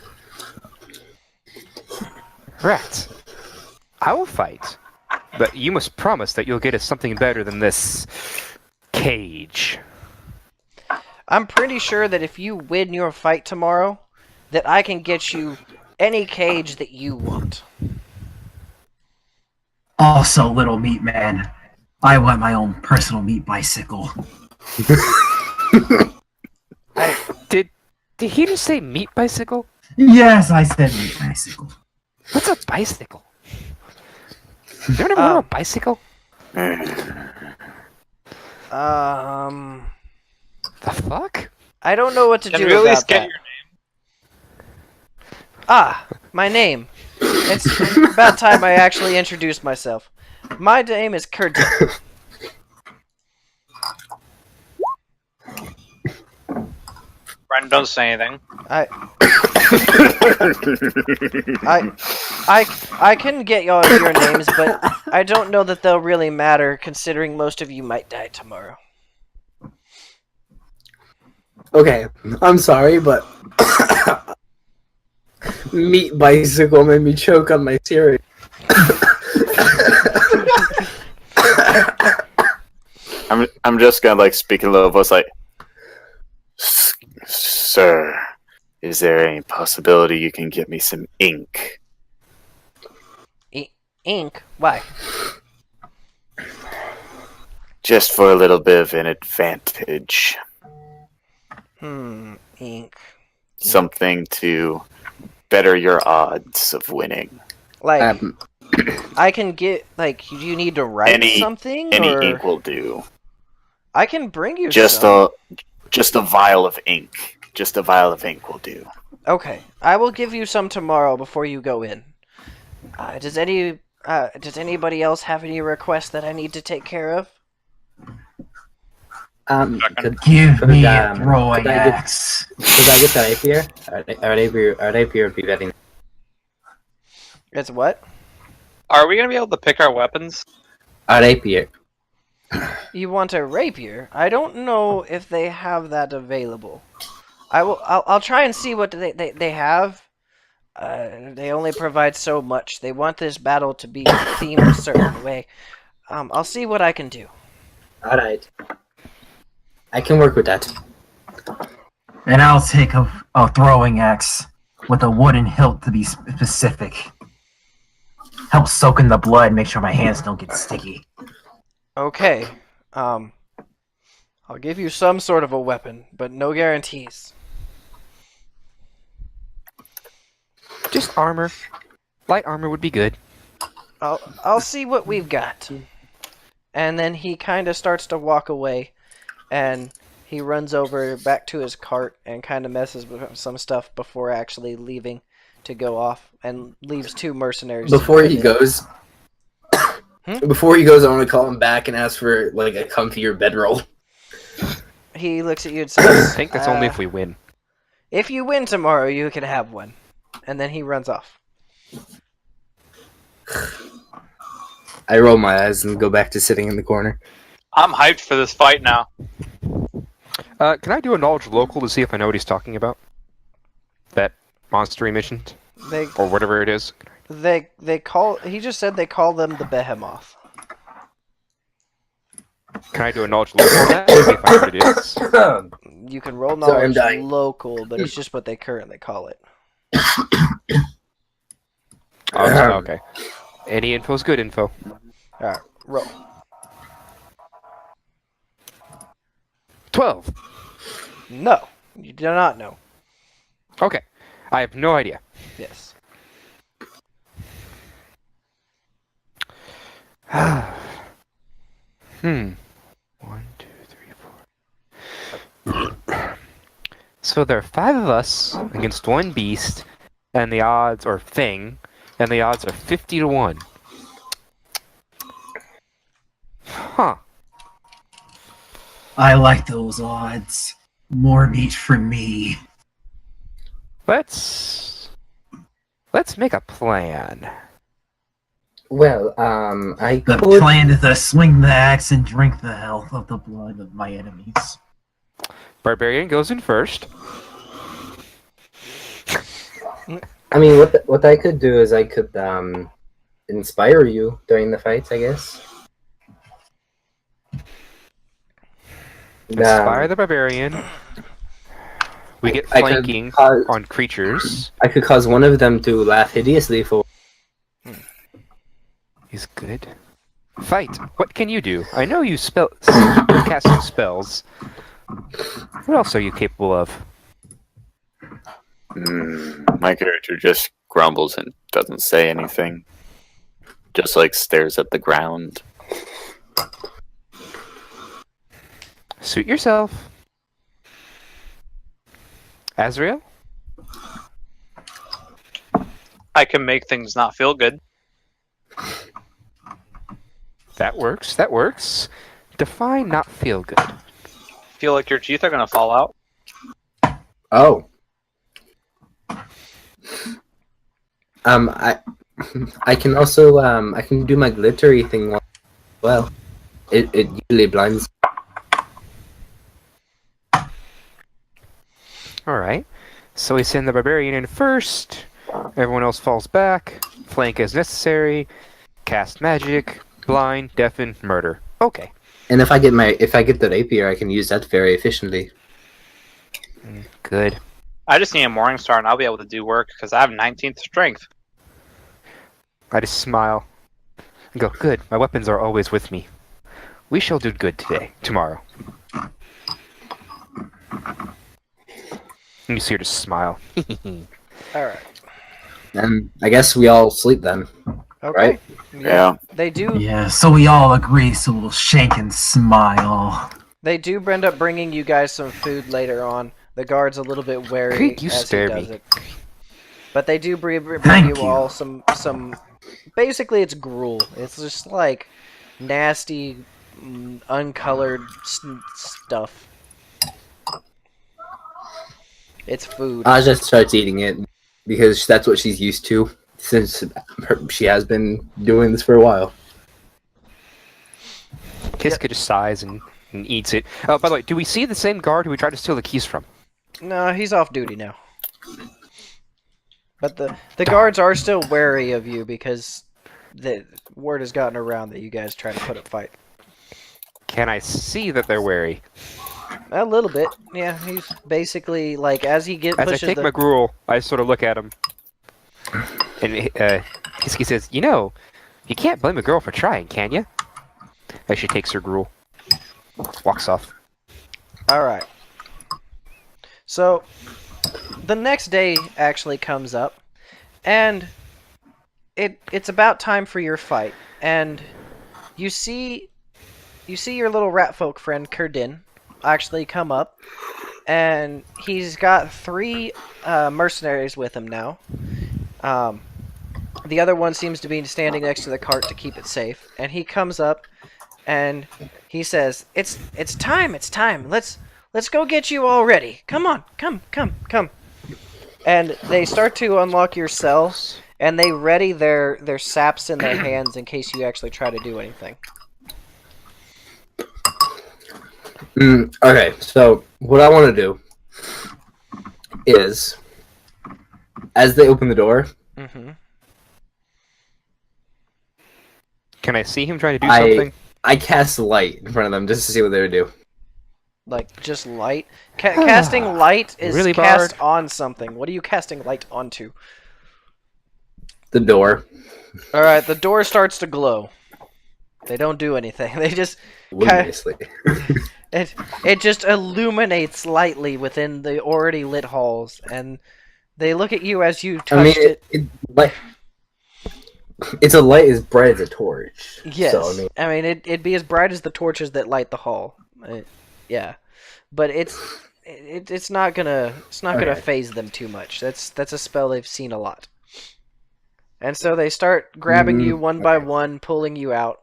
Speaker 2: Rat, I will fight. But you must promise that you'll get us something better than this cage.
Speaker 1: I'm pretty sure that if you win your fight tomorrow, that I can get you any cage that you want.
Speaker 6: Also, little meat man, I want my own personal meat bicycle.
Speaker 2: Did he just say meat bicycle?
Speaker 6: Yes, I said meat bicycle.
Speaker 2: What's a bicycle? You ever rode a bicycle? The fuck?
Speaker 1: I don't know what to
Speaker 3: Can
Speaker 1: do
Speaker 3: we at
Speaker 1: about
Speaker 3: least get
Speaker 1: that.
Speaker 3: your name?
Speaker 1: My name. It's about time I actually introduced myself. My name is Kurt.
Speaker 3: Brendan, don't say anything.
Speaker 1: I can get y'all your names, but I don't know that they'll really matter, considering most of you might die tomorrow.
Speaker 5: Okay, I'm sorry, but meat bicycle made me choke on my cereal.
Speaker 4: I'm just gonna speak in a low voice sir, is there any possibility you can get me some ink?
Speaker 1: Ink? Why?
Speaker 4: Just for a little bit of an advantage.
Speaker 1: Ink.
Speaker 4: Something to better your odds of winning.
Speaker 1: Like, I can get, you need to write something?
Speaker 4: Any
Speaker 1: or...
Speaker 4: ink will do.
Speaker 1: I can bring you
Speaker 4: just
Speaker 1: some.
Speaker 4: Just a vial of ink. Just a vial of ink will do.
Speaker 1: Okay, I will give you some tomorrow before you go in. Does anybody else have any requests that I need to take care of?
Speaker 6: Give me a throwing axe.
Speaker 5: Could I get that rapier? Our rapier would be very.
Speaker 1: It's what?
Speaker 3: Are we gonna be able to pick our weapons?
Speaker 5: Our rapier.
Speaker 1: You want a rapier? I don't know if they have that available. I'll try and see what they have. They only provide so much. They want this battle to be themed a certain way. I'll see what I can do.
Speaker 5: Alright. I can work with that.
Speaker 6: And I'll take a throwing axe with a wooden hilt to be specific. Help soak in the blood, make sure my hands don't get sticky.
Speaker 1: Okay. I'll give you some sort of a weapon, but no guarantees.
Speaker 2: Just armor. Light armor would be good.
Speaker 1: I'll see what we've got. And then he kind of starts to walk away, and he runs over back to his cart and kind of messes with some stuff before actually leaving to go off, and leaves 2 mercenaries.
Speaker 5: Before he goes, I want to call him back and ask for like a comfier bedroll.
Speaker 1: He looks at you and
Speaker 2: I
Speaker 1: says,
Speaker 2: think that's only if we win.
Speaker 1: "If you win tomorrow, you can have one." And then he runs off.
Speaker 5: I roll my eyes and go back to sitting in the corner.
Speaker 3: I'm hyped for this fight now.
Speaker 2: Can I do a knowledge local to see if I know what he's talking about? That monster he mentioned?
Speaker 1: They
Speaker 2: Or whatever it is?
Speaker 1: he just said they call them the behemoth.
Speaker 2: Can I do a knowledge local on that? See if I know what it is.
Speaker 1: You can roll
Speaker 5: Sorry, I'm
Speaker 1: knowledge
Speaker 5: dying.
Speaker 1: local, but it's just what they currently call it.
Speaker 2: Oh, okay. Any info is good info.
Speaker 1: Alright, roll.
Speaker 2: 12.
Speaker 1: No, you do not know.
Speaker 2: Okay. I have no idea.
Speaker 1: Yes.
Speaker 2: Hmm. 1, 2, 3, 4. So there are 5 of us against 1 beast, and the odds, or thing, and the odds are 50 to 1. Huh.
Speaker 6: I like those odds. More meat for me.
Speaker 2: Let's make a plan.
Speaker 5: Well, I
Speaker 6: The
Speaker 5: could...
Speaker 6: plan is to swing the axe and drink the health of the blood of my enemies.
Speaker 2: Barbarian goes in first.
Speaker 5: I mean, what I could do is I could inspire you during the fights, I guess.
Speaker 2: Inspire the barbarian. We get
Speaker 5: I could
Speaker 2: flanking
Speaker 5: cause-
Speaker 2: on creatures.
Speaker 5: I could cause one of them to laugh hideously for...
Speaker 2: He's good. Fight. What can you do? I know you cast some spells. What else are you capable of?
Speaker 4: My character just grumbles and doesn't say anything. Just like stares at the ground.
Speaker 2: Suit yourself. Azrael?
Speaker 3: I can make things not feel good.
Speaker 2: That works. That works. Define not feel good.
Speaker 3: Feel like your teeth are gonna fall out.
Speaker 5: Oh. I can also I can do my glittery thing as well. It usually blinds.
Speaker 2: Alright. So we send the barbarian in first. Everyone else falls back. Flank as necessary. Cast magic. Blind, deafen, murder. Okay.
Speaker 5: And if I get the rapier, I can use that very efficiently.
Speaker 2: Good.
Speaker 3: I just need a morning star and I'll be able to do work because I have 19th strength.
Speaker 2: I just smile. And go, good. My weapons are always with me. We shall do good tomorrow. And you see her just smile.
Speaker 1: Alright.
Speaker 5: And I guess we all sleep then.
Speaker 1: Okay.
Speaker 5: Right?
Speaker 4: Yeah.
Speaker 1: They do.
Speaker 6: Yeah, so we all agree, so we'll shake and smile.
Speaker 1: They do end up bringing you guys some food later on. The guard's a little bit wary
Speaker 2: Creek, you
Speaker 1: as he
Speaker 2: stare
Speaker 1: does
Speaker 2: me.
Speaker 1: it. But they do bring
Speaker 6: Thank
Speaker 1: you
Speaker 6: you.
Speaker 1: all some. Basically, it's gruel. It's just like nasty, uncolored stuff. It's food.
Speaker 5: Aja starts eating it because that's what she's used to since she has been doing this for a while.
Speaker 2: Kiska just sighs and eats it. Oh, by the way, do we see the same guard who we tried to steal the keys from?
Speaker 1: No, he's off duty now. But the guards are still wary of you because the word has gotten around that you guys try to put up fight.
Speaker 2: Can I see that they're wary?
Speaker 1: A little bit, yeah. He's basically like as he
Speaker 2: As
Speaker 1: pushes
Speaker 2: I take my gruel, I sort of look at him, and Kiski says, "You know, you can't blame a girl for trying, can you?" As she takes her gruel, walks off.
Speaker 1: All right. So the next day actually comes up, and it's about time for your fight, and you see your little rat folk friend Kerdin actually come up, and he's got 3 mercenaries with him now. The other one seems to be standing next to the cart to keep it safe, and he comes up and he says, "It's time. Let's go get you all ready. Come on, come." And they start to unlock your cell, and they ready their saps in their hands in case you actually try to do anything.
Speaker 5: Okay, so what I want to do is, as they open the door,
Speaker 1: Mm-hmm.
Speaker 2: Can I see him trying to do something?
Speaker 5: I cast light in front of them just to see what they would do.
Speaker 1: Like, just light? Casting light is
Speaker 2: Really,
Speaker 1: cast
Speaker 2: Bard?
Speaker 1: on something. What are you casting light onto?
Speaker 5: The door.
Speaker 1: Alright, the door starts to glow. They don't do anything. They just...
Speaker 5: Luminously.
Speaker 1: It just illuminates lightly within the already lit halls, and they look at you as you touched it.
Speaker 5: It's a light as bright as a torch.
Speaker 1: Yes,
Speaker 5: So,
Speaker 1: it'd be as bright as the torches that light the hall. Yeah, but it's not gonna phase them too much. That's a spell they've seen a lot, and so they start grabbing you one by one, pulling you out.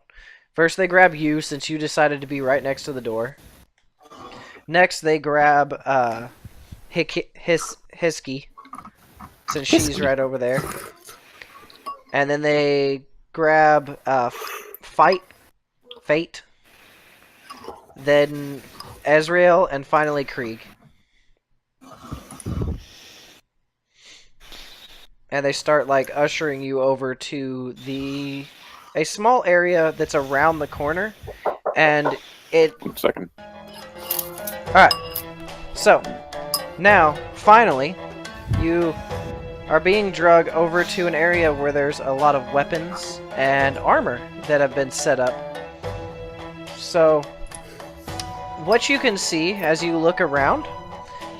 Speaker 1: First, they grab you since you decided to be right next to the door. Next, they grab Hisky since she's right over there. And then they grab Fate, then Ezreal, and finally Krieg. And they start like ushering you over to a small area that's around the corner, and it.
Speaker 4: 1 second.
Speaker 1: All right. So now, finally, you are being dragged over to an area where there's a lot of weapons and armor that have been set up. So, what you can see as you look around,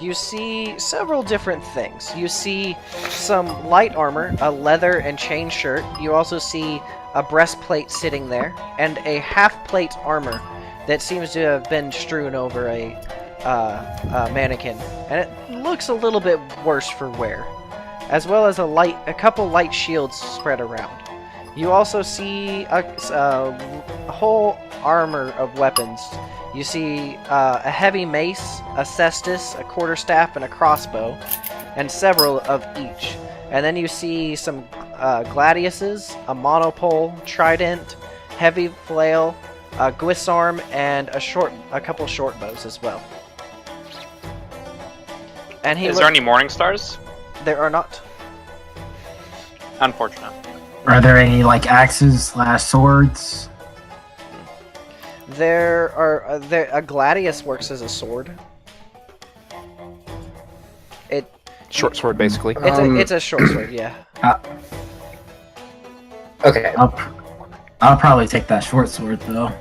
Speaker 1: you see several different things. You see some light armor, a leather and chain shirt. You also see a breastplate sitting there, and a half-plate armor that seems to have been strewn over a mannequin. And it looks a little bit worse for wear, as well as a couple light shields spread around. You also see a whole armor of weapons. You see a heavy mace, a cestus, a quarterstaff, and a crossbow, and several of each. And then you see some gladiuses, a monopole, trident, heavy flail, a guisarm, and a couple short bows as well. And
Speaker 3: Is there any morning stars?
Speaker 1: There are not.
Speaker 3: Unfortunate.
Speaker 6: Are there any like axes / swords?
Speaker 1: There are a gladius works as a sword.
Speaker 2: Short sword, basically.
Speaker 1: It's a short sword, yeah.
Speaker 5: Okay.
Speaker 6: I'll probably take that short sword though.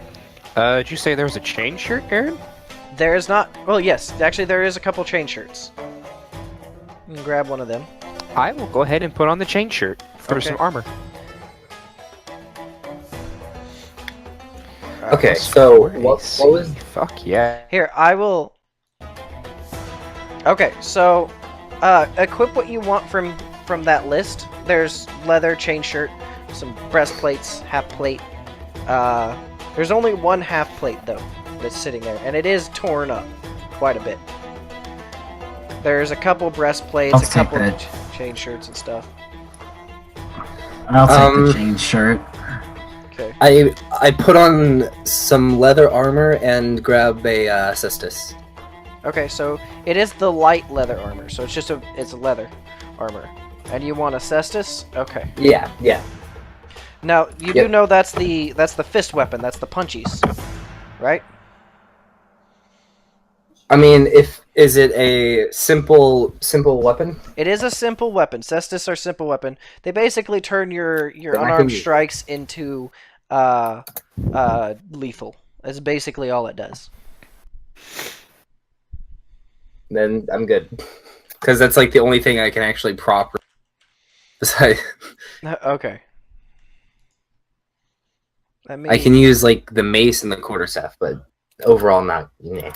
Speaker 2: Did you say there was a chain shirt, Aaron?
Speaker 1: There is not. Well, yes, actually, there is a couple chain shirts. You can grab one of them.
Speaker 2: I will go ahead and put on the chain shirt for
Speaker 1: Okay.
Speaker 2: some armor.
Speaker 5: Okay, so what was...
Speaker 2: Fuck yeah.
Speaker 1: Here, I will. Okay, so equip what you want from that list. There's leather, chain shirt, some breastplates, half plate. There's only one half plate though that's sitting there, and it is torn up quite a bit. There's a couple breastplates,
Speaker 6: I'll
Speaker 1: a couple
Speaker 6: take that.
Speaker 1: chain shirts and stuff.
Speaker 6: I'll take the chain shirt.
Speaker 1: Okay.
Speaker 5: I put on some leather armor and grab a cestus.
Speaker 1: Okay, so it is the light leather armor, so it's a leather armor. And you want a cestus? Okay.
Speaker 5: Yeah.
Speaker 1: Now you do know that's the fist weapon, that's the punchies, right?
Speaker 5: I mean, is it a simple weapon?
Speaker 1: It is a simple weapon. Cestus are simple weapon. They basically turn your
Speaker 5: Then I can
Speaker 1: unarmed
Speaker 5: use it.
Speaker 1: strikes into lethal. That's basically all it does.
Speaker 5: Then I'm good, because that's like the only thing I can actually proper. Besides,
Speaker 1: Okay. Let me...
Speaker 5: I can use like the mace and the quarterstaff, but overall not. Nah.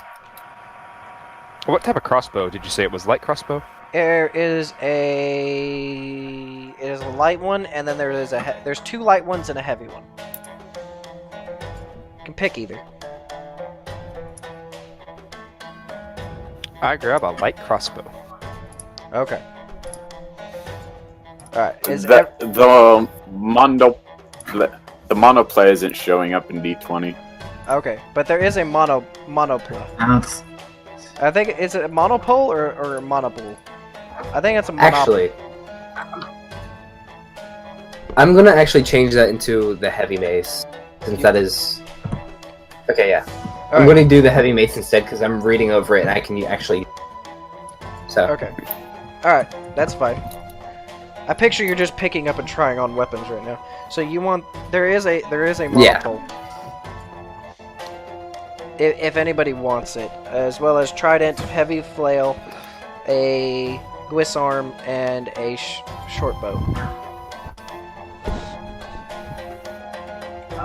Speaker 2: What type of crossbow did you say it was? Light crossbow?
Speaker 1: It is a light one, and then there's two light ones and a heavy one. You can pick either.
Speaker 2: I grab a light crossbow.
Speaker 1: Okay. All right.
Speaker 4: The monoplay isn't showing up in D20.
Speaker 1: Okay, but there is a monopole.
Speaker 6: That's
Speaker 1: I think is it a monopole or a monopole? I think it's a monopole.
Speaker 5: Actually, I'm gonna actually change that into the heavy mace, since that is. Okay, yeah. I'm
Speaker 1: Alright.
Speaker 5: gonna do the heavy mace instead because I'm reading over it and I can actually. So.
Speaker 1: Okay. Alright, that's fine. I picture you're just picking up and trying on weapons right now. So you want there is a monopole. If anybody wants it, as well as trident, heavy flail, a guisarm, and a short bow.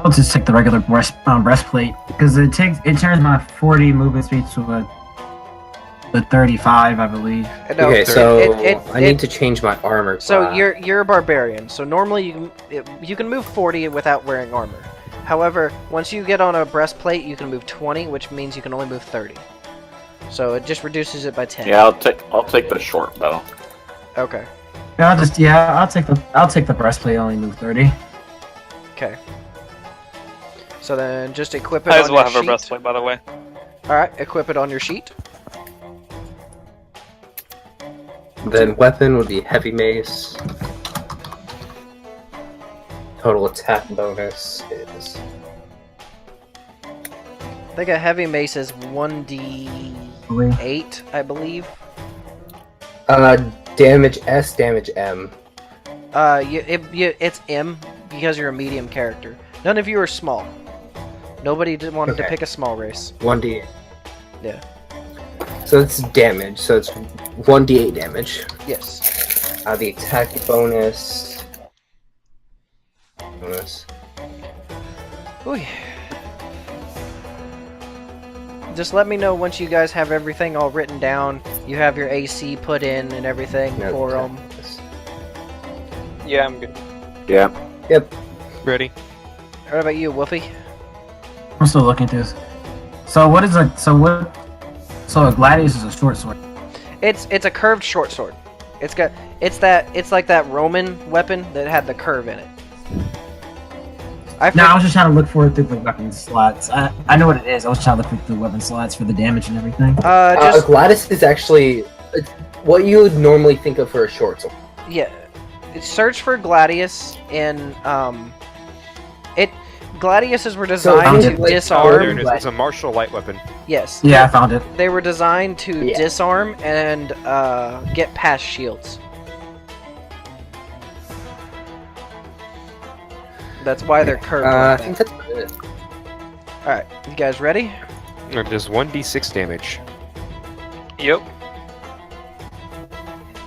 Speaker 6: I'll just take the regular breastplate because it turns my 40 movement speed to a 35, I believe.
Speaker 1: No,
Speaker 5: Okay, so I need
Speaker 1: it-
Speaker 5: to change my armor.
Speaker 1: So
Speaker 5: class.
Speaker 1: you're a barbarian. So normally you can move 40 without wearing armor. However, once you get on a breastplate, you can move 20, which means you can only move 30. So it just reduces it by 10.
Speaker 4: Yeah, I'll take the short bow.
Speaker 1: Okay.
Speaker 6: I'll take the breastplate. Only move 30.
Speaker 1: Okay. So then just equip it
Speaker 3: Might
Speaker 1: on
Speaker 3: as well
Speaker 1: your
Speaker 3: have a
Speaker 1: sheet.
Speaker 3: breastplate, by the way.
Speaker 1: All right, equip it on your sheet.
Speaker 5: Then weapon would be heavy mace. Total attack bonus is.
Speaker 1: I think a heavy mace is 1d8, I believe.
Speaker 5: Damage S, damage M.
Speaker 1: It's M because you're a medium character. None of you are small. Nobody wanted to
Speaker 5: Okay.
Speaker 1: pick a small race.
Speaker 5: 1d8.
Speaker 1: Yeah.
Speaker 5: So it's damage. So it's 1d8 damage.
Speaker 1: Yes.
Speaker 5: The attack bonus.
Speaker 1: Ooh. Just let me know once you guys have everything all written down. You have your AC put in and everything
Speaker 5: No,
Speaker 1: for
Speaker 5: attack
Speaker 1: them.
Speaker 5: bonus.
Speaker 3: Yeah, I'm good.
Speaker 4: Yeah.
Speaker 5: Yep.
Speaker 2: Ready?
Speaker 1: What about you, Wolfie?
Speaker 6: I'm still looking at this. So what is a So a gladiator is a short sword.
Speaker 1: It's a curved short sword. It's like that Roman weapon that had the curve in it.
Speaker 6: No, I was just trying to look for it through the weapon slots. I know what it is. I was trying to look through the weapon slots for the damage and everything.
Speaker 1: Just
Speaker 5: Gladys is actually what you would normally think of for a short sword.
Speaker 1: yeah. Search for Gladius in Gladiuses were designed
Speaker 5: So,
Speaker 1: to
Speaker 5: like,
Speaker 2: There
Speaker 1: disarm.
Speaker 2: it is. It's a martial light weapon.
Speaker 1: Yes.
Speaker 6: Yeah, I found it.
Speaker 1: They were designed to
Speaker 5: Yeah.
Speaker 1: disarm and get past shields. That's why they're curved.
Speaker 5: I
Speaker 1: like
Speaker 5: think
Speaker 1: that.
Speaker 5: that's about it.
Speaker 1: All right, you guys ready?
Speaker 2: It does 1d6 damage.
Speaker 3: Yep.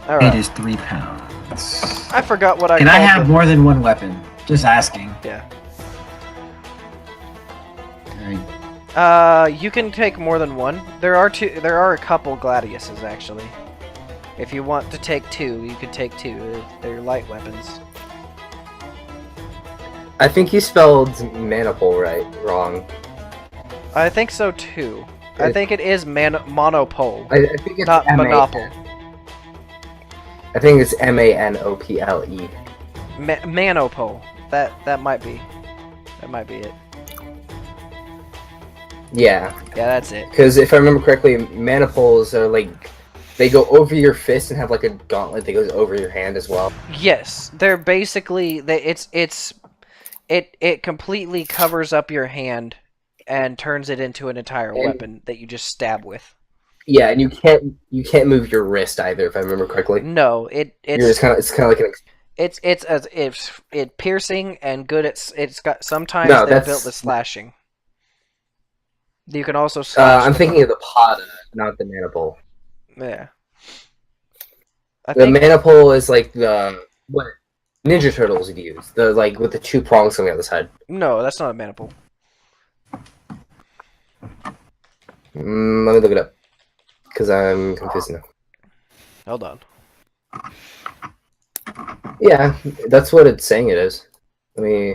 Speaker 1: All
Speaker 6: It
Speaker 1: right.
Speaker 6: is 3 pounds.
Speaker 1: I forgot what I.
Speaker 6: Can I
Speaker 1: called
Speaker 6: have
Speaker 1: the-
Speaker 6: more than one weapon? Just asking.
Speaker 1: Yeah.
Speaker 6: Alright.
Speaker 1: You can take more than one. There are a couple Gladiuses actually. If you want to take two, you could take two. They're light weapons.
Speaker 5: I think you spelled manipule wrong.
Speaker 1: I think so too. I think it is monopole,
Speaker 5: I think it's
Speaker 1: not monopole.
Speaker 5: I think it's MANOPLE.
Speaker 1: Manopole. That might be. That might be it.
Speaker 5: Yeah,
Speaker 1: Yeah, that's it.
Speaker 5: because if I remember correctly, mana poles are like they go over your fist and have like a gauntlet that goes over your hand as well.
Speaker 1: Yes, they're basically it completely covers up your hand and turns it into an entire
Speaker 5: And-
Speaker 1: weapon that you just stab with.
Speaker 5: Yeah, and you can't move your wrist either, if I remember correctly.
Speaker 1: No,
Speaker 5: You're just it's kind of like an
Speaker 1: it's piercing and good at it's got sometimes
Speaker 5: No,
Speaker 1: they're
Speaker 5: that's-
Speaker 1: built with slashing. You can also slash.
Speaker 5: I'm
Speaker 1: the
Speaker 5: thinking
Speaker 1: bow.
Speaker 5: of the Pada, not the mana pole.
Speaker 1: Yeah. I
Speaker 5: The
Speaker 1: think
Speaker 5: mana pole is like the what Ninja Turtles would use, the like with the two prongs on the other side.
Speaker 1: no, that's not a maniple.
Speaker 5: Let me look it up because I'm confused now.
Speaker 1: Hold on.
Speaker 5: Yeah, that's what it's saying it is. Let me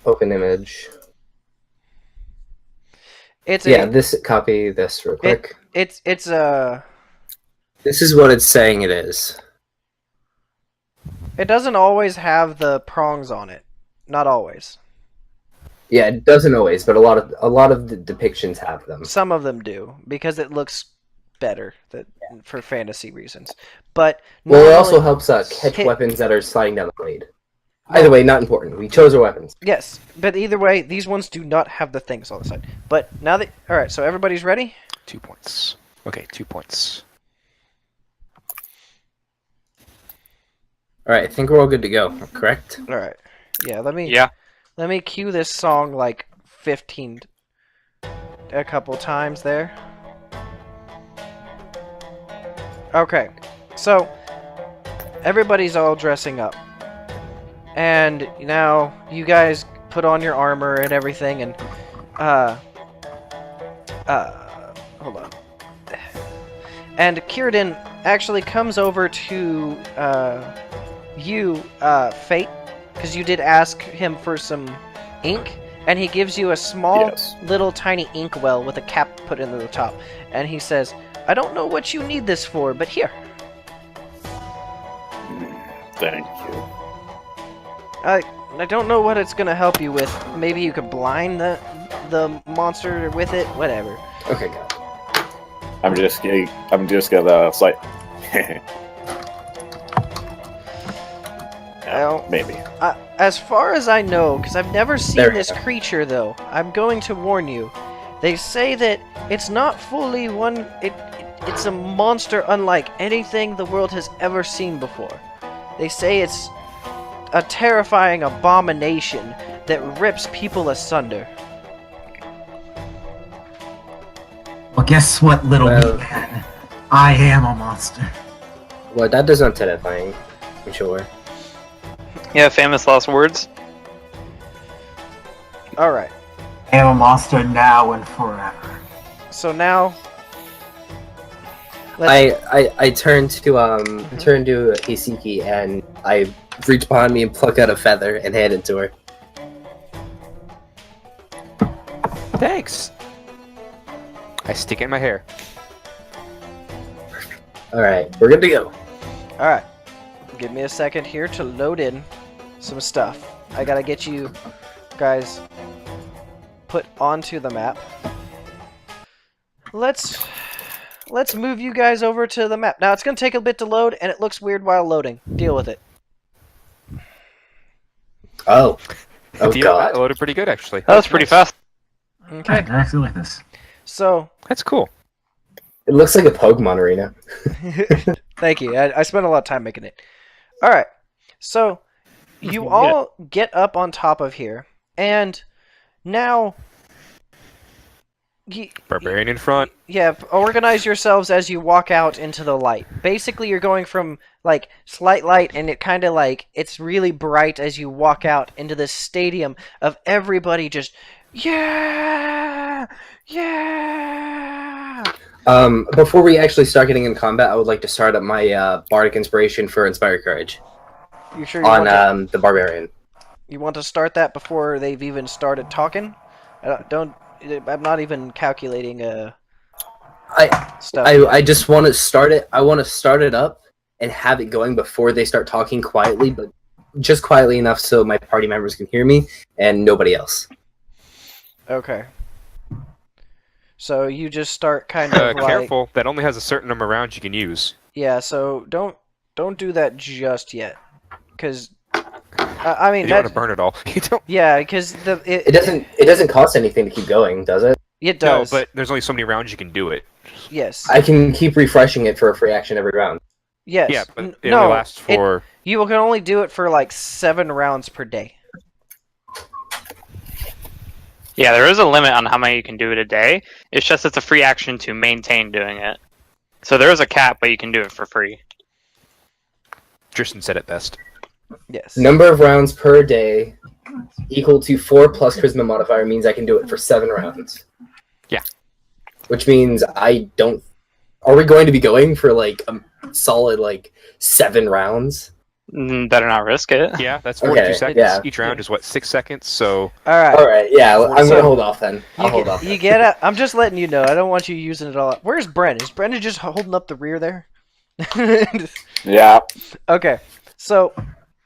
Speaker 5: open image.
Speaker 1: It's
Speaker 5: Yeah, copy this real quick.
Speaker 1: it's
Speaker 5: This is what it's saying it is.
Speaker 1: it doesn't always have the prongs on it. Not always.
Speaker 5: Yeah, it doesn't always, but a lot of the depictions have them.
Speaker 1: Some of them do because it looks better for fantasy reasons. But
Speaker 5: Well, it
Speaker 1: normally-
Speaker 5: also helps catch
Speaker 1: hit-
Speaker 5: weapons that are sliding down the blade. Either way, not important. We chose our weapons.
Speaker 1: Yes, but either way, these ones do not have the things on the side. But now that all right, so everybody's ready.
Speaker 2: 2 points. Okay, 2 points.
Speaker 5: All right, I think we're all good to go. Correct?
Speaker 1: All right. Yeah, let me cue this song like 15 a couple times there. Okay. So everybody's all dressing up. And now you guys put on your armor and everything and hold on. And Kieran actually comes over to you, Fate, because you did ask him for some ink, and he gives you a small,
Speaker 4: Yes.
Speaker 1: little tiny ink well with a cap put into the top. And he says, I don't know what you need this for, but here.
Speaker 4: Thank you.
Speaker 1: I don't know what it's gonna help you with. Maybe you could blind the monster with it. Whatever.
Speaker 5: Okay, got it.
Speaker 4: I'm just gonna slight.
Speaker 1: Well,
Speaker 4: Maybe.
Speaker 1: As far as I know, because I've never seen
Speaker 5: There.
Speaker 1: this creature, though, I'm going to warn you. They say that it's not fully one. It's a monster unlike anything the world has ever seen before. They say it's a terrifying abomination that rips people asunder.
Speaker 6: Well, guess what, little
Speaker 5: Well-
Speaker 6: meatman? I am a monster.
Speaker 5: Well, that does not terrifying, for sure.
Speaker 3: Yeah, famous last words.
Speaker 1: All right.
Speaker 6: I am a monster now and forever.
Speaker 1: So now, let's,
Speaker 5: I turn to Hisiki and I reach behind me and pluck out a feather and hand it to her.
Speaker 2: Thanks. I stick it in my hair.
Speaker 5: All right, we're good to go.
Speaker 1: all right. Give me a second here to load in some stuff. I gotta get you guys put onto the map. Let's move you guys over to the map. Now it's gonna take a bit to load, and it looks weird while loading. Deal with it.
Speaker 5: Oh
Speaker 2: That
Speaker 5: God!
Speaker 2: loaded pretty good, actually.
Speaker 3: That was pretty
Speaker 1: Nice.
Speaker 3: fast.
Speaker 1: Okay.
Speaker 6: I actually like this.
Speaker 1: So,
Speaker 2: That's cool.
Speaker 5: It looks like a Pokemon arena.
Speaker 1: thank you. I spent a lot of time making it. All right. So, you
Speaker 3: Yeah.
Speaker 1: all get up on top of here, and now.
Speaker 2: Barbarian in front.
Speaker 1: Yeah, organize yourselves as you walk out into the light. Basically, you're going from, like, slight light, and it kind of, like, it's really bright as you walk out into this stadium of everybody just, yeah! Yeah!
Speaker 5: Before we actually start getting in combat, I would like to start up my bardic inspiration for Inspire Courage
Speaker 1: You sure you
Speaker 5: on
Speaker 1: want to,
Speaker 5: the Barbarian.
Speaker 1: you want to start that before they've even started talking? I'm not even calculating, stuff.
Speaker 5: I just want to start it. I want to start it up and have it going before they start talking quietly, but just quietly enough so my party members can hear me and nobody else.
Speaker 1: Okay. So you just start kind of like...
Speaker 2: Careful, that only has a certain number of rounds you can use.
Speaker 1: Yeah, so don't do that just yet. Because, I mean...
Speaker 2: You don't want to burn it all. You don't...
Speaker 1: Yeah, because
Speaker 5: It doesn't cost anything to keep going, does it?
Speaker 1: It does.
Speaker 2: No, but there's only so many rounds you can do it.
Speaker 1: Yes.
Speaker 5: I can keep refreshing it for a free action every round.
Speaker 1: Yes.
Speaker 2: Yeah, but it only lasts for...
Speaker 1: You can only do it for like 7 rounds per day.
Speaker 3: Yeah, there is a limit on how many you can do it a day. It's just it's a free action to maintain doing it. So there is a cap, but you can do it for free.
Speaker 2: Tristan said it best.
Speaker 1: Yes.
Speaker 5: Number of rounds per day equal to 4 plus charisma modifier means I can do it for 7 rounds.
Speaker 2: Yeah.
Speaker 5: Which means I don't... Are we going to be going for like a solid like 7 rounds?
Speaker 3: Better not risk it.
Speaker 2: Yeah, that's 42
Speaker 5: Okay,
Speaker 2: seconds.
Speaker 5: yeah.
Speaker 2: Each round is, what, 6 seconds? So...
Speaker 5: Alright, yeah, I'm
Speaker 1: So-
Speaker 5: gonna hold off then. I'll hold off.
Speaker 1: You get it. I'm just letting you know. I don't want you using it all up. Where's Bren? Is Brendan just holding up the rear there?
Speaker 4: Yeah.
Speaker 1: Okay. So,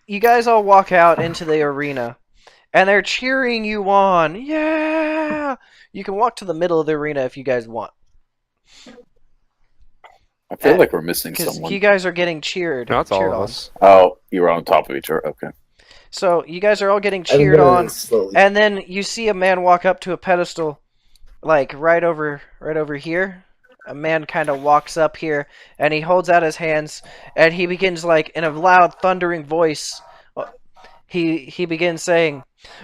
Speaker 1: you guys all walk out into the arena, and they're cheering you on. Yeah! You can walk to the middle of the arena if you guys want.
Speaker 4: I feel like we're missing
Speaker 1: Because
Speaker 4: someone.
Speaker 1: you guys are getting cheered.
Speaker 2: No, it's all
Speaker 1: cheered
Speaker 2: of
Speaker 1: on.
Speaker 2: us.
Speaker 4: Oh, you were on top of each other. Okay.
Speaker 1: So, you guys are all getting
Speaker 5: I'm
Speaker 1: cheered
Speaker 5: gonna
Speaker 1: on.
Speaker 5: slowly-
Speaker 1: And then you see a man walk up to a pedestal, like right over here. A man kind of walks up here, and he holds out his hands, and he begins like in a loud, thundering voice. He begins saying,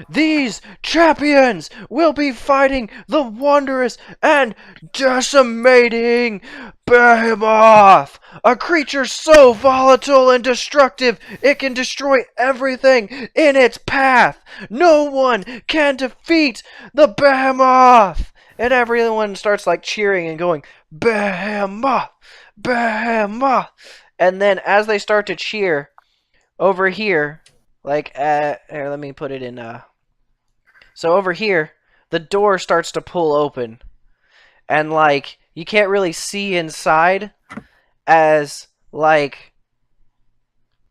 Speaker 1: "These champions will be fighting the wondrous and decimating Behemoth, a creature so volatile and destructive it can destroy everything in its path. No one can defeat the Behemoth." And everyone starts like cheering and going, "Behemoth, Behemoth." And then as they start to cheer, over here, like here, let me put it in so over here, the door starts to pull open, and like you can't really see inside, as like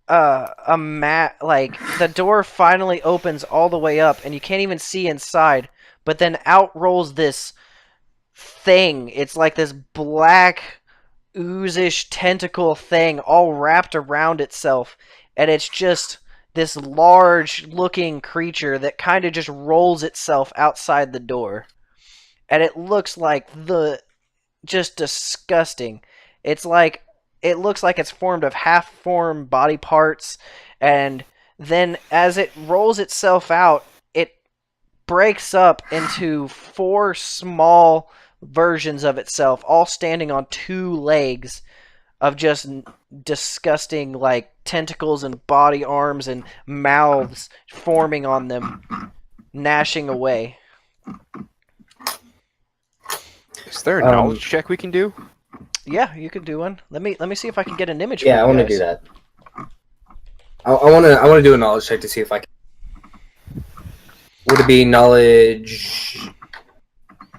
Speaker 1: a mat, like the door finally opens all the way up and you can't even see inside, but then out rolls this thing. It's like this black ooze-ish tentacle thing all wrapped around itself, and it's just this large looking creature that kind of just rolls itself outside the door. And it looks like just disgusting. It looks like it's formed of half-formed body parts, and then as it rolls itself out, it breaks up into 4 small versions of itself, all standing on 2 legs of just disgusting like tentacles and body arms and mouths forming on them, gnashing away.
Speaker 2: Is there a knowledge check we can do?
Speaker 1: Yeah, you could do one. Let me see if I can get an image.
Speaker 5: Yeah, I want to do that. I want to do a knowledge check to see if I can. Would it be knowledge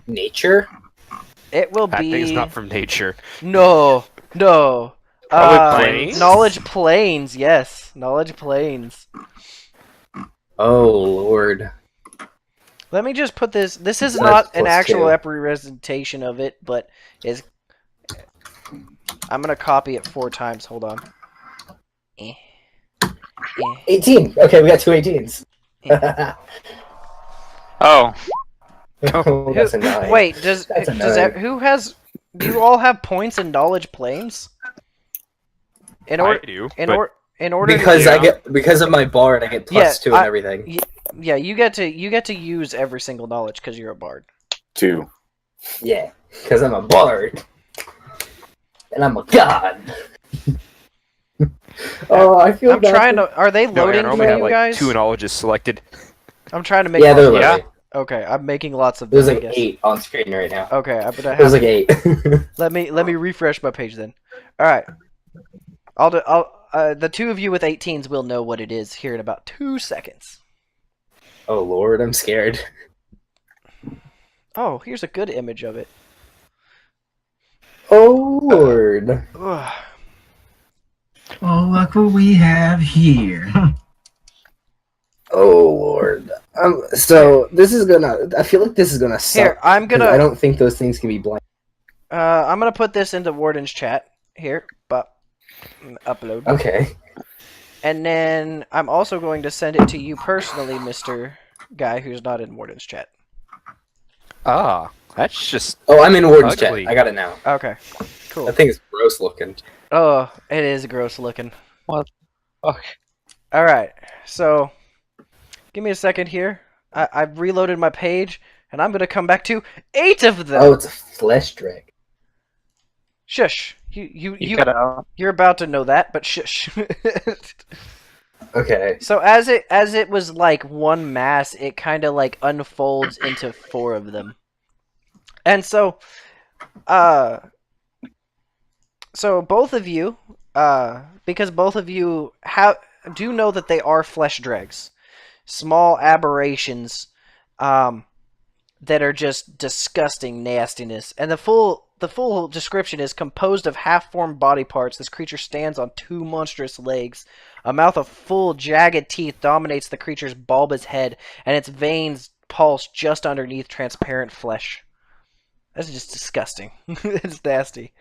Speaker 5: nature?
Speaker 1: It will
Speaker 2: That
Speaker 1: be.
Speaker 2: thing's not from nature.
Speaker 1: No.
Speaker 2: Probably planes?
Speaker 1: Knowledge planes. Yes, knowledge planes.
Speaker 5: Oh Lord.
Speaker 1: Let me just put this. This is
Speaker 5: That's
Speaker 1: not an
Speaker 5: plus
Speaker 1: actual
Speaker 5: 2.
Speaker 1: representation of it, but is. I'm gonna copy it 4 times. Hold on.
Speaker 5: 18. Okay, we got 2 18s.
Speaker 3: Oh,
Speaker 5: Oh, that's a 9.
Speaker 1: Wait, does
Speaker 5: That's a
Speaker 1: who has? Do you all have points in knowledge planes? In
Speaker 2: I
Speaker 1: order,
Speaker 2: do.
Speaker 1: in
Speaker 2: but
Speaker 1: order, in order.
Speaker 5: Because
Speaker 2: Yeah.
Speaker 5: because of my bard, I get plus 2 and everything.
Speaker 1: Yeah, you get to use every single knowledge because you're a bard.
Speaker 4: 2.
Speaker 5: Yeah, because I'm a bard. And I'm a god. Oh, I feel
Speaker 1: I'm
Speaker 5: bad
Speaker 1: trying
Speaker 5: for-
Speaker 1: to. Are they
Speaker 2: no,
Speaker 1: loading
Speaker 2: Aaron
Speaker 1: for
Speaker 2: only
Speaker 1: you
Speaker 2: had like
Speaker 1: guys?
Speaker 2: 2 knowledges selected.
Speaker 1: I'm trying to make.
Speaker 5: Yeah, they're
Speaker 1: lots-
Speaker 5: loading.
Speaker 1: Okay, I'm making lots of.
Speaker 5: There's
Speaker 1: them, I
Speaker 5: like
Speaker 1: guess.
Speaker 5: 8 on screen right now.
Speaker 1: Okay, but I
Speaker 5: There's
Speaker 1: have.
Speaker 5: like 8.
Speaker 1: Let me refresh my page then. All right. The 2 of you with 18s will know what it is here in about 2 seconds.
Speaker 5: Oh Lord, I'm scared.
Speaker 1: Oh, here's a good image of it.
Speaker 5: Oh Lord.
Speaker 1: Ugh.
Speaker 6: Oh, look what we have here.
Speaker 5: So this is gonna. I feel like this is gonna suck.
Speaker 1: Here, I'm
Speaker 5: 'cause
Speaker 1: gonna.
Speaker 5: I don't think those things can be blind.
Speaker 1: I'm gonna put this into Warden's chat here, but upload.
Speaker 5: Okay.
Speaker 1: And then I'm also going to send it to you personally, Mister Guy, who's not in Warden's chat.
Speaker 2: Ah, that's just
Speaker 5: Oh, I'm in Warden's chat.
Speaker 2: ugly.
Speaker 5: I got it now.
Speaker 1: Okay, cool.
Speaker 5: That thing is gross looking.
Speaker 1: Oh, it is gross looking.
Speaker 3: What? Okay.
Speaker 1: All right, so give me a second here. I've reloaded my page, and I'm gonna come back to 8 of them.
Speaker 5: Oh, it's a flesh drag.
Speaker 1: Shush.
Speaker 3: You cut out.
Speaker 1: You're about to know that, but shush.
Speaker 5: Okay.
Speaker 1: So as it was like one mass, it kind of like unfolds into 4 of them. And so both of you, because both of you do know that they are flesh dregs, small aberrations, that are just disgusting nastiness. And the full description is composed of half-formed body parts. This creature stands on 2 monstrous legs. A mouth of full, jagged teeth dominates the creature's bulbous head, and its veins pulse just underneath transparent flesh. That's just disgusting. It's nasty.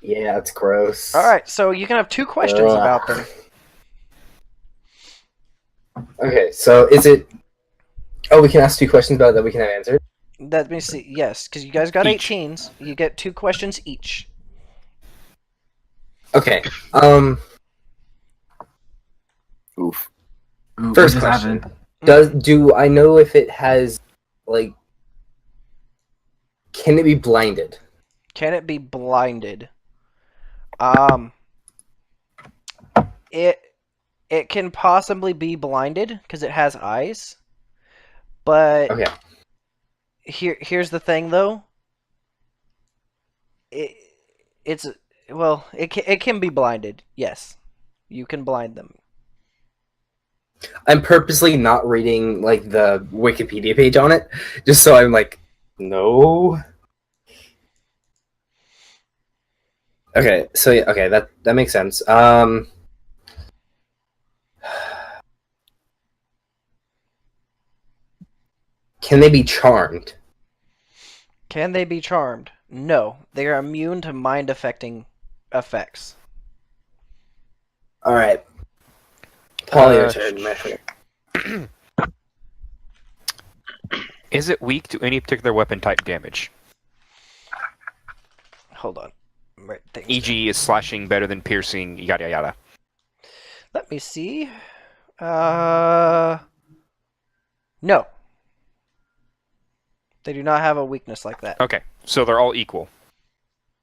Speaker 5: Yeah, it's gross.
Speaker 1: Alright, so you can have 2 questions about them.
Speaker 5: Okay, so is it... Oh, we can ask 2 questions about it that we can have answered?
Speaker 1: Let me see. Yes, because you guys got
Speaker 2: Each.
Speaker 1: 18s. You get 2 questions each.
Speaker 5: Okay,
Speaker 4: Oof.
Speaker 6: Ooh,
Speaker 5: First
Speaker 6: what just
Speaker 5: question.
Speaker 6: happened?
Speaker 5: Do I know if it has, like... Can it be blinded?
Speaker 1: Can it be blinded? It can possibly be blinded because it has eyes. But
Speaker 5: Okay.
Speaker 1: here's the thing, though. It can be blinded. Yes, you can blind them.
Speaker 5: I'm purposely not reading, like, the Wikipedia page on it, just so I'm like, no. Okay, so yeah, okay, that makes sense. Can they be charmed?
Speaker 1: Can they be charmed? No, they are immune to mind-affecting effects.
Speaker 5: All right. Paul, your turn. my friend.
Speaker 2: Is it weak to any particular weapon type damage?
Speaker 1: Hold on. Write things down.
Speaker 2: E.g., is slashing better than piercing? Yada yada.
Speaker 1: Let me see. No. They do not have a weakness like that.
Speaker 2: Okay, so they're all equal.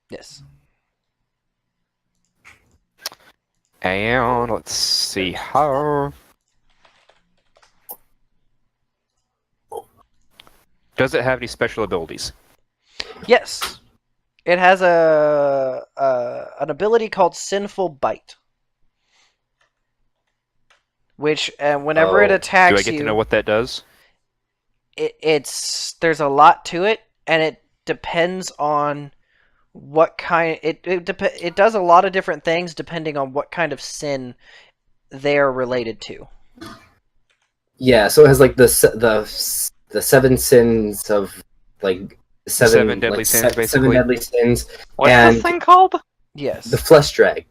Speaker 1: Yes.
Speaker 2: And let's see how. Does it have any special abilities?
Speaker 1: Yes. It has an ability called Sinful Bite. Which, whenever it
Speaker 5: Oh.
Speaker 1: attacks
Speaker 2: Do I get
Speaker 1: you,
Speaker 2: to know what that does?
Speaker 1: there's a lot to it, and it depends on what kind. It does a lot of different things depending on what kind of sin they are related to.
Speaker 5: Yeah, so it has like the 7 sins of like
Speaker 2: Seven deadly
Speaker 5: like,
Speaker 2: sins,
Speaker 5: 7
Speaker 2: basically.
Speaker 5: deadly sins,
Speaker 3: What's
Speaker 5: and
Speaker 3: this thing called?
Speaker 1: Yes.
Speaker 5: the flesh drag.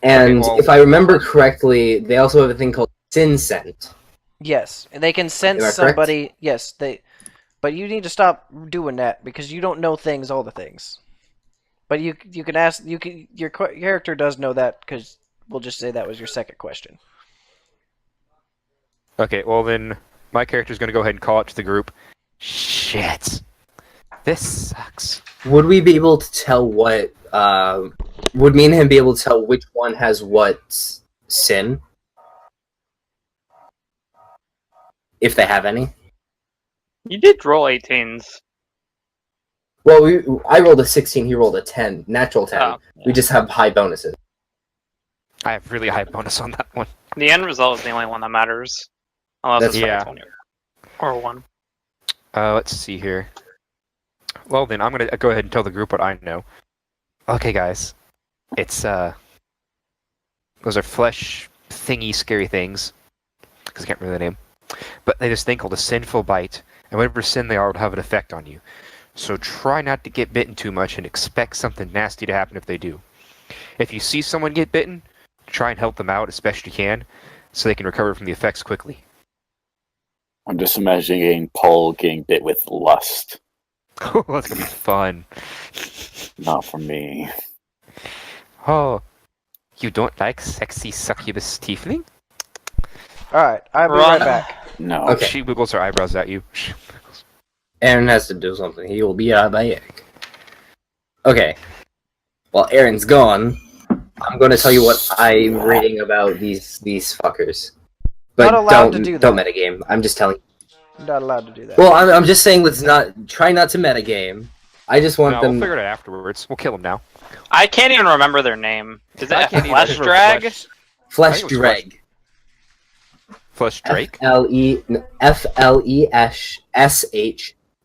Speaker 5: And
Speaker 2: well-
Speaker 5: if I remember correctly, they also have a thing called sin scent.
Speaker 1: Yes, and they can sense
Speaker 5: Am I correct?
Speaker 1: somebody. Yes, but you need to stop doing that because you don't know all the things. But you can ask. Your character does know that because we'll just say that was your second question.
Speaker 2: Okay, well then, my character's going to go ahead and call out to the group. Shit. This sucks.
Speaker 5: Would we be able to tell what? Would me and him be able to tell which one has what sin, if they have any?
Speaker 3: You did roll 18s.
Speaker 5: Well, I rolled a 16. He rolled a 10, natural 10.
Speaker 3: Oh,
Speaker 5: We just have high bonuses.
Speaker 2: I have really high bonus on that one.
Speaker 3: The end result is the only one that matters. Unless
Speaker 5: That's
Speaker 3: it's
Speaker 2: yeah.
Speaker 3: 20 or 1.
Speaker 2: Let's see here. Well then, I'm going to go ahead and tell the group what I know. Okay, guys. It's, those are flesh thingy scary things. Because I can't remember the name. but they have this thing called a sinful bite, and whatever sin they are will have an effect on you. So try not to get bitten too much and expect something nasty to happen if they do. If you see someone get bitten, try and help them out as best you can, so they can recover from the effects quickly.
Speaker 4: I'm just imagining Paul getting bit with lust.
Speaker 2: Oh, that's gonna be fun.
Speaker 4: Not for me.
Speaker 2: Oh, you don't like sexy succubus tiefling?
Speaker 1: Alright, I'll be
Speaker 3: Run.
Speaker 1: right back.
Speaker 4: No.
Speaker 5: Okay.
Speaker 2: She wiggles her eyebrows at you.
Speaker 5: Aaron has to do something. He will be right back. Okay. While Aaron's gone, I'm going to tell you what I'm reading about these fuckers. But
Speaker 1: Not allowed to
Speaker 5: don't
Speaker 1: do
Speaker 5: don't
Speaker 1: that.
Speaker 5: metagame. I'm just telling.
Speaker 1: I'm not allowed to do that.
Speaker 5: Well, I'm just saying let's try not to metagame. I just want
Speaker 2: No,
Speaker 5: them.
Speaker 2: we'll figure it out afterwards. We'll kill them now.
Speaker 3: I can't even remember their name. Is
Speaker 2: I
Speaker 3: it
Speaker 2: can't
Speaker 3: Flesh
Speaker 2: even
Speaker 3: Drag?
Speaker 2: remember
Speaker 5: Flesh
Speaker 2: I think it was
Speaker 5: Dreg.
Speaker 2: Flesh Drake?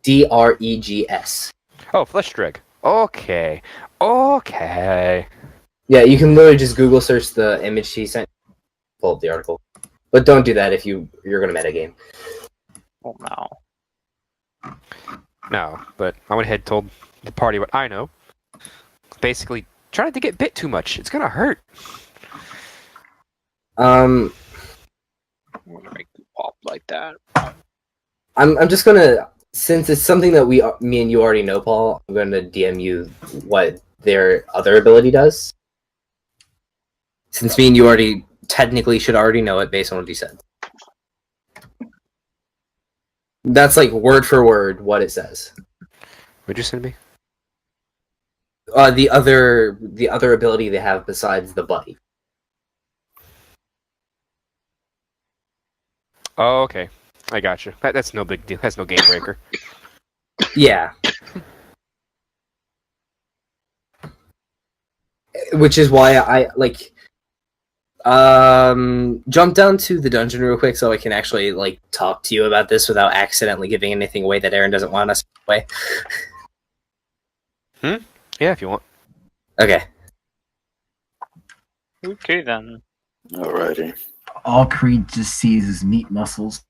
Speaker 5: FLESHDREGS.
Speaker 2: Oh, Flesh Drake. Okay. Okay.
Speaker 5: Yeah, you can literally just Google search the image she sent. Pull up the article, but don't do that if you're gonna metagame.
Speaker 3: Oh no.
Speaker 2: No, but I went ahead and told the party what I know. Basically, try not to get bit too much. It's gonna hurt.
Speaker 3: I'm gonna make you pop like that.
Speaker 5: I'm just gonna, since it's something that me and you already know, Paul. I'm gonna DM you what their other ability does. Since me and you already technically should already know it based on what you said. That's like word for word what it says.
Speaker 2: What'd you send me?
Speaker 5: The other ability they have besides the buddy.
Speaker 2: Oh, okay. I got you. That's no big deal. That's no game breaker.
Speaker 5: Yeah. Which is why I like jump down to the dungeon real quick so I can actually like talk to you about this without accidentally giving anything away that Aaron doesn't want us to give away.
Speaker 2: Yeah, if you want.
Speaker 5: Okay.
Speaker 3: Okay then.
Speaker 4: Alrighty.
Speaker 6: All Creed just sees is meat muscles.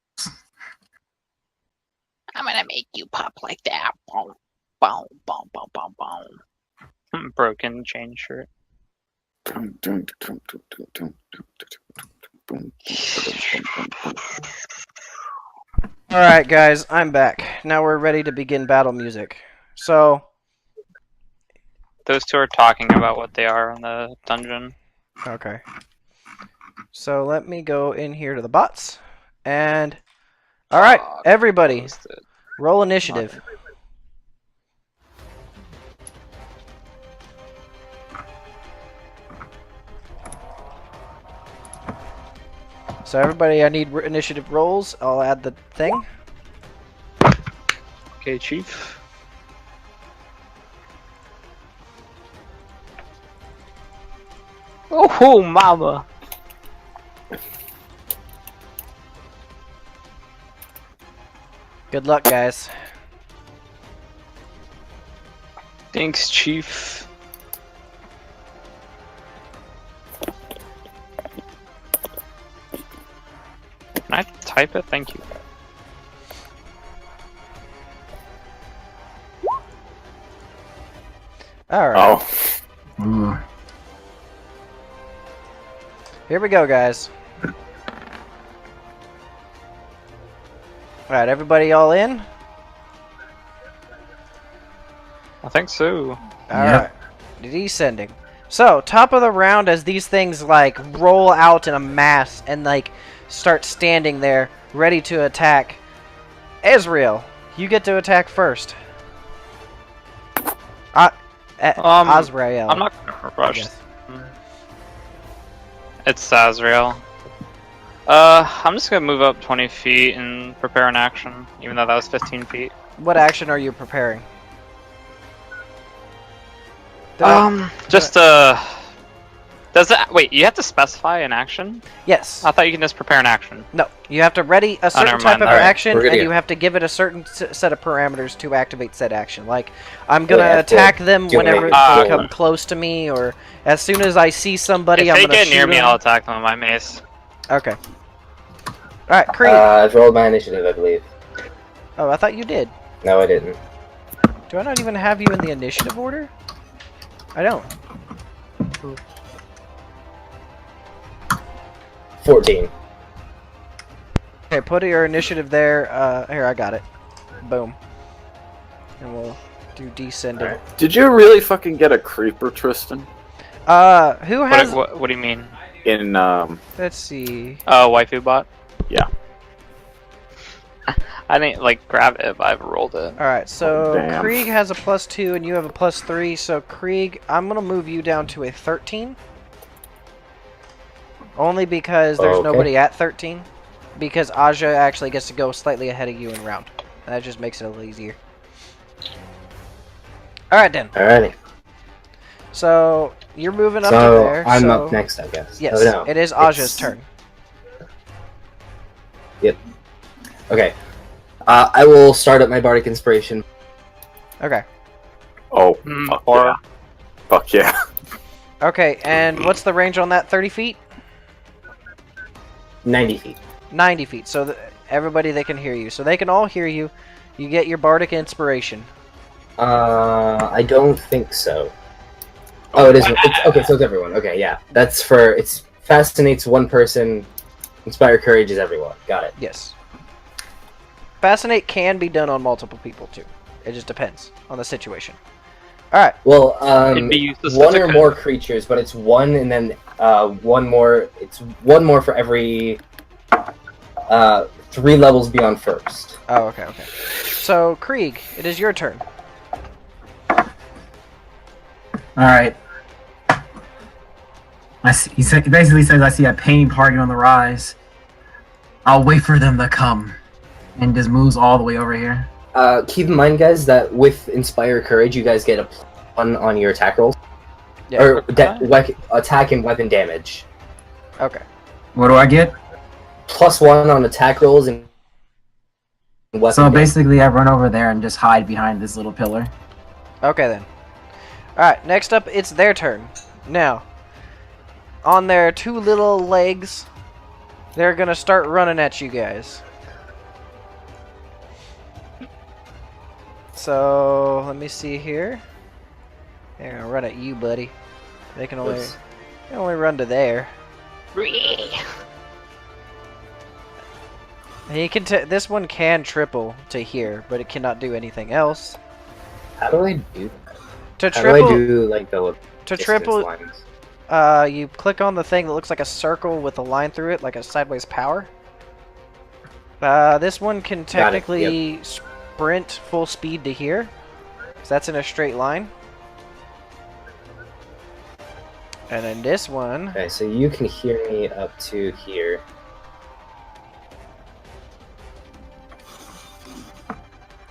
Speaker 3: I'm gonna make you pop like that. Boom, boom, boom, boom, boom, boom. Broken chain shirt.
Speaker 1: Alright, guys, I'm back. Now we're ready to begin battle music. So,
Speaker 3: Those two are talking about what they are in the dungeon.
Speaker 1: okay. So let me go in here to the bots. And, alright, everybody, roll initiative. So everybody, I need initiative rolls. I'll add the thing.
Speaker 3: Okay, Chief. Oh, mama.
Speaker 1: Good luck, guys.
Speaker 3: Thanks, Chief. Can I type it? Thank you.
Speaker 1: Alright,
Speaker 4: Oh,
Speaker 6: Ooh.
Speaker 1: here we go, guys. Alright, everybody all in?
Speaker 3: I think so.
Speaker 1: Alright. Descending. So, top of the round as these things like roll out in a mass and like start standing there ready to attack. Ezreal, you get to attack first. Osirion.
Speaker 3: I'm not gonna rush.
Speaker 1: Yes.
Speaker 3: It's Azrael. I'm just gonna move up 20 feet and prepare an action, even though that was 15 feet.
Speaker 1: What action are you preparing?
Speaker 3: Just does it? Wait, you have to specify an action?
Speaker 1: Yes.
Speaker 3: I thought you can just prepare an action.
Speaker 1: No, you have to ready a certain
Speaker 3: never
Speaker 1: type
Speaker 3: mind.
Speaker 1: of
Speaker 3: Alright,
Speaker 1: action,
Speaker 5: we're good
Speaker 1: and
Speaker 5: to
Speaker 1: you
Speaker 5: go.
Speaker 1: have to give it a certain set of parameters to activate said action. Like, I'm gonna
Speaker 5: Yeah,
Speaker 1: attack them
Speaker 5: do it.
Speaker 1: whenever they come close to me, or as soon as I see somebody,
Speaker 3: If
Speaker 1: I'm
Speaker 3: they
Speaker 1: gonna
Speaker 3: get
Speaker 1: shoot
Speaker 3: near me,
Speaker 1: them.
Speaker 3: I'll attack them with my mace.
Speaker 1: Okay. Alright, Krieg.
Speaker 5: I've rolled my initiative, I believe.
Speaker 1: Oh, I thought you did.
Speaker 5: No, I didn't.
Speaker 1: Do I not even have you in the initiative order? I don't.
Speaker 5: 14.
Speaker 1: Okay, put your initiative there. Here, I got it. Boom. And we'll do descending.
Speaker 5: Alright.
Speaker 4: Did you really fucking get a creeper, Tristan?
Speaker 1: Who has...
Speaker 3: What do you mean?
Speaker 4: In
Speaker 1: Let's see.
Speaker 3: Waifu bot?
Speaker 4: Yeah.
Speaker 3: I didn't like grab it, but I've rolled it.
Speaker 1: Alright, so
Speaker 4: damn.
Speaker 1: Krieg has a +2 and you have a +3. So Krieg, I'm going to move you down to a 13. Only because there's
Speaker 5: Okay.
Speaker 1: nobody at 13. Because Aja actually gets to go slightly ahead of you in round. That just makes it a little easier. Alright then.
Speaker 5: Alrighty.
Speaker 1: So, you're moving up to
Speaker 5: So,
Speaker 1: there.
Speaker 5: I'm
Speaker 1: so...
Speaker 5: up next, I guess.
Speaker 1: Yes,
Speaker 5: Oh, no.
Speaker 1: it is Aja's
Speaker 5: It's-
Speaker 1: turn.
Speaker 5: Okay. I will start up my Bardic Inspiration.
Speaker 1: Okay.
Speaker 4: oh
Speaker 3: Mm,
Speaker 4: fuck
Speaker 3: or
Speaker 4: yeah. Fuck yeah.
Speaker 1: Okay, and what's the range on that? 30 feet?
Speaker 5: 90 feet.
Speaker 1: 90 feet. So everybody, they can hear you. So they can all hear you. You get your Bardic Inspiration.
Speaker 5: I don't think so. Oh, it is. Okay, so it's everyone. Okay, yeah. That's for... It's fascinates one person. Inspire Courage is everyone. Got it.
Speaker 1: Yes. Fascinate can be done on multiple people, too. It just depends on the situation. Alright.
Speaker 5: Well,
Speaker 3: It'd be useless
Speaker 5: one
Speaker 3: if it
Speaker 5: or
Speaker 3: could.
Speaker 5: more creatures, but it's one and then one more. It's one more for every 3 levels beyond first.
Speaker 1: Oh, okay, okay. So, Krieg, it is your turn.
Speaker 6: Alright. He basically says, I see a pain party on the rise. I'll wait for them to come. And just moves all the way over here.
Speaker 5: Keep in mind, guys, that with Inspire Courage, you guys get a +1 on your attack rolls.
Speaker 1: Yeah.
Speaker 5: Or attack and weapon damage.
Speaker 1: Okay.
Speaker 6: What do I get?
Speaker 5: +1 on attack rolls and weapon
Speaker 6: So
Speaker 5: damage.
Speaker 6: basically I run over there and just hide behind this little pillar.
Speaker 1: Okay, then. Alright, next up, it's their turn. Now, on their 2 little legs, they're gonna start running at you guys. So, let me see here. They're gonna run at you, buddy. They can only,
Speaker 5: Oops.
Speaker 1: they only run to there. He can this one can triple to here, but it cannot do anything else.
Speaker 5: How do I do?
Speaker 1: To
Speaker 5: How
Speaker 1: triple,
Speaker 5: do I do like the
Speaker 1: to
Speaker 5: distance
Speaker 1: triple,
Speaker 5: lines?
Speaker 1: you click on the thing that looks like a circle with a line through it, like a sideways power. This one can
Speaker 5: Got it,
Speaker 1: technically sprint full speed to here, so that's in a straight line. And then this one,
Speaker 5: Okay, so you can hear me up to here.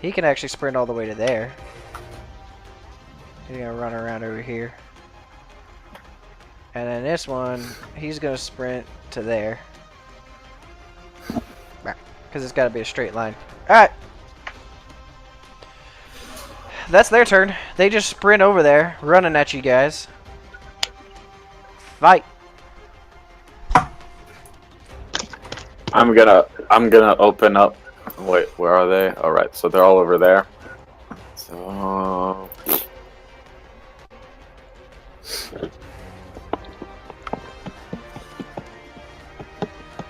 Speaker 1: he can actually sprint all the way to there. He's gonna run around over here. And then this one, he's gonna sprint to there. Because it's gotta be a straight line. Alright! That's their turn. They just sprint over there, running at you guys. Fight!
Speaker 4: I'm gonna open up. Wait, where are they? All right, so they're all over there. So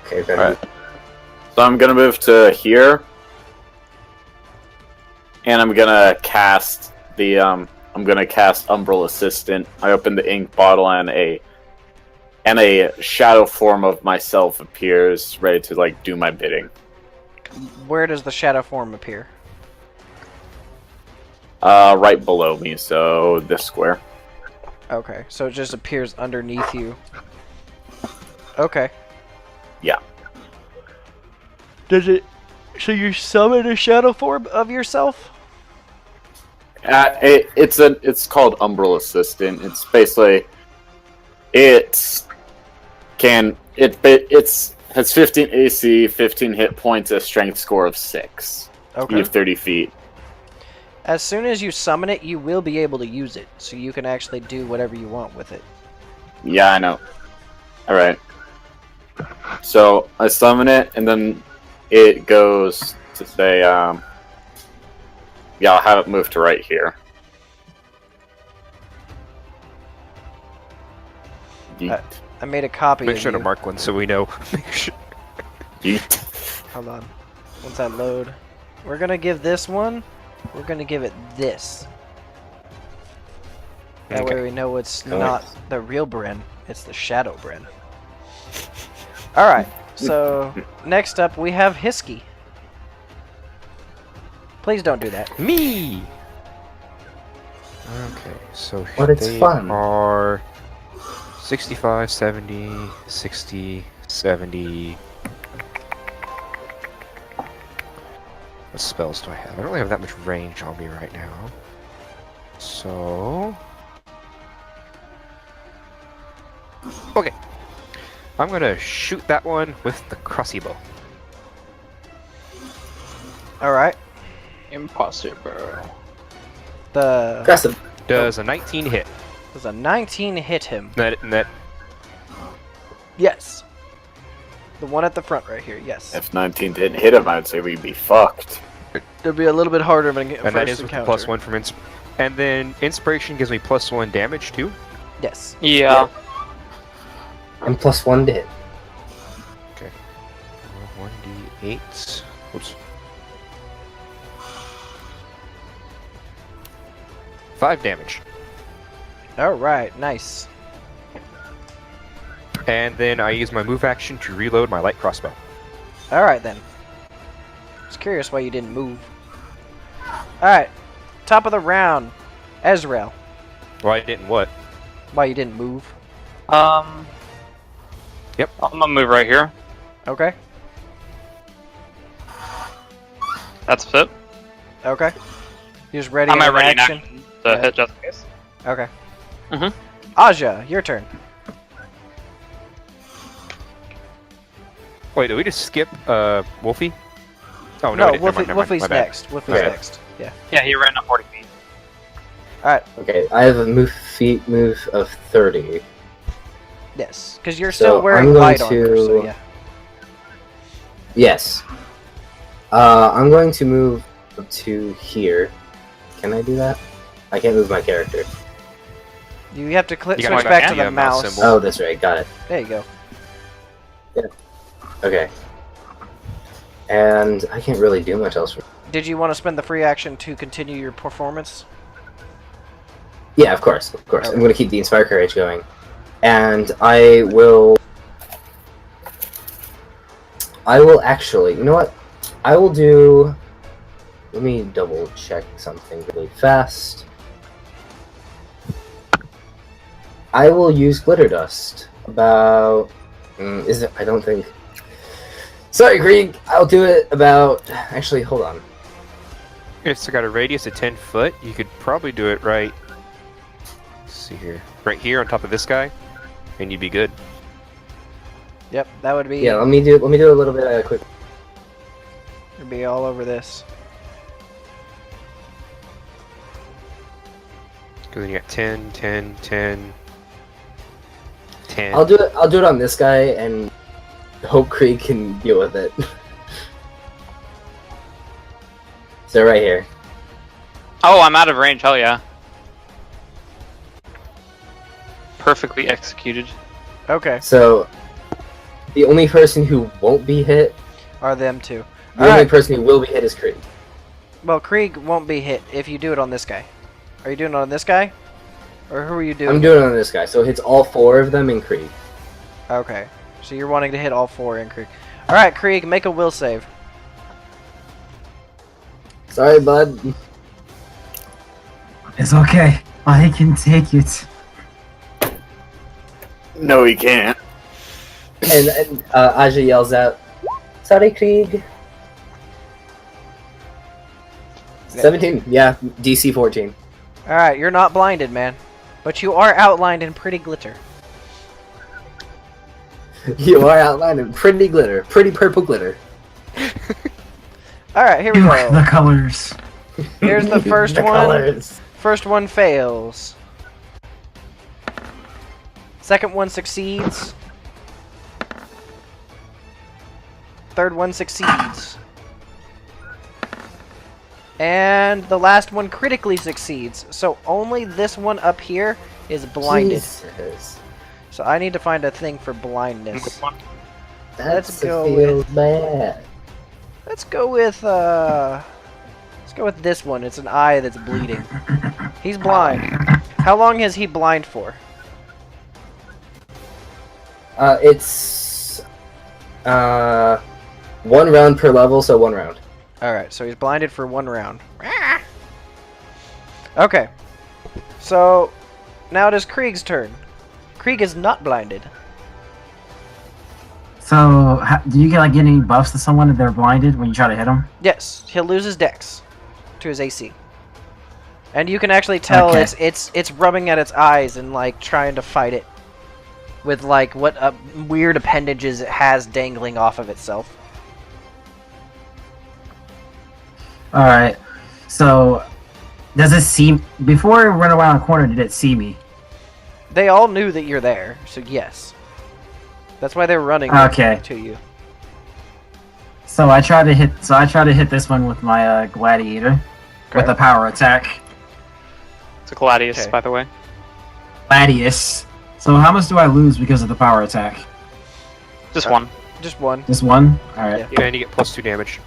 Speaker 5: Okay, then.
Speaker 4: Alright. So I'm gonna move to here, and I'm gonna cast the I'm gonna cast Umbral Assistant. I open the ink bottle, and a shadow form of myself appears, ready to like do my bidding.
Speaker 1: Where does the shadow form appear?
Speaker 4: Right below me, so this square.
Speaker 1: Okay, so it just appears underneath you. Okay.
Speaker 4: Yeah.
Speaker 1: Does it... So you summon a shadow form of yourself?
Speaker 4: It's called Umbral Assistant. It's basically it's has 15 AC, 15 hit points, a strength score of 6.
Speaker 1: Okay.
Speaker 4: You have 30 feet.
Speaker 1: As soon as you summon it, you will be able to use it, so you can actually do whatever you want with it.
Speaker 4: Yeah, I know. All right. So I summon it, and then it goes to say, yeah, I'll have it move to right here. Yeet.
Speaker 1: I made a copy
Speaker 2: Make
Speaker 1: of
Speaker 2: sure to
Speaker 1: you.
Speaker 2: mark one so we know. Make sure.
Speaker 4: Yeet.
Speaker 1: Hold on. Once that load. We're gonna give this one. We're gonna give it this. That way
Speaker 2: Okay.
Speaker 1: we know it's
Speaker 4: Nice.
Speaker 1: not the real Bryn. It's the Shadow Bryn. Alright. So, next up we have Hisky. Please don't do that.
Speaker 2: Me! Okay, so
Speaker 5: But it's
Speaker 2: they
Speaker 5: fun.
Speaker 2: are 65, 70, 60, 70. What spells do I have? I don't really have that much range on me right now. So... Okay. I'm gonna shoot that one with the crossbow.
Speaker 1: Alright.
Speaker 3: Impossible.
Speaker 1: The
Speaker 5: Aggressive.
Speaker 2: Does a 19 hit?
Speaker 1: does a 19 hit him?
Speaker 2: That
Speaker 1: Yes. The one at the front right here, yes.
Speaker 4: If 19 didn't hit him, I'd say we'd be fucked.
Speaker 1: It'll be a little bit harder of a
Speaker 2: and
Speaker 1: first
Speaker 2: that is with the
Speaker 1: encounter.
Speaker 2: +1 from and then inspiration gives me +1 damage too.
Speaker 1: Yes.
Speaker 3: Yeah.
Speaker 5: And +1 to hit.
Speaker 2: Okay. 1d8. Oops. 5 damage.
Speaker 1: Alright, nice.
Speaker 2: And then I use my move action to reload my light crossbow.
Speaker 1: Alright then. I was curious why you didn't move. Alright. Top of the round. Ezreal.
Speaker 2: Well, I didn't what?
Speaker 1: Why you didn't move.
Speaker 2: Yep.
Speaker 3: I'm gonna move right here.
Speaker 1: Okay.
Speaker 3: That's fit.
Speaker 1: Okay. You just ready
Speaker 3: I'm
Speaker 1: in
Speaker 3: ready
Speaker 1: action?
Speaker 3: to
Speaker 1: Yeah.
Speaker 3: hit just in case.
Speaker 1: Okay.
Speaker 3: Mhm.
Speaker 1: Aja, your turn.
Speaker 2: Wait, did we just skip Wolfie? Oh
Speaker 1: No,
Speaker 2: we didn't.
Speaker 1: Wolfie,
Speaker 2: Never mind,
Speaker 1: Wolfie's
Speaker 2: my bad.
Speaker 1: next. Wolfie's
Speaker 5: Okay.
Speaker 1: next. Yeah.
Speaker 3: Yeah, he ran up 40 feet.
Speaker 1: Alright.
Speaker 5: Okay, I have a move of 30.
Speaker 1: Yes. Because you're
Speaker 5: So,
Speaker 1: still wearing
Speaker 5: I'm going
Speaker 1: light armor, so
Speaker 5: to-
Speaker 1: yeah.
Speaker 5: Yes. I'm going to move up to here. Can I do that? I can't move my character.
Speaker 1: You have to
Speaker 2: You
Speaker 1: switch
Speaker 2: gotta
Speaker 1: back
Speaker 2: go
Speaker 1: to
Speaker 2: down
Speaker 1: the
Speaker 2: the mouse
Speaker 1: mouse.
Speaker 2: symbol.
Speaker 5: Oh, that's right. Got it.
Speaker 1: There you go.
Speaker 5: Okay. And I can't really do much else.
Speaker 1: Did you want to spend the free action to continue your performance?
Speaker 5: Yeah, of course. Of course.
Speaker 1: Okay.
Speaker 5: I'm going to keep the Inspire Courage going. And I will actually... You know what? I will do... Let me double check something really fast. I will use Glitter Dust. About... is it... I don't think... Sorry, Krieg. I'll do it about... Actually, hold on.
Speaker 2: It's got a radius of 10 foot. You could probably do it right. Let's see here, right here on top of this guy, and you'd be good.
Speaker 1: Yep, that would be.
Speaker 5: Yeah, let me do a little bit of quick...
Speaker 1: It'd be all over this.
Speaker 2: Because then you got 10, 10, 10, 10.
Speaker 5: I'll do it on this guy and hope Krieg can deal with it. So right here.
Speaker 3: Oh, I'm out of range. Hell yeah. Perfectly executed.
Speaker 1: Okay,
Speaker 5: So the only person who won't be hit,
Speaker 1: are them two.
Speaker 5: the only
Speaker 1: Alright,
Speaker 5: person who will be hit is Krieg.
Speaker 1: well, Krieg won't be hit if you do it on this guy. Are you doing it on this guy? Or who are you doing?
Speaker 5: I'm doing it on this guy, so it hits all 4 of them in Krieg.
Speaker 1: Okay, so you're wanting to hit all 4 in Krieg. Alright, Krieg, make a will save.
Speaker 5: Sorry, bud.
Speaker 6: It's okay. I can take it.
Speaker 4: No, he can't.
Speaker 5: And Aja yells out, "Sorry, Krieg." 17. Yeah, DC 14.
Speaker 1: Alright, you're not blinded, man. But you are outlined in pretty glitter.
Speaker 5: You are outlined in pretty glitter, pretty purple glitter.
Speaker 1: Alright, here we
Speaker 6: Look,
Speaker 1: go.
Speaker 6: the colors.
Speaker 1: Here's the first
Speaker 5: The
Speaker 1: one.
Speaker 5: colors.
Speaker 1: First one fails. Second one succeeds. third one succeeds. And the last one critically succeeds. So only this one up here is blinded.
Speaker 5: Jesus.
Speaker 1: So I need to find a thing for blindness.
Speaker 5: That
Speaker 1: Let's go
Speaker 5: feels bad.
Speaker 1: Let's go with this one. It's an eye that's bleeding. He's blind. How long is he blind for?
Speaker 5: It's 1 round per level, so 1 round.
Speaker 1: Alright, so he's blinded for 1 round. Okay. So now it is Krieg's turn. Krieg is not blinded.
Speaker 6: So, do you get like any buffs to someone if they're blinded when you try to hit them?
Speaker 1: Yes, he'll lose his dex to his AC. And you can actually tell
Speaker 6: Okay.
Speaker 1: it's rubbing at its eyes and like trying to fight it with like what weird appendages it has dangling off of itself.
Speaker 6: All right. So, does it see before it run around the corner? Did it see me?
Speaker 1: They all knew that you're there, so yes. That's why they're running
Speaker 6: Okay.
Speaker 1: to you.
Speaker 6: So I try to hit. So I try to hit this one with my gladiator with a power attack.
Speaker 3: It's a gladius,
Speaker 1: Okay.
Speaker 3: by the way.
Speaker 6: Gladius. So how much do I lose because of the power attack?
Speaker 3: Just one.
Speaker 1: Just one.
Speaker 6: Just one. All right.
Speaker 1: Yeah.
Speaker 2: Yeah, and you get +2 damage.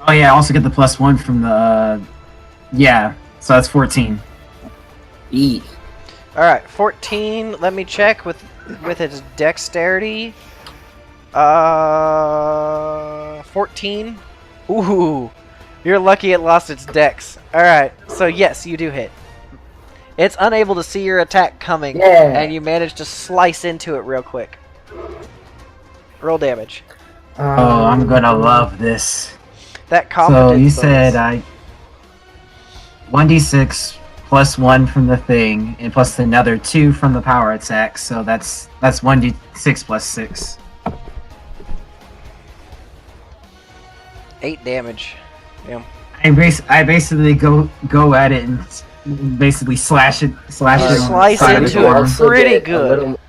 Speaker 6: Oh yeah, I also get the +1 from the. Yeah. So that's 14.
Speaker 5: E.
Speaker 1: All right, 14. Let me check with its dexterity. 14. Ooh, you're lucky it lost its dex. All right, so yes, you do hit. It's unable to see your attack coming,
Speaker 5: Yeah.
Speaker 1: and you manage to slice into it real quick. Roll damage.
Speaker 6: Oh, I'm gonna love this.
Speaker 1: That
Speaker 6: So
Speaker 1: competence
Speaker 6: you
Speaker 1: bonus.
Speaker 6: said 1d6 +1 from the thing, and plus another 2 from the power attack. So that's 1d6 +6.
Speaker 1: 8 damage. Yeah.
Speaker 6: I basically go at it and basically slash it on the
Speaker 1: Slice
Speaker 6: side of
Speaker 1: into
Speaker 6: the
Speaker 1: it.
Speaker 6: arm.
Speaker 1: Pretty
Speaker 5: get a
Speaker 1: good.
Speaker 5: little-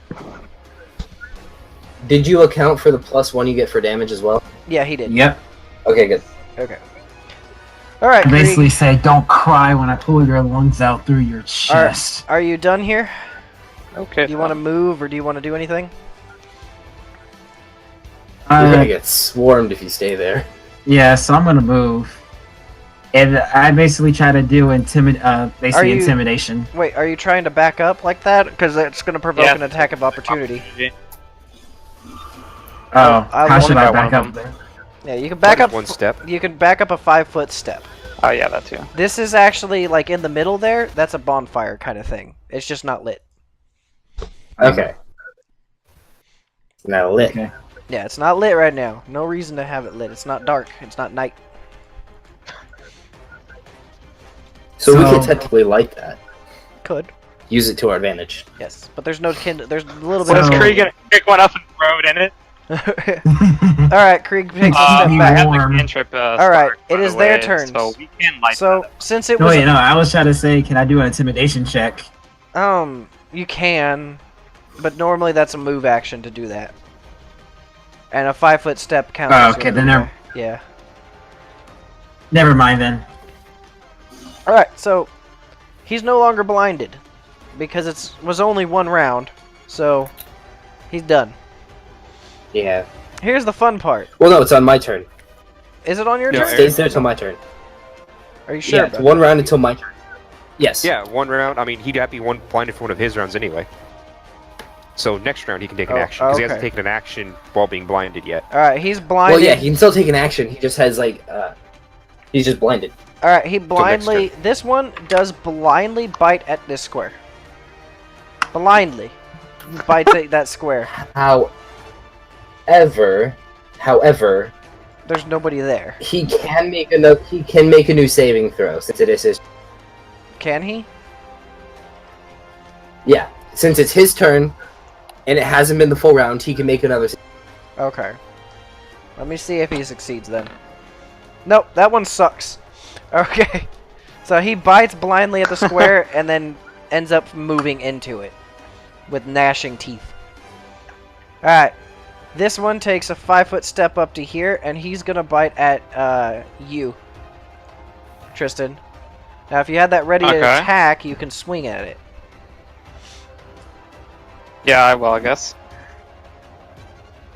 Speaker 5: Did you account for the +1 you get for damage as well?
Speaker 1: Yeah, he did.
Speaker 6: Yep.
Speaker 5: Okay, good.
Speaker 1: Okay. All right,
Speaker 6: I basically
Speaker 1: Krieg,
Speaker 6: say, "Don't cry when I pull your lungs out through your chest."
Speaker 1: are you done here?
Speaker 3: Okay.
Speaker 1: Do you want to move, or do you want to do anything?
Speaker 5: You're gonna get swarmed if you stay there.
Speaker 6: Yeah, so I'm gonna move, and I basically try to do
Speaker 1: Are you-
Speaker 6: intimidation.
Speaker 1: Wait, are you trying to back up like that? Because it's going to provoke
Speaker 3: Yeah.
Speaker 1: an attack of opportunity.
Speaker 6: Oh,
Speaker 1: I
Speaker 6: how
Speaker 1: will
Speaker 6: should
Speaker 3: look
Speaker 6: I
Speaker 3: at
Speaker 6: back
Speaker 3: one
Speaker 6: up
Speaker 3: of
Speaker 6: there?
Speaker 1: Yeah, you can back up.
Speaker 2: 1 step.
Speaker 1: You can back up a 5-foot step.
Speaker 3: Oh yeah, that too.
Speaker 1: This is actually like in the middle there. That's a bonfire kind of thing. It's just not lit.
Speaker 5: Okay. Now lit.
Speaker 6: Okay.
Speaker 1: Yeah, it's not lit right now. No reason to have it lit. It's not dark. It's not night.
Speaker 5: So we
Speaker 6: So-
Speaker 5: could technically light that.
Speaker 1: Could.
Speaker 5: Use it to our advantage.
Speaker 1: Yes, but there's no There's a little
Speaker 3: So
Speaker 1: bit
Speaker 3: is
Speaker 6: So-
Speaker 1: of.
Speaker 3: Krieg gonna pick one up and throw it in it?
Speaker 1: All right, Krieg takes a
Speaker 6: Uh,
Speaker 1: step
Speaker 6: me
Speaker 1: back.
Speaker 3: had the
Speaker 6: warm.
Speaker 3: cantrip,
Speaker 1: All right,
Speaker 3: spark,
Speaker 1: it
Speaker 3: by
Speaker 1: is
Speaker 3: the
Speaker 1: their
Speaker 3: way,
Speaker 1: turns.
Speaker 3: So we can light
Speaker 1: So
Speaker 3: that up.
Speaker 1: since it
Speaker 6: Oh,
Speaker 1: was
Speaker 6: wait, no, I was trying to say, can I do an intimidation check?
Speaker 1: you can, but normally that's a move action to do that. And a 5-foot step counts.
Speaker 6: Oh,
Speaker 1: as
Speaker 6: okay,
Speaker 1: your
Speaker 6: then
Speaker 1: move. Yeah.
Speaker 6: Never mind then.
Speaker 1: All right, so he's no longer blinded because it was only 1 round, so he's done.
Speaker 5: Yeah.
Speaker 1: Here's the fun part.
Speaker 5: Well, no, it's on my turn.
Speaker 1: Is it on your
Speaker 5: It
Speaker 1: turn?
Speaker 5: stays there till my turn.
Speaker 1: Are you sure?
Speaker 5: Yeah, it's
Speaker 1: about
Speaker 5: 1
Speaker 1: that?
Speaker 5: round until my turn. Yes.
Speaker 2: Yeah, 1 round. I mean, he'd have to be blinded for one of his rounds anyway. So next round he can take an
Speaker 1: Oh,
Speaker 2: action because he hasn't
Speaker 1: okay.
Speaker 2: taken an action while being blinded yet.
Speaker 1: All right, he's
Speaker 5: Well,
Speaker 1: blinded.
Speaker 5: yeah, he can still take an action. He just has like, he's just blinded.
Speaker 1: All right, he
Speaker 2: next
Speaker 1: blindly. This one does blindly bite at this square. Blindly bites at that square.
Speaker 5: However,
Speaker 1: There's nobody there.
Speaker 5: he can make a new saving throw since it is his.
Speaker 1: Can he?
Speaker 5: Yeah, since it's his turn, and it hasn't been the full round, he can make another.
Speaker 1: Okay. Let me see if he succeeds then. Nope, that one sucks. Okay. So he bites blindly at the square and then ends up moving into it with gnashing teeth. Alright. This one takes a 5-foot step up to here, and he's gonna bite at you, Tristan. Now, if you had that ready to
Speaker 3: Okay.
Speaker 1: attack, you can swing at it.
Speaker 3: Yeah, I will, I guess.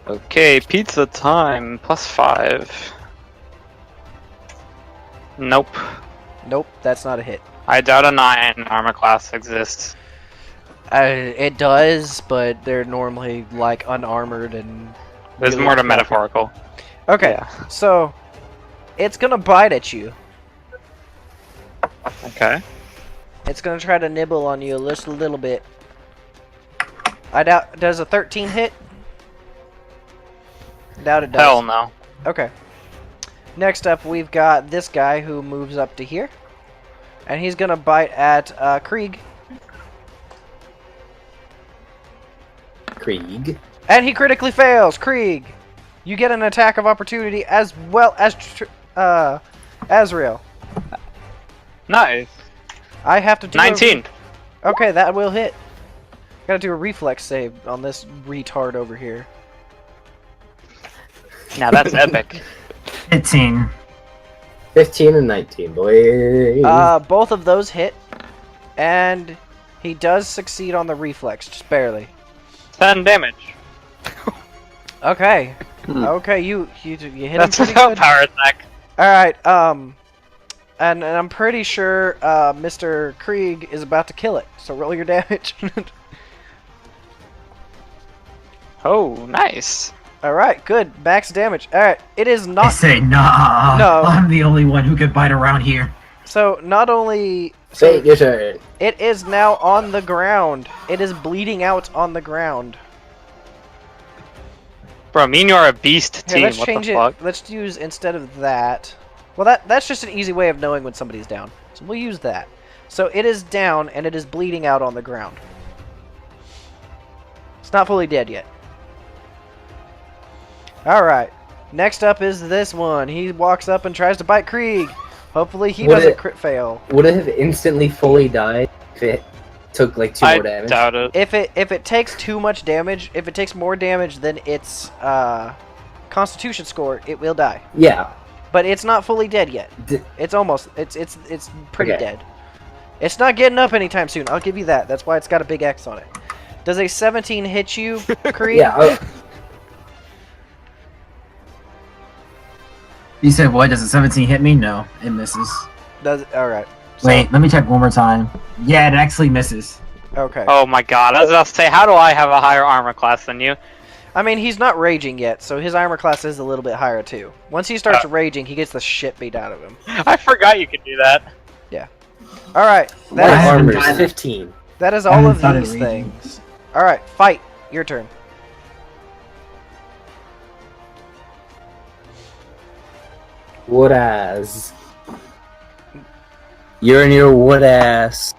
Speaker 3: Okay, pizza time. +5. Nope.
Speaker 1: Nope, that's not a hit.
Speaker 3: I doubt a 9 armor class exists.
Speaker 1: It does, but they're normally like unarmored and.
Speaker 3: There's
Speaker 1: really
Speaker 3: more to
Speaker 1: crappy.
Speaker 3: metaphorical.
Speaker 1: Okay,
Speaker 3: Yeah.
Speaker 1: so it's gonna bite at you.
Speaker 3: Okay.
Speaker 1: It's gonna try to nibble on you just a little bit. I doubt. Does a 13 hit? Doubt it does.
Speaker 3: Hell no.
Speaker 1: Okay. Next up, we've got this guy who moves up to here, and he's gonna bite at Krieg,
Speaker 5: Krieg.
Speaker 1: and he critically fails. Krieg, you get an attack of opportunity as well as Azrael.
Speaker 3: Nice.
Speaker 1: I have to do
Speaker 3: 19.
Speaker 1: Okay, that will hit. Gotta do a reflex save on this retard over here.
Speaker 3: Now that's epic.
Speaker 6: 15.
Speaker 5: 15 and 19, boy.
Speaker 1: Both of those hit, and he does succeed on the reflex, just barely.
Speaker 3: 10 damage.
Speaker 1: Okay. Okay, you hit him
Speaker 3: That's
Speaker 1: pretty
Speaker 3: a
Speaker 1: good.
Speaker 3: power attack.
Speaker 1: Alright, and I'm pretty sure, Mr. Krieg is about to kill it, so roll your damage.
Speaker 3: Oh, nice.
Speaker 1: Alright, good. Max damage. Alright, it is
Speaker 6: I
Speaker 1: not...
Speaker 6: say, nah.
Speaker 1: No.
Speaker 6: I'm the only one who could bite around here.
Speaker 1: So, not only...
Speaker 5: Fate, your turn.
Speaker 1: It is now on the ground. It is bleeding out on the ground.
Speaker 3: Bro, mean you're a beast
Speaker 1: Here,
Speaker 3: team.
Speaker 1: let's
Speaker 3: What
Speaker 1: change
Speaker 3: the
Speaker 1: it.
Speaker 3: fuck?
Speaker 1: Let's use, instead of that... Well, that's just an easy way of knowing when somebody's down. So we'll use that. So it is down, and it is bleeding out on the ground. It's not fully dead yet. Alright. Next up is this one. He walks up and tries to bite Krieg. Hopefully he
Speaker 5: Would
Speaker 1: doesn't
Speaker 5: it-
Speaker 1: crit fail.
Speaker 5: Would it have instantly fully died if it took like 2
Speaker 3: I
Speaker 5: more damage?
Speaker 3: doubt it.
Speaker 1: If it takes too much damage, if it takes more damage than its Constitution score, it will die.
Speaker 5: Yeah.
Speaker 1: But it's not fully dead yet.
Speaker 5: D-
Speaker 1: It's almost. It's pretty
Speaker 5: Okay.
Speaker 1: dead. It's not getting up anytime soon. I'll give you that. That's why it's got a big X on it. Does a 17 hit you, Krieg?
Speaker 5: Yeah.
Speaker 6: You said what? Does a 17 hit me? No, it misses.
Speaker 1: Does all right. So,
Speaker 6: Wait, let me check one more time. Yeah, it actually misses.
Speaker 1: Okay.
Speaker 3: Oh my god, I was about to say, how do I have a higher armor class than you?
Speaker 1: I mean, he's not raging yet, so his armor class is a little bit higher too. Once he starts raging, he gets the shit beat out of him.
Speaker 3: I forgot you could do that.
Speaker 1: All right.
Speaker 5: My
Speaker 6: I
Speaker 1: That
Speaker 6: haven't
Speaker 5: armor
Speaker 6: done
Speaker 5: is
Speaker 6: it.
Speaker 5: 15.
Speaker 1: that is
Speaker 6: I
Speaker 1: all
Speaker 6: haven't
Speaker 1: of
Speaker 6: started
Speaker 1: these
Speaker 6: raging.
Speaker 1: things. All right, fight. Your turn.
Speaker 5: Wood ass. You're in your wood ass.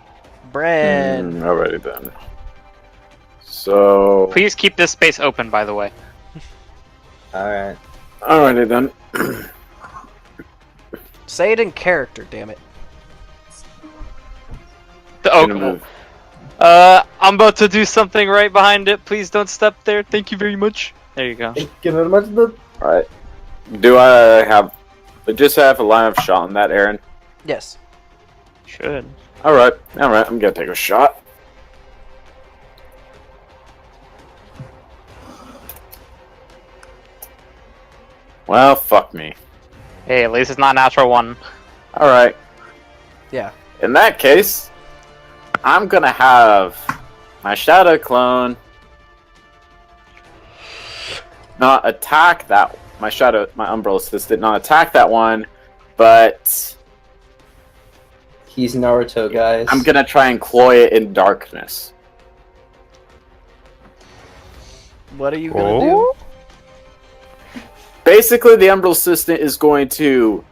Speaker 1: Bren.
Speaker 4: Alrighty then. So.
Speaker 3: Please keep this space open, by the way.
Speaker 5: Alright.
Speaker 4: Alrighty then.
Speaker 1: Say it in character, damn it.
Speaker 4: Gonna
Speaker 3: Oh,
Speaker 4: move.
Speaker 3: I'm about to do something right behind it. Please don't step there. Thank you very much. There you go.
Speaker 5: Thank you very much.
Speaker 4: Alright. Do I have. Just have a line of shot on that, Aaron?
Speaker 1: Yes.
Speaker 3: Should.
Speaker 4: Alright, I'm gonna take a shot. Well, fuck me.
Speaker 3: Hey, at least it's not natural one.
Speaker 4: Alright.
Speaker 1: Yeah.
Speaker 4: In that case, I'm gonna have my shadow clone not attack that my umbrella assistant not attack that one, but
Speaker 5: He's Naruto, guys.
Speaker 4: I'm gonna try and cloy it in darkness.
Speaker 1: What are you gonna do?
Speaker 4: Basically, the umbrella assistant is going to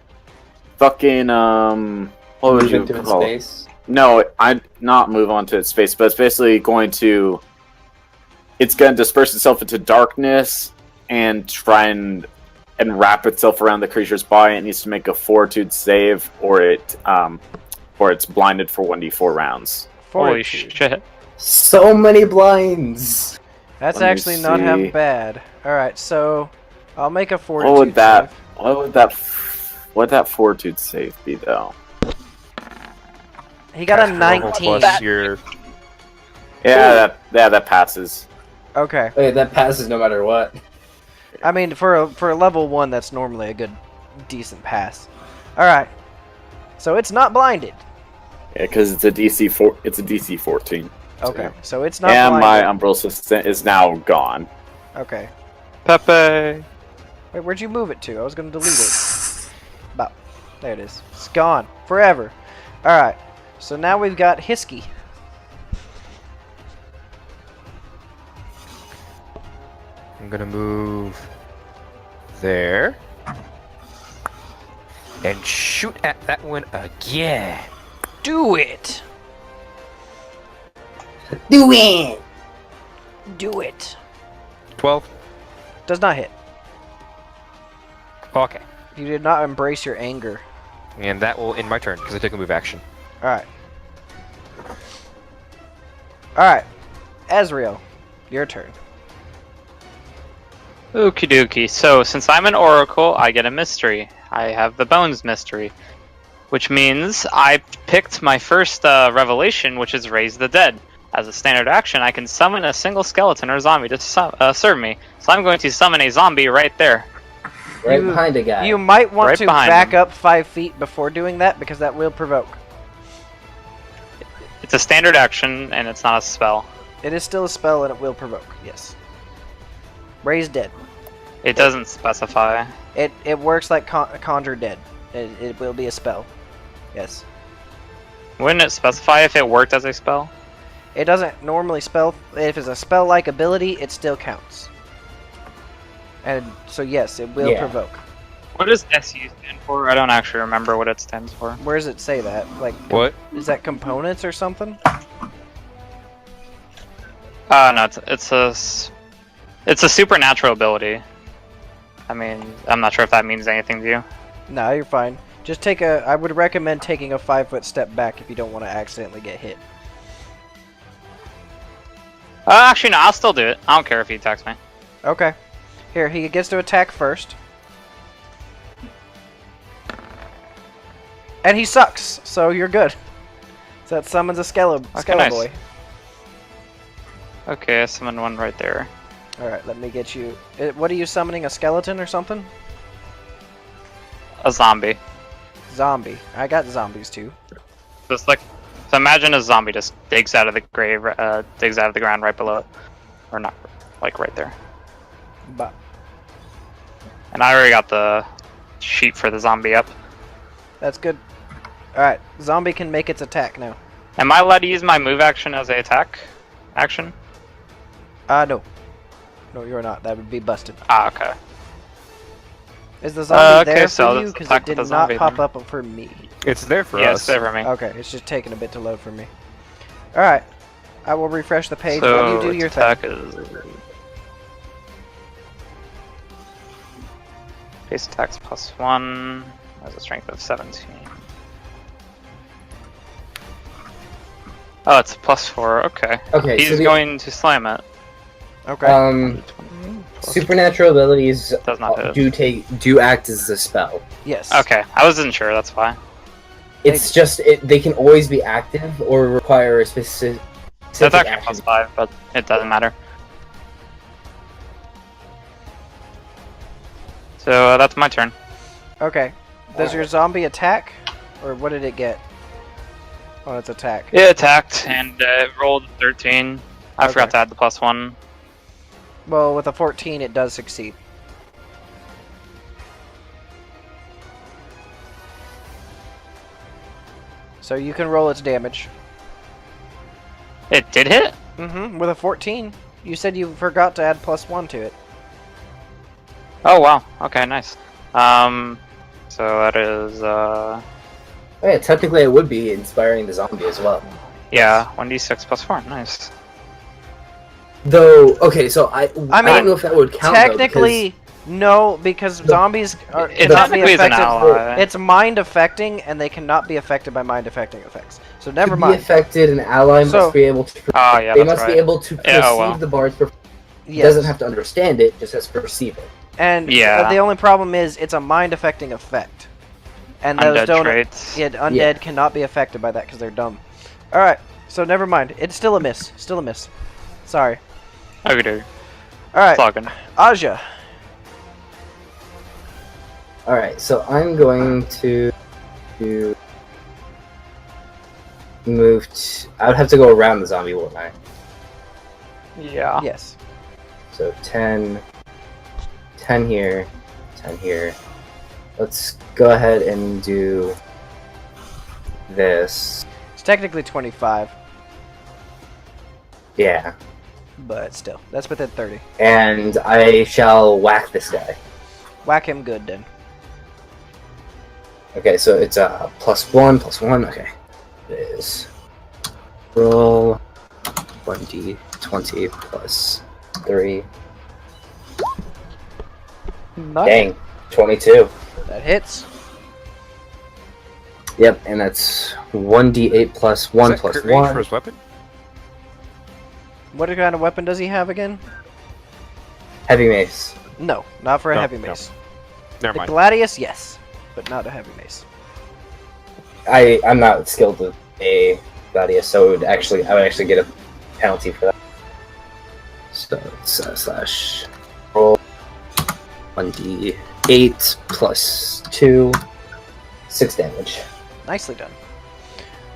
Speaker 4: fucking what would
Speaker 5: Move
Speaker 4: you
Speaker 5: into its
Speaker 4: call it?
Speaker 5: space.
Speaker 4: No, I not move onto its face, but it's basically going to. It's going to disperse itself into darkness and try and wrap itself around the creature's body. It needs to make a fortitude save, or it's blinded for 1d4 rounds.
Speaker 3: Holy
Speaker 1: Fortitude.
Speaker 3: shit.
Speaker 5: So many blinds.
Speaker 1: That's
Speaker 4: Let me
Speaker 1: actually not half
Speaker 4: see.
Speaker 1: bad. Alright, so I'll make a fortitude
Speaker 4: What would that?
Speaker 1: save.
Speaker 4: What that fortitude save be though?
Speaker 1: He got a
Speaker 2: Caster level
Speaker 1: 19.
Speaker 2: plus your
Speaker 4: Yeah, that passes.
Speaker 1: Okay.
Speaker 5: Wait, that passes no matter what.
Speaker 1: I mean, for a level 1, that's normally a good, decent pass. Alright. So it's not blinded.
Speaker 4: Yeah, because it's a DC 4. It's a DC 14.
Speaker 1: Okay, so it's not
Speaker 4: And my
Speaker 1: blinded.
Speaker 4: umbral assistant is now gone.
Speaker 1: Okay.
Speaker 3: Pepe.
Speaker 1: Wait, where'd you move it to? I was going to delete it. About. There it is. It's gone. Forever. Alright. So now we've got Hisky.
Speaker 2: I'm gonna move there and shoot at that one again.
Speaker 1: Do it!
Speaker 5: Do it!
Speaker 1: Do it!
Speaker 2: 12.
Speaker 1: Does not hit.
Speaker 2: Okay.
Speaker 1: You did not embrace your anger.
Speaker 2: And that will end my turn because I took a move action.
Speaker 1: Alright. Alright. Ezreal, your turn.
Speaker 3: Okie dokie. So, since I'm an oracle, I get a mystery. I have the bones mystery. Which means I picked my first revelation, which is raise the dead. As a standard action, I can summon a single skeleton or zombie to serve me. So I'm going to summon a zombie right there.
Speaker 5: Right
Speaker 1: You-
Speaker 5: behind a guy.
Speaker 1: You might want
Speaker 3: Right
Speaker 1: to
Speaker 3: behind
Speaker 1: back
Speaker 3: him.
Speaker 1: up 5 feet before doing that, because that will provoke.
Speaker 3: It's a standard action, and it's not a spell.
Speaker 1: It is still a spell, and it will provoke, yes. Raise dead.
Speaker 3: It doesn't specify.
Speaker 1: It works like conjure dead. It will be a spell. Yes.
Speaker 3: Wouldn't it specify if it worked as a spell?
Speaker 1: It doesn't normally spell. If it's a spell-like ability, it still counts. And so yes, it will
Speaker 5: Yeah.
Speaker 1: provoke.
Speaker 3: What does SU stand for? I don't actually remember what it stands for.
Speaker 1: Where does it say that? Like,
Speaker 2: What?
Speaker 1: is that components or something?
Speaker 3: No, it's a supernatural ability. I mean, I'm not sure if that means anything to you.
Speaker 1: No, you're fine. Just take a. I would recommend taking a 5-foot step back if you don't want to accidentally get hit.
Speaker 3: Actually, no, I'll still do it. I don't care if he attacks me.
Speaker 1: Okay. Here, he gets to attack first. And he sucks, so you're good. So that summons a
Speaker 3: Okay, nice.
Speaker 1: boy.
Speaker 3: Okay, I summoned one right there.
Speaker 1: Alright, let me get you. What are you summoning? A skeleton or something?
Speaker 3: A zombie.
Speaker 1: Zombie. I got zombies too.
Speaker 3: Just like, so imagine a zombie just digs out of the grave, digs out of the ground right below it, or not, like right there.
Speaker 1: But
Speaker 3: And I already got the sheet for the zombie up.
Speaker 1: that's good. Alright, zombie can make its attack now.
Speaker 3: Am I allowed to use my move action as a attack action?
Speaker 1: No. No, you're not. That would be busted.
Speaker 3: Ah, okay.
Speaker 1: Is the zombie
Speaker 3: okay,
Speaker 1: there
Speaker 3: so
Speaker 1: for
Speaker 3: I'll
Speaker 1: you?
Speaker 3: just
Speaker 1: Because
Speaker 3: attack
Speaker 1: it did
Speaker 3: with the
Speaker 1: not
Speaker 3: zombie
Speaker 1: pop
Speaker 3: then.
Speaker 1: up for me.
Speaker 2: It's there for
Speaker 3: Yes,
Speaker 2: us.
Speaker 3: there for me.
Speaker 1: Okay, it's just taking a bit to load for me. Alright. I will refresh the page
Speaker 3: So
Speaker 1: while you do your
Speaker 3: its
Speaker 1: thing.
Speaker 3: attack is base attacks +1. Has a strength of 17. Oh, it's a +4. Okay.
Speaker 5: Okay,
Speaker 3: He's
Speaker 5: so
Speaker 3: going to slam it.
Speaker 1: Okay.
Speaker 5: supernatural abilities
Speaker 3: Does not hit.
Speaker 5: do act as a spell.
Speaker 1: Yes.
Speaker 3: Okay, I wasn't sure. That's why.
Speaker 5: It's just they can always be active or require a specific
Speaker 3: That's actually
Speaker 5: action.
Speaker 3: +5, but it doesn't matter. So that's my turn.
Speaker 1: Okay. Does your zombie attack? Or what did it get on its attack?
Speaker 3: It attacked and it rolled a 13. I
Speaker 1: Okay.
Speaker 3: forgot to add the +1.
Speaker 1: Well, with a 14, it does succeed. So you can roll its damage.
Speaker 3: It did hit?
Speaker 1: Mm-hmm. With a 14. You said you forgot to add +1 to it.
Speaker 3: Oh wow. Okay, nice. So that is
Speaker 5: Oh, yeah, technically it would be inspiring the zombie as well.
Speaker 3: yeah, 1d6 +4. Nice.
Speaker 5: Though, okay, so I
Speaker 1: mean,
Speaker 5: don't know if that would count.
Speaker 1: Technically, no, because zombies are
Speaker 3: It
Speaker 1: cannot be
Speaker 3: technically is an
Speaker 1: affected.
Speaker 3: ally.
Speaker 1: It's mind affecting, and they cannot be affected by mind affecting effects. So never
Speaker 5: to be
Speaker 1: mind.
Speaker 5: affected, an ally
Speaker 1: So-
Speaker 5: must be able to.
Speaker 3: Oh yeah,
Speaker 5: They
Speaker 3: that's
Speaker 5: must
Speaker 3: right.
Speaker 5: be able to perceive
Speaker 3: Yeah, oh, well.
Speaker 5: the bard's performance He doesn't have to understand it; just has to perceive it.
Speaker 1: And
Speaker 3: Yeah.
Speaker 1: the only problem is it's a mind-affecting effect. And those
Speaker 3: Undead traits.
Speaker 1: Yeah, undead cannot be affected by that because they're dumb. Alright, so never mind. It's still a miss. Still a miss. Sorry.
Speaker 3: Okay, dude.
Speaker 1: Alright,
Speaker 3: Talking.
Speaker 1: Aja.
Speaker 5: Alright, so I'm going to move. I would have to go around the zombie, wouldn't I?
Speaker 3: Yeah.
Speaker 1: Yes.
Speaker 5: So 10 here, 10 here. Let's go ahead and do this.
Speaker 1: It's technically 25,
Speaker 5: Yeah.
Speaker 1: but still. That's within 30.
Speaker 5: And I shall whack this guy.
Speaker 1: Whack him good, then.
Speaker 5: Okay, so it's a +1. Okay. It is. Roll 1d20 plus 3.
Speaker 3: Nice.
Speaker 5: Dang. 22.
Speaker 1: That hits.
Speaker 5: Yep, and that's 1d8 plus 1
Speaker 2: Is that
Speaker 5: plus
Speaker 2: crit range
Speaker 5: 1.
Speaker 2: for his weapon?
Speaker 1: What kind of weapon does he have again?
Speaker 5: Heavy mace.
Speaker 1: No, not for a
Speaker 2: No,
Speaker 1: heavy
Speaker 2: no.
Speaker 1: mace.
Speaker 2: Never
Speaker 1: The
Speaker 2: mind.
Speaker 1: Gladius, yes, but not a heavy mace.
Speaker 5: I'm not skilled with a gladiator, so I would actually get a penalty for that. So it's slash roll 1d8 plus 2, 6 damage.
Speaker 1: Nicely done.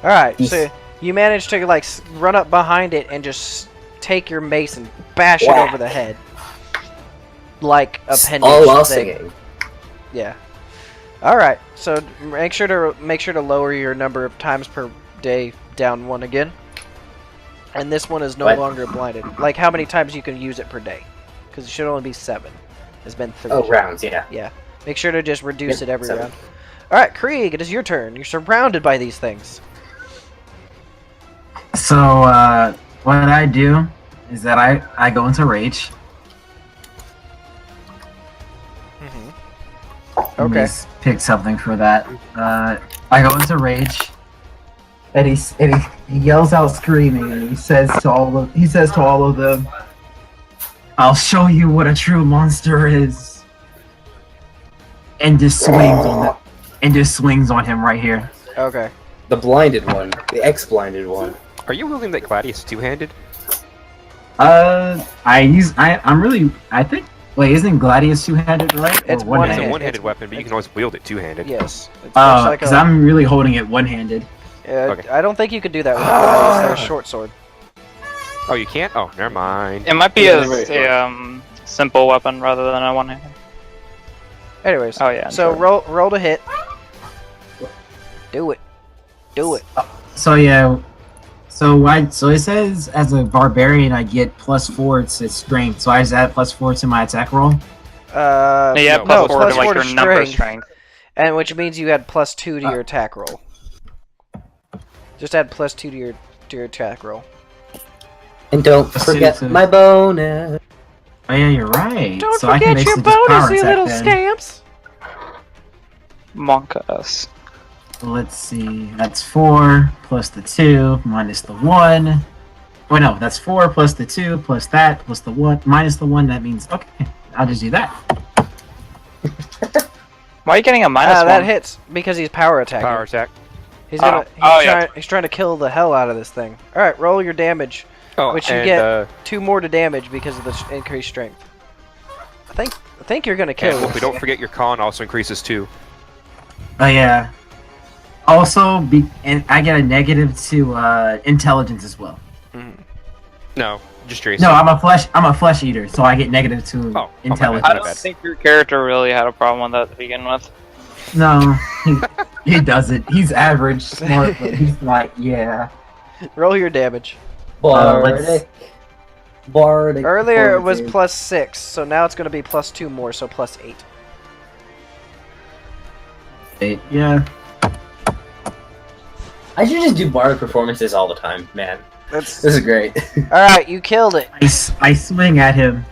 Speaker 1: Alright,
Speaker 5: Yes.
Speaker 1: so you managed to like run up behind it and just take your mace and bash it
Speaker 5: Whack.
Speaker 1: over the head. Like a appendage
Speaker 5: All while
Speaker 1: thing.
Speaker 5: singing.
Speaker 1: Yeah. Alright, so make sure to lower your number of times per day down 1 again. And this one is no
Speaker 5: What?
Speaker 1: longer blinded. Like how many times you can use it per day. Because it should only be 7. It's been 3.
Speaker 5: Oh, rounds, yeah.
Speaker 1: Yeah. Make sure to just reduce
Speaker 5: Yep,
Speaker 1: it every
Speaker 5: 7.
Speaker 1: round. Alright, Krieg, it is your turn. You're surrounded by these things.
Speaker 6: So, what I do is that I go into rage. Let me
Speaker 1: Okay.
Speaker 6: pick something for that. I go into rage, and he yells out screaming, and he says to all of them, "I'll show you what a true monster is," and just swings on him right here.
Speaker 1: Okay.
Speaker 5: The blinded one. The ex-blinded one.
Speaker 2: Are you wielding that Gladius two-handed?
Speaker 6: I think. Wait, isn't Gladius two-handed, right? Or
Speaker 1: It's
Speaker 2: It's
Speaker 1: one-handed.
Speaker 2: a
Speaker 1: Hand.
Speaker 2: one-handed
Speaker 1: It's-
Speaker 2: weapon, but you can always wield it two-handed.
Speaker 1: Yes. It's much like
Speaker 6: Because
Speaker 1: a,
Speaker 6: I'm really holding it one-handed.
Speaker 2: Okay.
Speaker 1: I don't think you could do that with the Gladius. They're a short sword.
Speaker 2: Oh, you can't? Oh, never mind.
Speaker 3: It might be
Speaker 4: Yeah,
Speaker 3: a
Speaker 4: very short.
Speaker 3: simple weapon rather than a one-handed.
Speaker 1: Anyways,
Speaker 3: Oh yeah.
Speaker 1: so
Speaker 3: sure.
Speaker 1: roll to hit. Do it. Do it.
Speaker 6: So yeah, so it says as a barbarian I get +4 to strength, so I just add +4 to my attack roll.
Speaker 3: Yeah,
Speaker 2: no,
Speaker 3: plus 4
Speaker 1: plus
Speaker 3: to like
Speaker 1: 4
Speaker 3: your
Speaker 1: to
Speaker 3: number
Speaker 1: strength.
Speaker 3: strength.
Speaker 1: And which means you add +2 to your attack roll. Just add +2 to your attack roll.
Speaker 5: And don't
Speaker 6: Let's
Speaker 5: forget
Speaker 6: see, so-
Speaker 5: my bonus.
Speaker 6: Oh yeah, you're right.
Speaker 1: Don't
Speaker 6: so I can
Speaker 1: forget your
Speaker 6: basically just
Speaker 1: bonus,
Speaker 6: power
Speaker 1: you
Speaker 6: attack
Speaker 1: little
Speaker 6: then.
Speaker 1: scamps.
Speaker 3: Monkas.
Speaker 6: Let's see, that's 4 plus the 2 minus the 1. Oh no, that's 4 plus the 2 plus that plus the 1 minus the 1. That means okay, I'll just do that.
Speaker 3: Why are you getting a minus one?
Speaker 1: That hits because he's power attacking.
Speaker 2: Power attack.
Speaker 1: He's gonna.
Speaker 3: yeah.
Speaker 1: He's trying to kill the hell out of this thing. All right, roll your damage.
Speaker 2: Oh,
Speaker 1: Which you
Speaker 2: and,
Speaker 1: get 2 more to damage because of the increased strength. I think you're gonna kill
Speaker 2: and
Speaker 1: this.
Speaker 2: we don't forget your con also increases too.
Speaker 6: Oh yeah. Also, and I get a negative to intelligence as well.
Speaker 2: No, just Tracy.
Speaker 6: No, I'm a flesh eater, so I get negative to
Speaker 2: my
Speaker 6: intelligence.
Speaker 2: bad.
Speaker 3: I don't think your character really had a problem with that to begin with.
Speaker 6: No, he doesn't. He's average smart, but he's like, yeah.
Speaker 1: Roll your damage.
Speaker 6: let's-
Speaker 5: Bardic.
Speaker 1: Earlier it was
Speaker 5: performances.
Speaker 1: +6, so now it's gonna be +2 more, so +8.
Speaker 6: Yeah.
Speaker 5: I should just do bardic performances all the time, man.
Speaker 1: That's
Speaker 5: This is great.
Speaker 1: all right. You killed it.
Speaker 6: I swing at him.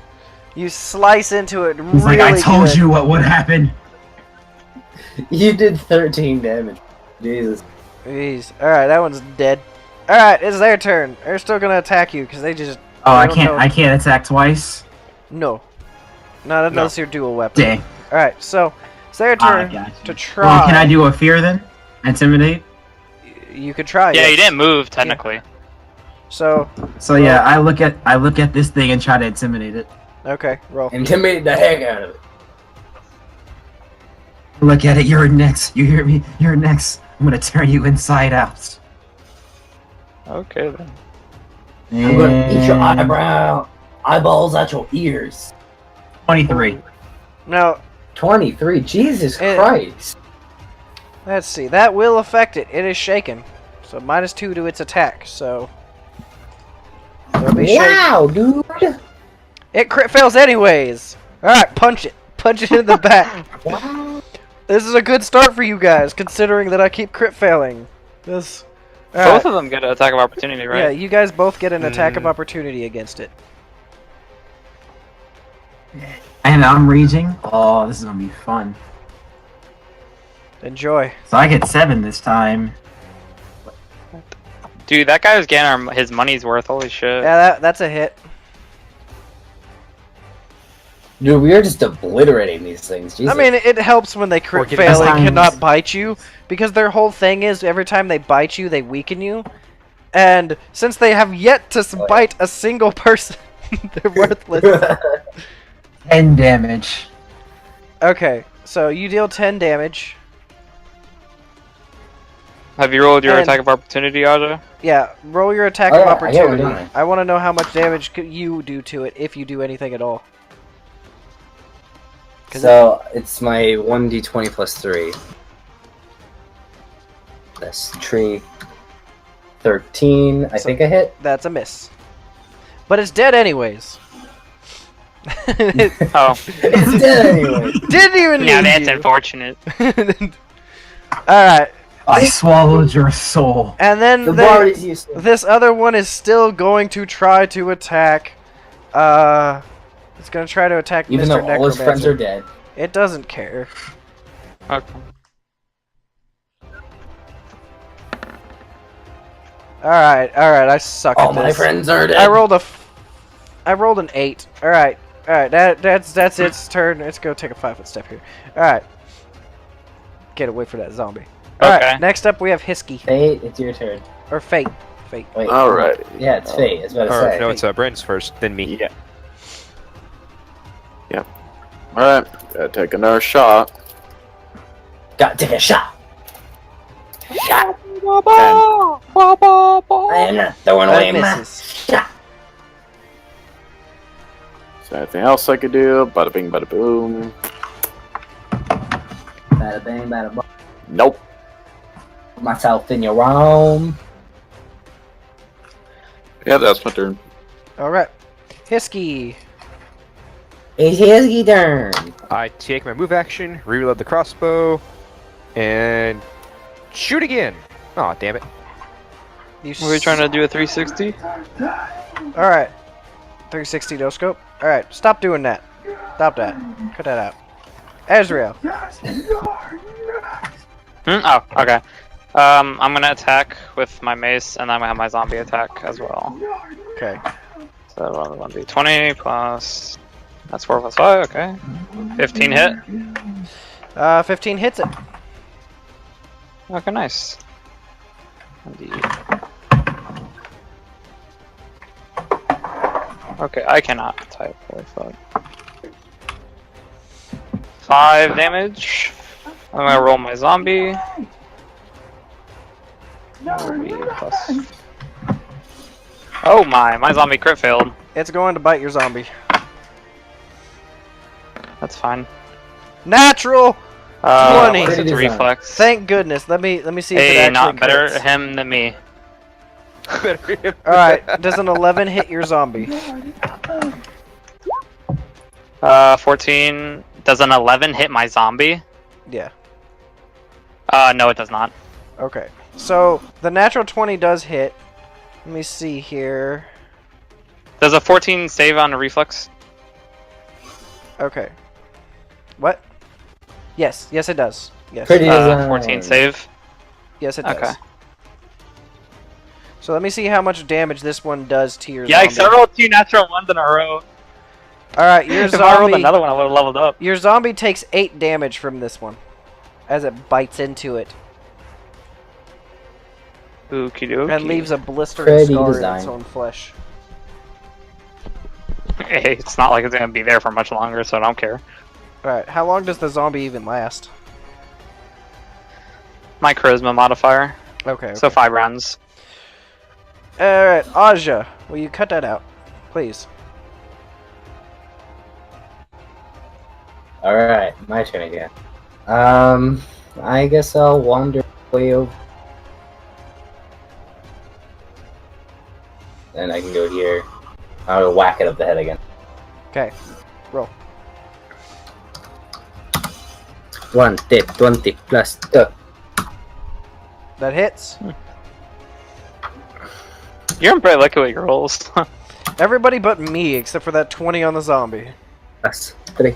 Speaker 1: You slice into it.
Speaker 6: He's
Speaker 1: really
Speaker 6: like, I told
Speaker 1: good.
Speaker 6: you what would happen.
Speaker 5: You did 13 damage. Jesus.
Speaker 1: Jeez. All right, that one's dead. All right, it's their turn. They're still gonna attack you because they just.
Speaker 6: Oh,
Speaker 1: they
Speaker 6: I
Speaker 1: don't
Speaker 6: can't.
Speaker 1: know-
Speaker 6: I can't attack twice.
Speaker 1: No. Not unless you're dual weapon.
Speaker 6: Dang.
Speaker 1: Alright, so it's their turn
Speaker 6: Gotcha.
Speaker 1: to try.
Speaker 6: Well, can I do a fear then? Intimidate?
Speaker 1: You could try.
Speaker 3: Yeah,
Speaker 1: yes.
Speaker 3: you didn't move technically.
Speaker 1: So,
Speaker 6: So yeah, I look at this thing and try to intimidate it.
Speaker 1: okay, roll.
Speaker 5: Intimidate the heck out of it.
Speaker 6: Look at it, you're next. You hear me? You're next. I'm gonna turn you inside out.
Speaker 3: Okay then.
Speaker 5: I'm gonna eat your eyeballs out your ears.
Speaker 6: 23.
Speaker 1: Now,
Speaker 5: 23. Jesus Christ.
Speaker 1: let's see. That will affect it. It is shaken. So -2 to its attack. So it'll be shaken.
Speaker 5: Wow, dude.
Speaker 1: It crit fails anyways. All right, punch it. Punch it in the back.
Speaker 5: Wow.
Speaker 1: This is a good start for you guys, considering that I keep crit failing. This. All
Speaker 3: Both
Speaker 1: right.
Speaker 3: of them get an attack of opportunity, right?
Speaker 1: Yeah, you guys both get an attack of opportunity against it.
Speaker 6: And I'm raging. Oh, this is gonna be fun.
Speaker 1: Enjoy.
Speaker 6: So I get 7 this time.
Speaker 3: Dude, that guy was getting his money's worth. Holy shit.
Speaker 1: Yeah, that's a hit.
Speaker 5: Dude, we are just obliterating these things. Jesus.
Speaker 1: I mean, it helps when they crit
Speaker 2: Or give
Speaker 1: fail and
Speaker 6: us-
Speaker 1: cannot bite you, because their whole thing is every time they bite you, they weaken you. And since they have yet to bite a single person, they're worthless.
Speaker 6: 10 damage.
Speaker 1: Okay, so you deal 10 damage.
Speaker 3: Have you rolled your
Speaker 1: And-
Speaker 3: attack of opportunity, Aja?
Speaker 1: Yeah, roll your attack
Speaker 5: Oh,
Speaker 1: of
Speaker 5: yeah, I get one,
Speaker 1: opportunity.
Speaker 5: don't
Speaker 1: I want to know how much damage you do to it, if you do anything at all.
Speaker 5: So it's my 1d20 plus 3. That's 13. I think I hit.
Speaker 1: That's a miss. But it's dead anyways.
Speaker 3: Oh.
Speaker 5: It's dead anyway.
Speaker 1: Didn't even
Speaker 3: Yeah,
Speaker 1: need
Speaker 3: that's
Speaker 1: you.
Speaker 3: unfortunate.
Speaker 1: Alright,
Speaker 6: I swallowed your soul.
Speaker 1: and then
Speaker 5: The
Speaker 1: they-
Speaker 5: bard is useless.
Speaker 1: this other one is still going to try to attack. It's going to try to attack
Speaker 5: Even
Speaker 1: Mr.
Speaker 5: though all his friends
Speaker 1: Necromancer.
Speaker 5: are dead.
Speaker 1: It doesn't care.
Speaker 3: Okay.
Speaker 1: Alright, I suck
Speaker 5: All
Speaker 1: at
Speaker 5: my
Speaker 1: this.
Speaker 5: friends are dead.
Speaker 1: I rolled an 8. Alright, that's its turn. Let's go take a 5-foot step here. Alright. Get away from that zombie. Alright,
Speaker 3: Okay.
Speaker 1: next up we have Hisky.
Speaker 5: Fate, it's your turn.
Speaker 1: Or Fate. Fate.
Speaker 5: Wait.
Speaker 4: Alright.
Speaker 5: Yeah, it's Fate. It's about to
Speaker 2: Or
Speaker 5: say.
Speaker 2: no, it's Brandon's first, then me.
Speaker 4: Yeah. Yep. Alright. Gotta take another shot.
Speaker 5: Gotta take a shot. Shot.
Speaker 4: 10.
Speaker 5: I am not throwing
Speaker 1: That
Speaker 5: away my
Speaker 1: misses.
Speaker 5: shot.
Speaker 4: Is there anything else I could do? Bada bing, bada boom.
Speaker 5: Bada bang, bada bang.
Speaker 4: Nope.
Speaker 5: Put myself in your room.
Speaker 4: Yeah, that's my turn.
Speaker 1: Alright. Hisky.
Speaker 5: It's his turn.
Speaker 2: I take my move action, reload the crossbow, and shoot again. Aw, damn it.
Speaker 3: Were we trying to do a 360?
Speaker 1: Alright. 360 no scope. Alright, stop doing that. Stop that. Cut that out. Azrael.
Speaker 3: Oh, okay. I'm gonna attack with my mace, and I'm gonna have my zombie attack as well.
Speaker 1: Okay.
Speaker 3: So 1d20 plus. That's 4 plus 5, okay. 15 hit.
Speaker 1: 15 hits it.
Speaker 3: Okay, nice. Indeed. Okay, I cannot type. Holy fuck. 5 damage. I'm gonna roll my zombie. Plus... Oh my zombie crit failed.
Speaker 1: It's going to bite your zombie.
Speaker 3: That's fine.
Speaker 1: Natural! 20.
Speaker 3: It's
Speaker 5: Pretty
Speaker 3: a
Speaker 5: design.
Speaker 3: reflex.
Speaker 1: Thank goodness. Let me see if it
Speaker 3: Hey,
Speaker 1: actually
Speaker 3: not better
Speaker 1: crits.
Speaker 3: him than me.
Speaker 1: Alright, does an 11 hit your zombie?
Speaker 3: 14. Does an 11 hit my zombie?
Speaker 1: Yeah.
Speaker 3: No, it does not.
Speaker 1: Okay. So, the natural 20 does hit. Let me see here.
Speaker 3: Does a 14 save on a reflex?
Speaker 1: Okay. What? Yes. Yes, it does. Yes.
Speaker 5: Pretty design.
Speaker 3: 14 save.
Speaker 1: Yes, it does.
Speaker 3: Okay.
Speaker 1: So let me see how much damage this one does to your
Speaker 3: Yikes,
Speaker 1: zombie.
Speaker 3: I rolled 2 natural ones in a row.
Speaker 1: All right, your
Speaker 3: If I rolled
Speaker 1: zombie.
Speaker 3: another one, I would have leveled up.
Speaker 1: Your zombie takes 8 damage from this one, as it bites into it
Speaker 3: Okie dokie.
Speaker 1: and leaves a blistering
Speaker 5: Pretty
Speaker 1: scar in
Speaker 5: design.
Speaker 1: its own flesh.
Speaker 3: Hey, it's not like it's gonna be there for much longer, so I don't care.
Speaker 1: All right, how long does the zombie even last?
Speaker 3: My charisma modifier.
Speaker 1: Okay.
Speaker 3: So 5 rounds.
Speaker 1: All right, Aja, will you cut that out, please?
Speaker 5: Alright, my turn again. I guess I'll wander way over. Then I can go here. I'll whack it up the head again.
Speaker 1: Okay, roll.
Speaker 5: 20 plus 2.
Speaker 1: That hits.
Speaker 3: You're pretty lucky with your rolls.
Speaker 1: Everybody but me, except for that 20 on the zombie.
Speaker 5: Plus 3.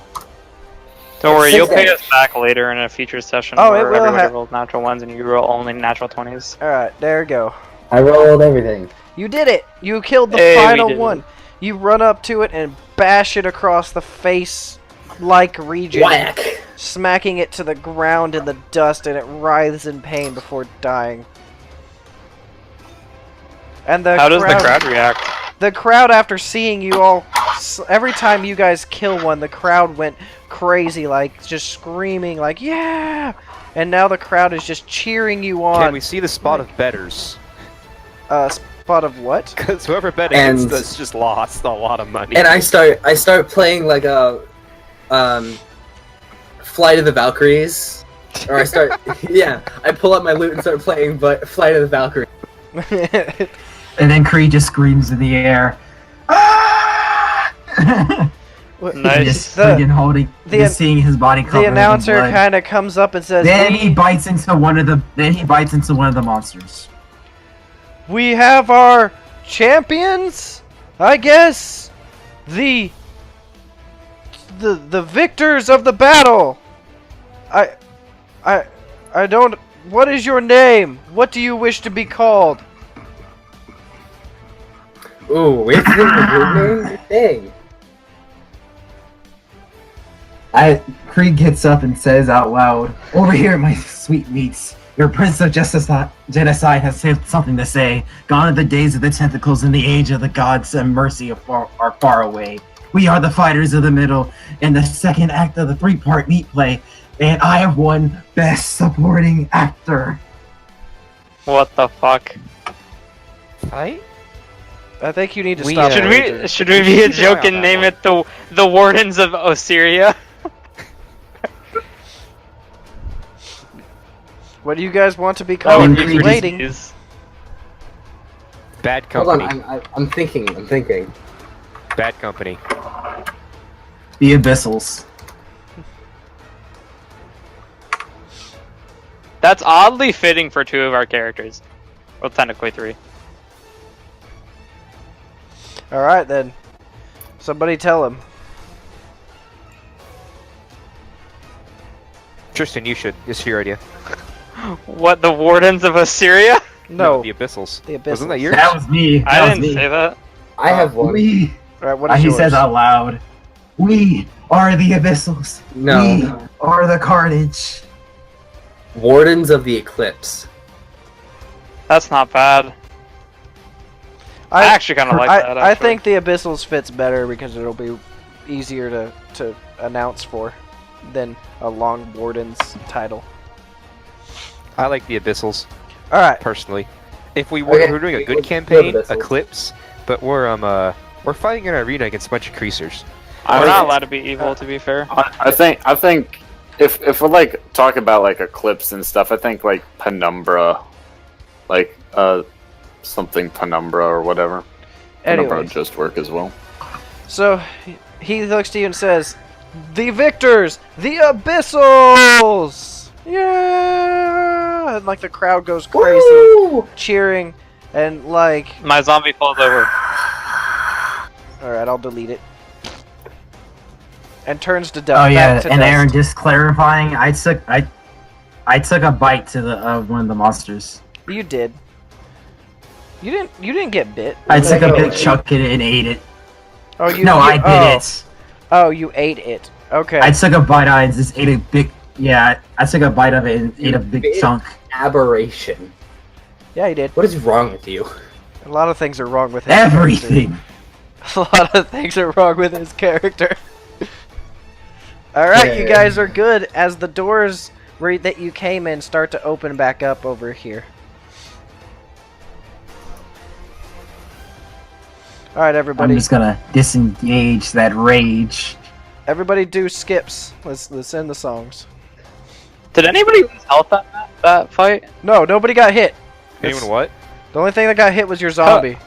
Speaker 3: Don't worry, you'll pay
Speaker 5: Six.
Speaker 3: us back later in a future session
Speaker 1: Oh,
Speaker 3: where
Speaker 1: it will
Speaker 3: everybody
Speaker 1: ha-
Speaker 3: rolls natural ones and you roll only natural 20s.
Speaker 1: All right, there you go.
Speaker 5: I rolled everything.
Speaker 1: You did it. You killed the
Speaker 3: Hey, we
Speaker 1: final
Speaker 3: did it.
Speaker 1: one. You run up to it and bash it across the face-like region,
Speaker 5: Whack!
Speaker 1: smacking it to the ground in the dust, and it writhes in pain before dying. And the
Speaker 3: How does the crowd react?
Speaker 1: The crowd, after seeing you all, every time you guys kill one, the crowd went crazy, like just screaming, like yeah. And now the crowd is just cheering you on.
Speaker 2: Can we see the spot of betters?
Speaker 1: Spot of what?
Speaker 2: Because whoever bet
Speaker 5: And-
Speaker 2: against us just lost a lot of money.
Speaker 5: And I start playing like a Flight of the Valkyries. Or I start yeah, I pull up my loot and start playing but Flight of the Valkyries.
Speaker 6: And then Creed just screams in the air. Ah!
Speaker 3: Nice.
Speaker 6: Just
Speaker 1: The-
Speaker 6: friggin' holding,
Speaker 1: the-
Speaker 6: just seeing his body covered
Speaker 1: The
Speaker 6: in
Speaker 1: announcer
Speaker 6: blood.
Speaker 1: kind of comes up and says,
Speaker 6: Then he bites into one of the. Then he bites into one of the monsters.
Speaker 1: "We have our champions, I guess. The victors of the battle. I don't. What is your name? What do you wish to be called?"
Speaker 5: Ooh, we have to think of a good name? Dang.
Speaker 6: Creed gets up and says out loud, "Over here, my sweet meats. Your Prince of Genocide has something to say. Gone are the days of the tentacles and the age of the gods and mercy are far away. We are the fighters of the middle and the second act of the 3-part meat play, and I have won Best Supporting Actor."
Speaker 3: What the fuck?
Speaker 2: Fight?
Speaker 1: I think you need to
Speaker 2: We,
Speaker 1: stop.
Speaker 3: Should
Speaker 1: raging.
Speaker 3: we should we be a
Speaker 2: keep an eye
Speaker 3: joke
Speaker 2: on
Speaker 3: and
Speaker 2: that
Speaker 3: name
Speaker 2: one.
Speaker 3: it the Wardens of Osirion?
Speaker 1: What do you guys want to be
Speaker 3: That
Speaker 1: called?
Speaker 3: would
Speaker 6: would
Speaker 3: be
Speaker 6: be
Speaker 1: He's
Speaker 6: pretty
Speaker 1: waiting.
Speaker 3: jeez.
Speaker 2: Bad
Speaker 5: Hold on,
Speaker 2: company.
Speaker 5: I'm thinking.
Speaker 2: Bad company.
Speaker 6: The Abyssals.
Speaker 3: That's oddly fitting for 2 of our characters. Well, technically 3.
Speaker 1: All right then. Somebody tell him.
Speaker 2: Tristan, you should. It's your idea.
Speaker 3: What, the Wardens of Osirion?
Speaker 1: No.
Speaker 2: The Abyssals.
Speaker 1: The
Speaker 2: Wasn't that
Speaker 1: Abyssals.
Speaker 2: yours?
Speaker 6: That was me. That
Speaker 3: I
Speaker 6: was
Speaker 3: didn't
Speaker 6: me.
Speaker 3: say that.
Speaker 5: I have one.
Speaker 6: We.
Speaker 1: All right. What is
Speaker 6: He
Speaker 1: yours?
Speaker 6: says out loud, "We are the Abyssals.
Speaker 5: No.
Speaker 6: We are the Carnage."
Speaker 5: Wardens of the Eclipse.
Speaker 3: That's not bad. I actually kind of like that.
Speaker 1: I
Speaker 3: Actually.
Speaker 1: think the Abyssals fits better because it'll be easier to announce for than a Long Warden's title.
Speaker 2: I like the Abyssals,
Speaker 1: All right.
Speaker 2: personally. If we
Speaker 5: Okay,
Speaker 2: we're doing a good
Speaker 5: let's do
Speaker 2: campaign,
Speaker 5: Abyssals.
Speaker 2: Eclipse, but we're fighting in an arena against a bunch of creasers.
Speaker 3: We're not allowed to be evil, to be fair.
Speaker 4: I think if we're like talk about like Eclipse and stuff, I think like Penumbra, like something Penumbra or whatever. Penumbra would
Speaker 1: Anyways,
Speaker 4: just work as well.
Speaker 1: so he looks to you and says, "The victors, the Abyssals! Yeah!" And like the crowd goes crazy,
Speaker 5: Woo!
Speaker 1: cheering, and like,
Speaker 3: My zombie falls over.
Speaker 1: all right, I'll delete it. And turns to
Speaker 6: Oh
Speaker 1: dust.
Speaker 6: yeah,
Speaker 1: back to
Speaker 6: and
Speaker 1: dust.
Speaker 6: Aaron, just clarifying, I took a bite to the one of the monsters.
Speaker 1: You did. You didn't get bit.
Speaker 6: I took a
Speaker 5: No,
Speaker 6: big chunk of it and ate it.
Speaker 1: Oh, you?
Speaker 6: No,
Speaker 1: you-
Speaker 6: I bit
Speaker 1: oh.
Speaker 6: it.
Speaker 1: Oh, you ate it. Okay.
Speaker 6: I took a bite out and just ate a big. Yeah, I took a bite of it and ate a big chunk.
Speaker 5: Aberration.
Speaker 1: Yeah, you did.
Speaker 5: What is wrong with you?
Speaker 1: A lot of things are wrong with his
Speaker 6: Everything.
Speaker 1: character. A lot of things are wrong with his character. Alright, you guys are good as the doors that you came in start to open back up over here. Alright, everybody.
Speaker 6: I'm just gonna disengage that rage.
Speaker 1: Everybody do skips. Let's end the songs.
Speaker 3: Did anybody lose health at that fight?
Speaker 1: No, nobody got hit.
Speaker 2: Anyone what?
Speaker 1: The only thing that got hit was your zombie.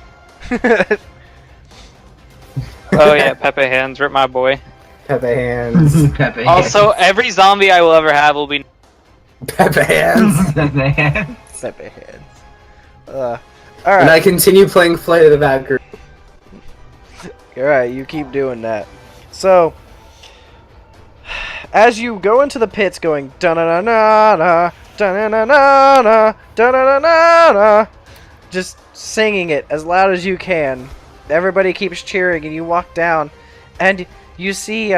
Speaker 3: Oh yeah, Pepe Hands, rip my boy.
Speaker 5: Pepe hands.
Speaker 6: Pepe
Speaker 3: Also, every zombie I will ever have will be.
Speaker 5: Pepe hands.
Speaker 6: Pepe hands.
Speaker 1: Pepe hands.
Speaker 5: And
Speaker 1: Alright.
Speaker 5: I continue playing Flight of the Valkyrie.
Speaker 1: Alright, you keep doing that. So, as you go into the pits going da-na-na-na-na, da-na-na-na-na, da-na-na-na-na, just singing it as loud as you can. Everybody keeps cheering and you walk down and you see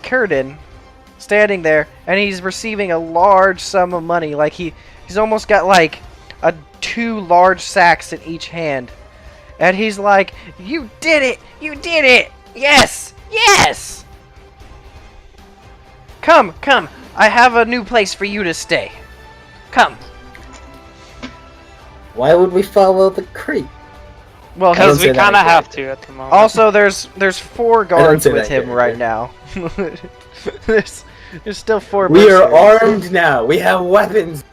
Speaker 1: Curtin standing there and he's receiving a large sum of money. Like he's almost got like two large sacks in each hand. And he's like, "You did it! You did it! Yes! Yes! Come, come! I have a new place for you to stay. Come."
Speaker 5: Why would we follow the creep?
Speaker 1: Well,
Speaker 3: Because
Speaker 5: say
Speaker 3: we
Speaker 5: that
Speaker 3: kind of
Speaker 5: again.
Speaker 3: have to at the moment.
Speaker 1: also there's 4 guards
Speaker 5: say
Speaker 1: with
Speaker 5: that
Speaker 1: him
Speaker 5: again.
Speaker 1: right now. there's still 4.
Speaker 5: We are
Speaker 1: mercenaries.
Speaker 5: armed now. We have weapons.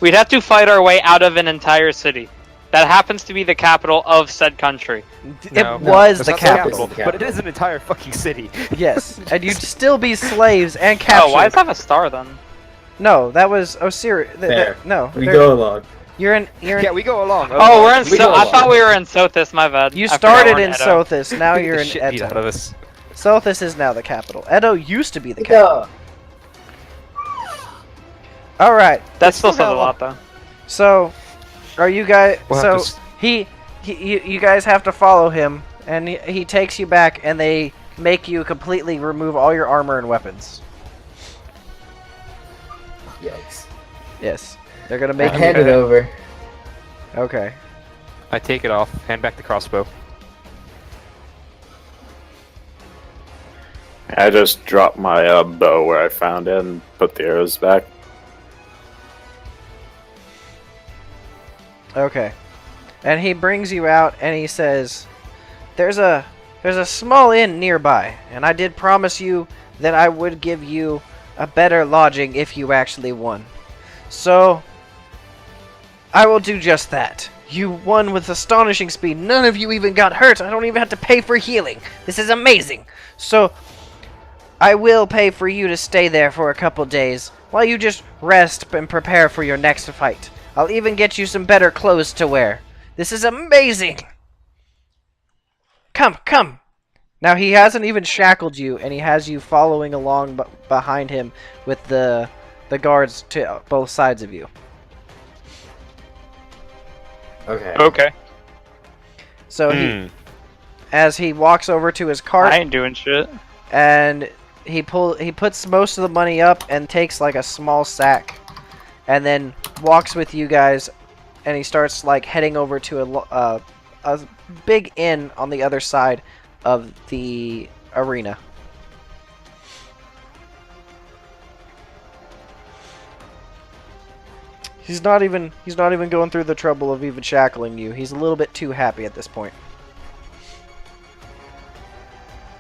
Speaker 3: We'd have to fight our way out of an entire city. That happens to be the capital of said country.
Speaker 1: It was
Speaker 2: That's
Speaker 1: the
Speaker 2: not
Speaker 1: capital.
Speaker 2: but it is an entire fucking city.
Speaker 1: Yes, and you'd still be slaves and captured.
Speaker 3: Oh, why does it have a star then?
Speaker 1: No, that was Osirion.
Speaker 5: Fair.
Speaker 1: No,
Speaker 5: We
Speaker 1: there-
Speaker 5: go along.
Speaker 1: You're in.
Speaker 2: Yeah, we go along.
Speaker 3: Oh, we're in.
Speaker 5: We go
Speaker 3: I
Speaker 5: along.
Speaker 3: thought we were in Sothis. My bad.
Speaker 1: You
Speaker 3: I forgot
Speaker 1: started
Speaker 3: we're
Speaker 1: in
Speaker 3: Edo.
Speaker 1: Sothis. Now you're in
Speaker 2: shit beat out of
Speaker 1: Edo.
Speaker 2: us.
Speaker 1: Sothis is now the capital. Edo used to be the capital. All right.
Speaker 3: That still
Speaker 1: Let's
Speaker 3: says a
Speaker 1: go.
Speaker 3: lot, though.
Speaker 1: So, are you guys?
Speaker 2: We'll
Speaker 1: so
Speaker 2: have to
Speaker 1: you guys have to follow him, and he takes you back, and they make you completely remove all your armor and weapons.
Speaker 5: Yikes.
Speaker 1: Yes, they're gonna make you.
Speaker 5: Hand it over.
Speaker 1: Okay.
Speaker 2: I take it off, hand back the crossbow.
Speaker 4: I just dropped my bow where I found it and put the arrows back.
Speaker 1: Okay. And he brings you out and he says, There's a small inn nearby, and I did promise you that I would give you a better lodging if you actually won. So I will do just that. You won with astonishing speed. None of you even got hurt. I don't even have to pay for healing. This is amazing. So I will pay for you to stay there for a couple days while you just rest and prepare for your next fight. I'll even get you some better clothes to wear. This is amazing. Come, come. Now he hasn't even shackled you, and he has you following along behind him with the guards to both sides of you.
Speaker 5: Okay.
Speaker 3: Okay.
Speaker 1: So as he walks over to his cart,
Speaker 3: I ain't doing shit.
Speaker 1: and he puts most of the money up and takes like a small sack, and then walks with you guys, and he starts like heading over to a big inn on the other side of the arena. He's not even going through the trouble of even shackling you. He's a little bit too happy at this point.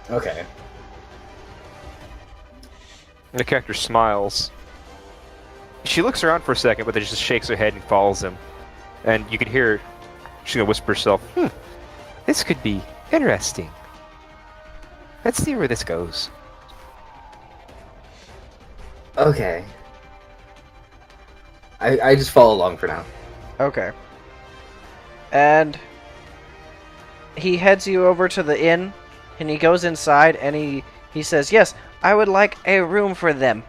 Speaker 5: Okay.
Speaker 2: The character smiles. She looks around for a second, but then just shakes her head and follows him. And you can hear she's gonna whisper to herself, this could be interesting. Let's see where this goes.
Speaker 5: Okay. I just follow along for now.
Speaker 1: Okay. And he heads you over to the inn, and he goes inside, and he says, "Yes, I would like a room for them.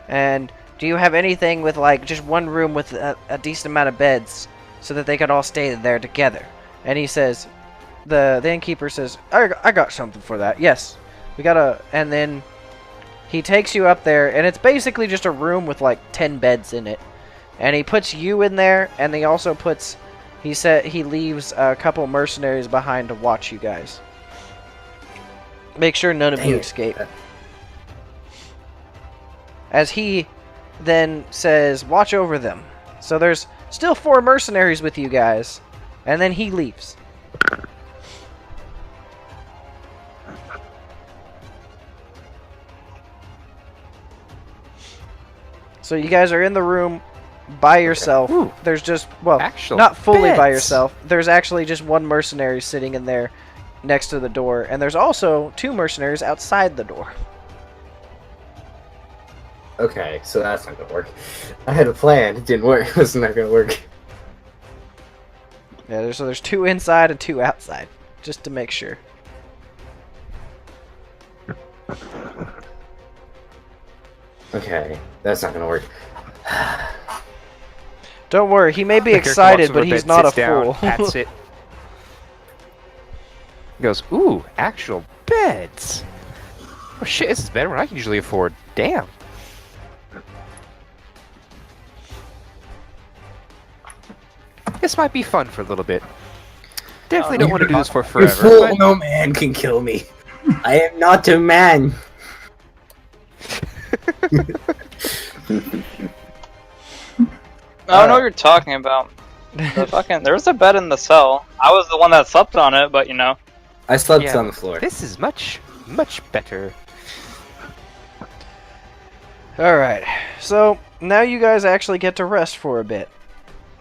Speaker 1: And do you have anything with like just one room with a decent amount of beds so that they could all stay there together?" And he says, the innkeeper says, I got something for that. Yes, And then he takes you up there, and it's basically just a room with like 10 beds in it. And he puts you in there, and he also puts, he said he leaves a couple mercenaries behind to watch you guys. Make sure none of
Speaker 5: Dang
Speaker 1: you
Speaker 5: it.
Speaker 1: escape. As he then says, watch over them. So there's still 4 mercenaries with you guys, and then he leaves. So you guys are in the room by yourself.
Speaker 2: Ooh.
Speaker 1: There's just, well,
Speaker 2: Actual
Speaker 1: not fully by
Speaker 2: beds.
Speaker 1: yourself. There's actually just one mercenary sitting in there next to the door, and there's also 2 mercenaries outside the door.
Speaker 5: Okay, so that's not gonna work. I had a plan. It didn't work. It's not gonna work.
Speaker 1: Yeah, so there's 2 inside and 2 outside, just to make sure.
Speaker 5: Okay, that's not gonna work.
Speaker 1: Don't worry, he may be
Speaker 2: The character walks
Speaker 1: excited,
Speaker 2: over
Speaker 1: but
Speaker 2: to
Speaker 1: he's
Speaker 2: bed,
Speaker 1: not a
Speaker 2: sits down,
Speaker 1: fool.
Speaker 2: pats it. He goes, ooh, actual beds. Oh shit, this is better than I can usually afford. Damn. This might be fun for a little bit. Definitely don't want to do this for
Speaker 5: You
Speaker 2: forever.
Speaker 5: fool!
Speaker 2: but-
Speaker 5: No man can kill me. I am not a man.
Speaker 3: I don't know what you're talking about. There was a bed in the cell. I was the one that slept on it, but you know.
Speaker 5: I slept
Speaker 2: Yeah,
Speaker 5: on the floor.
Speaker 2: This is much, much better.
Speaker 1: Alright, so now you guys actually get to rest for a bit.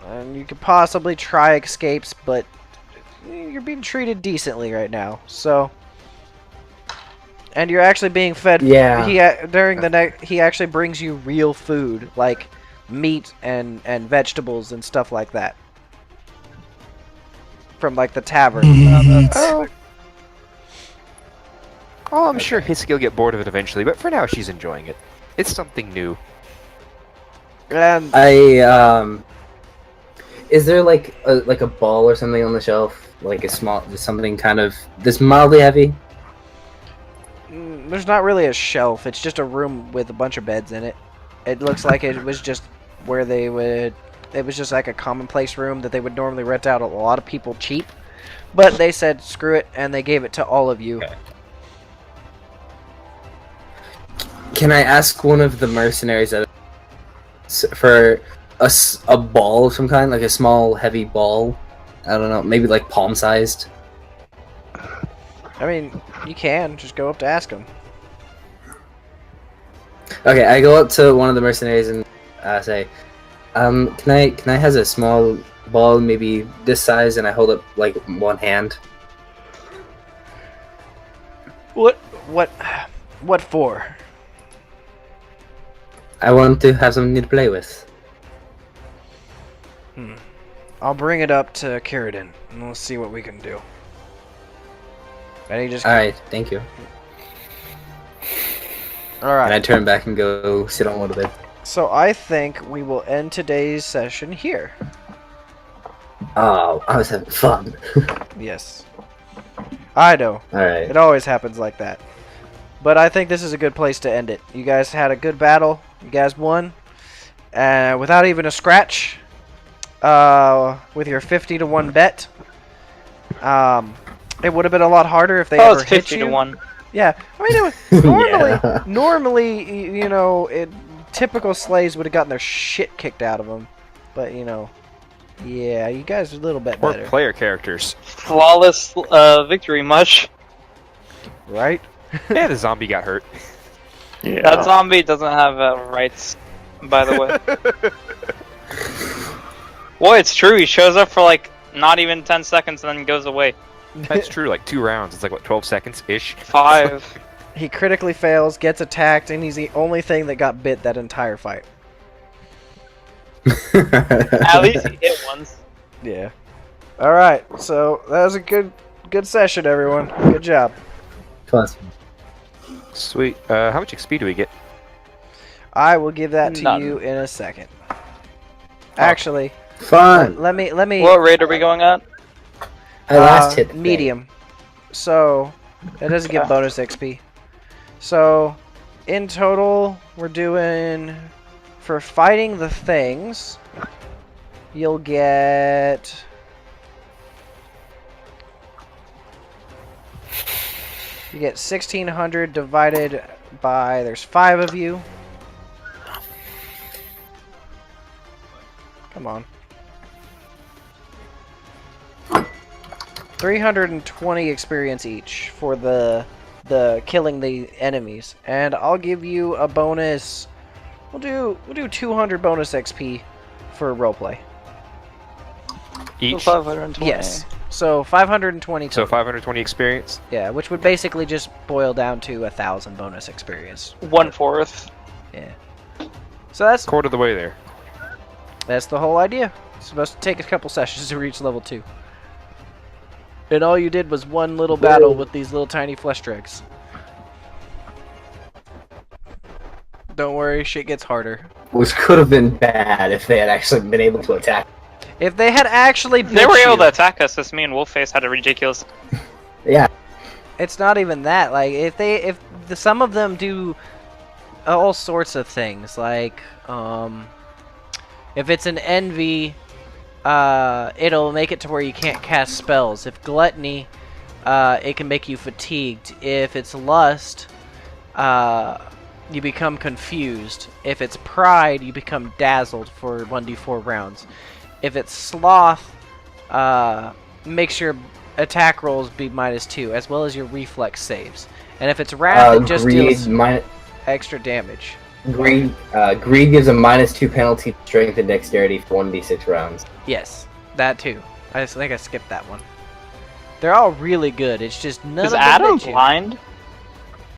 Speaker 1: And you could possibly try escapes, but you're being treated decently right now, so... And you're actually being fed...
Speaker 5: Yeah.
Speaker 1: He actually brings you real food, like meat and vegetables and stuff like that. From, like, the tavern.
Speaker 2: Oh. Oh, I'm sure Hissy will get bored of it eventually, but for now she's enjoying it. It's something new.
Speaker 1: And
Speaker 5: Is there like a ball or something on the shelf? Like a small, something kind of this mildly heavy?
Speaker 1: there's not really a shelf. It's just a room with a bunch of beds in it. It looks like it was just where they would... It was just like a commonplace room that they would normally rent out a lot of people cheap. But they said, screw it, and they gave it to all of you.
Speaker 5: Okay. Can I ask one of the mercenaries for a ball of some kind, like a small, heavy ball? I don't know, maybe like palm-sized?
Speaker 1: I mean, you can. Just go up to ask them.
Speaker 5: Okay, I go up to one of the mercenaries and say, can I has a small ball, maybe this size, and I hold up like one hand?
Speaker 1: What for?
Speaker 5: I want to have something to play with.
Speaker 1: I'll bring it up to Kieran, and we'll see what we can do. And he just...
Speaker 5: Alright, thank you.
Speaker 1: Alright.
Speaker 5: And I turn back and go sit on one of them.
Speaker 1: So I think we will end today's session here.
Speaker 5: Oh, I was having fun.
Speaker 1: Yes. I know.
Speaker 5: Alright.
Speaker 1: It always happens like that. But I think this is a good place to end it. You guys had a good battle. You guys won. Without even a scratch. With your 50-to-1 bet. It would have been a lot harder if they
Speaker 3: Oh,
Speaker 1: ever
Speaker 3: it's
Speaker 1: hit
Speaker 3: 50
Speaker 1: you.
Speaker 3: to 1.
Speaker 1: Yeah. I mean, it was,
Speaker 5: Yeah.
Speaker 1: normally, you know, typical slaves would have gotten their shit kicked out of them. But, you know, yeah, you guys are a little bit
Speaker 2: Or
Speaker 1: better.
Speaker 2: player characters.
Speaker 3: Flawless victory, much.
Speaker 1: Right?
Speaker 2: Yeah, the zombie got hurt.
Speaker 4: Yeah.
Speaker 3: That zombie doesn't have rights, by the way. Boy, it's true. He shows up for like not even 10 seconds and then goes away.
Speaker 2: That's true, like 2 rounds. It's like, what, 12 seconds-ish?
Speaker 3: 5.
Speaker 1: He critically fails, gets attacked, and he's the only thing that got bit that entire fight.
Speaker 3: At least he hit once.
Speaker 1: Yeah. Alright, so that was a good session, everyone. Good job.
Speaker 5: Plus,
Speaker 2: Sweet. How much XP do we get?
Speaker 1: I will give that to
Speaker 3: None.
Speaker 1: you in a second. Actually,
Speaker 5: fun.
Speaker 1: let me
Speaker 3: What rate are we going at?
Speaker 5: I last hit the
Speaker 1: medium. So that doesn't give
Speaker 3: Okay.
Speaker 1: bonus XP. So, in total, we're doing, for fighting the things, you'll get... You get 1,600 divided by, there's 5 of you. Come on. 320 experience each for the killing the enemies, and I'll give you a bonus. We'll do 200 bonus XP for roleplay.
Speaker 2: Each.
Speaker 3: 520.
Speaker 1: Yes. So 520.
Speaker 2: So 520 experience.
Speaker 1: Yeah, which would basically just boil down to 1,000 bonus experience.
Speaker 3: 1/4.
Speaker 1: Yeah. So that's
Speaker 2: Quarter of the way there.
Speaker 1: the whole idea. It's supposed to take a couple sessions to reach level 2. And all you did was one little battle with these little tiny flesh dregs. Don't worry, shit gets harder.
Speaker 5: Which could have been bad if they had actually been able to attack.
Speaker 1: If they had actually
Speaker 3: They were
Speaker 1: bit
Speaker 3: able
Speaker 1: you-
Speaker 3: to attack us. This me and Wolfface had a ridiculous.
Speaker 5: Yeah.
Speaker 1: It's not even that. Like, if some of them do all sorts of things. Like, if it's an envy, it'll make it to where you can't cast spells. If gluttony, it can make you fatigued. If it's lust, you become confused. If it's pride, you become dazzled for 1d4 rounds. If it's sloth, makes your attack rolls be -2, as well as your reflex saves. And if it's wrath, it just deals extra damage.
Speaker 5: Greed gives a -2 penalty to strength and dexterity for 1d6 rounds.
Speaker 1: Yes, that too. I think I skipped that one. They're all really good. It's just none
Speaker 3: Is
Speaker 1: of them
Speaker 3: Adam
Speaker 1: hit you.
Speaker 3: blind?